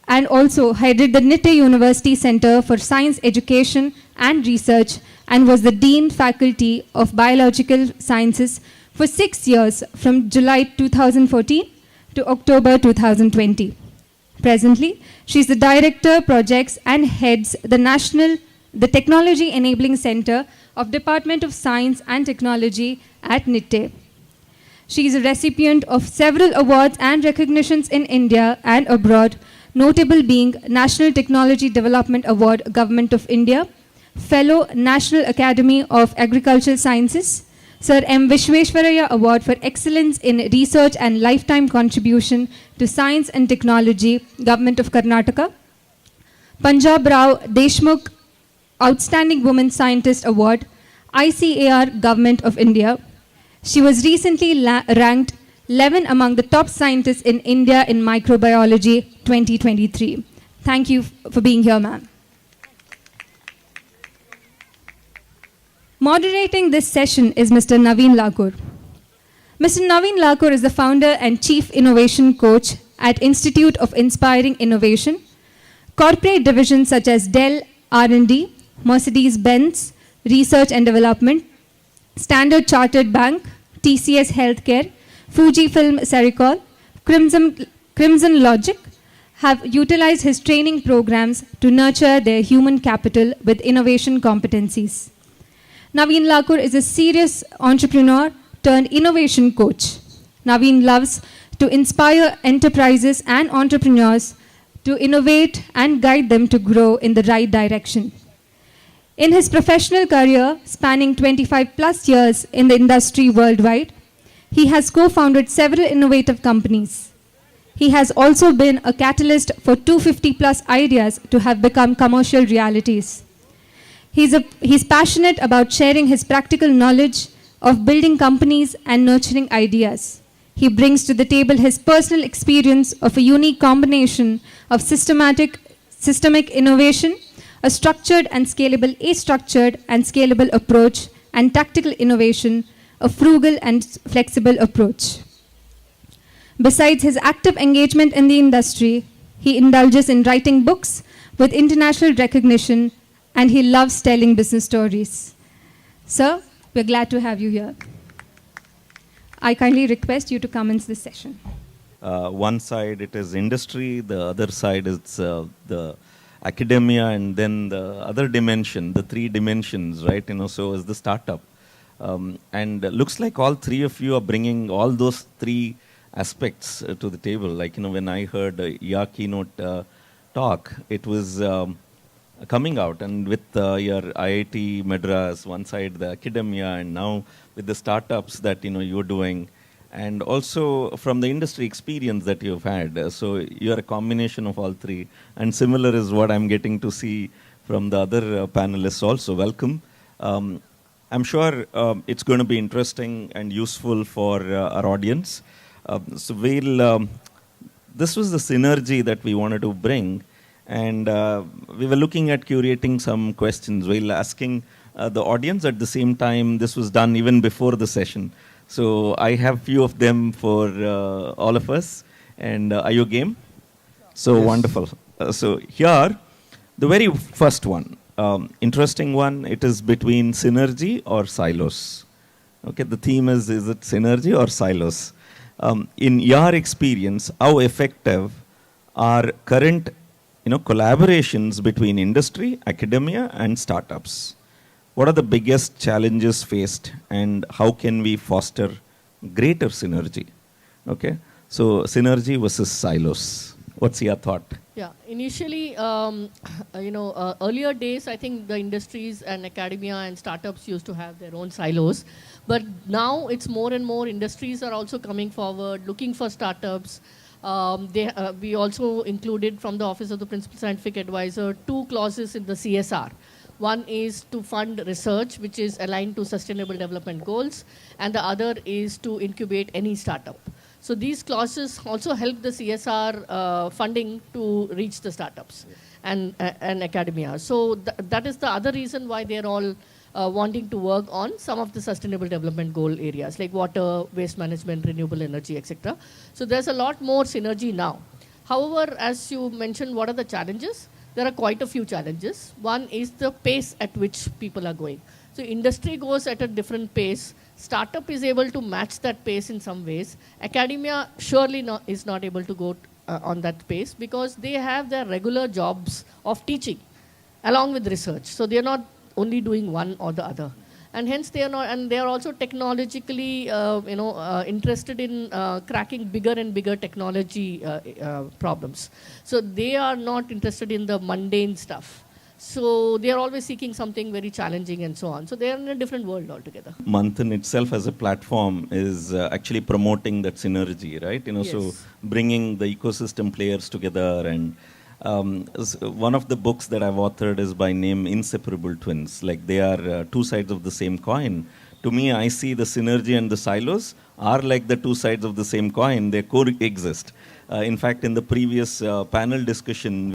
Speaker 8: and also headed the NITTE University Center for Science Education and Research, and was the Dean Faculty of Biological Sciences for 6 years from July 2014 to October 2020. Presently, she is the Director, Projects, and heads the Technology Enabling Center of Department of Science and Technology at NITTE. She is a recipient of several awards and recognitions in India and abroad, notable being National Technology Development Award, Government of India, Fellow, National Academy of Agricultural Sciences, Sir M. Vishweshwaraya Award for Excellence in Research and Lifetime Contribution to Science and Technology, Government of Karnataka, Punjab Rao Deshmukh Outstanding Woman Scientist Award, ICAR, Government of India. She was recently ranked 11 among the top scientists in India in microbiology 2023. Thank you for being here, ma'am. Moderating this session is Mr. Naveen Lakur. Mr. Naveen Lakur is the founder and chief innovation coach at Institute of Inspiring Innovation, corporate divisions such as Dell R&D, Mercedes-Benz Research and Development, Standard Chartered Bank, TCS Healthcare, Fujifilm Sericol, Crimson Logic have utilized his training programs to nurture their human capital with innovation competencies. Naveen Lakur is a serious entrepreneur turned innovation coach. Naveen loves to inspire enterprises and entrepreneurs to innovate and guide them to grow in the right direction. In his professional career, spanning 25 plus years in the industry worldwide, he has co-founded several innovative companies. He has also been a catalyst for 250 plus ideas to have become commercial realities. He's passionate about sharing his practical knowledge of building companies and nurturing ideas. He brings to the table his personal experience of a unique combination of systemic innovation, a structured and scalable, structured and scalable approach, and tactical innovation, a frugal and flexible approach. Besides his active engagement in the industry, he indulges in writing books with international recognition, and he loves telling business stories. Sir, we're glad to have you here. I kindly request you to commence this session.
Speaker 10: One side it is industry, the other side is the academia, and then the other dimension, the three dimensions, right? So is the startup. And looks like all three of you are bringing all those three aspects to the table. Like, when I heard your keynote talk, it was coming out, and with your IIT Madras, one side the academia, and now with the startups that you're doing, and also from the industry experience that you've had. So you're a combination of all three, and similar is what I'm getting to see from the other panelists also. Welcome. I'm sure it's going to be interesting and useful for our audience. So this was the synergy that we wanted to bring. And we were looking at curating some questions while asking the audience at the same time. This was done even before the session. So I have few of them for all of us. And are you game? So yes. Wonderful. So here, the very first one, interesting one, it is between synergy or silos. Okay, the theme is it synergy or silos? In your experience, how effective are current collaborations between industry, academia, and startups? What are the biggest challenges faced, and how can we foster greater synergy? Okay, so synergy versus silos. What's your thought?
Speaker 11: Yeah, initially, earlier days, I think the industries and academia and startups used to have their own silos. But now it's more and more industries are also coming forward, looking for startups. We also included from the Office of the Principal Scientific Advisor 2 clauses in the CSR. One is to fund research, which is aligned to Sustainable Development Goals, and the other is to incubate any startup. So these clauses also help the CSR funding to reach the startups and academia. So that is the other reason why they're all wanting to work on some of the Sustainable Development Goal areas like water, waste management, renewable energy, etc. So there's a lot more synergy now. However, as you mentioned, what are the challenges? There are quite a few challenges. One is the pace at which people are going. So industry goes at a different pace. Startup is able to match that pace in some ways. Academia surely is not able to go on that pace because they have their regular jobs of teaching along with research. So they are not only doing one or the other. And hence they are not, and they are also technologically, interested in cracking bigger and bigger technology problems. So they are not interested in the mundane stuff. So they are always seeking something very challenging and so on. So they are in a different world altogether.
Speaker 10: Manthan itself as a platform is actually promoting that synergy, right?
Speaker 11: Yes.
Speaker 10: So bringing the ecosystem players together. And one of the books that I've authored is by name Inseparable Twins. Like they are 2 sides of the same coin. To me, I see the synergy and the silos are like the 2 sides of the same coin. They coexist. In fact, in the previous panel discussion,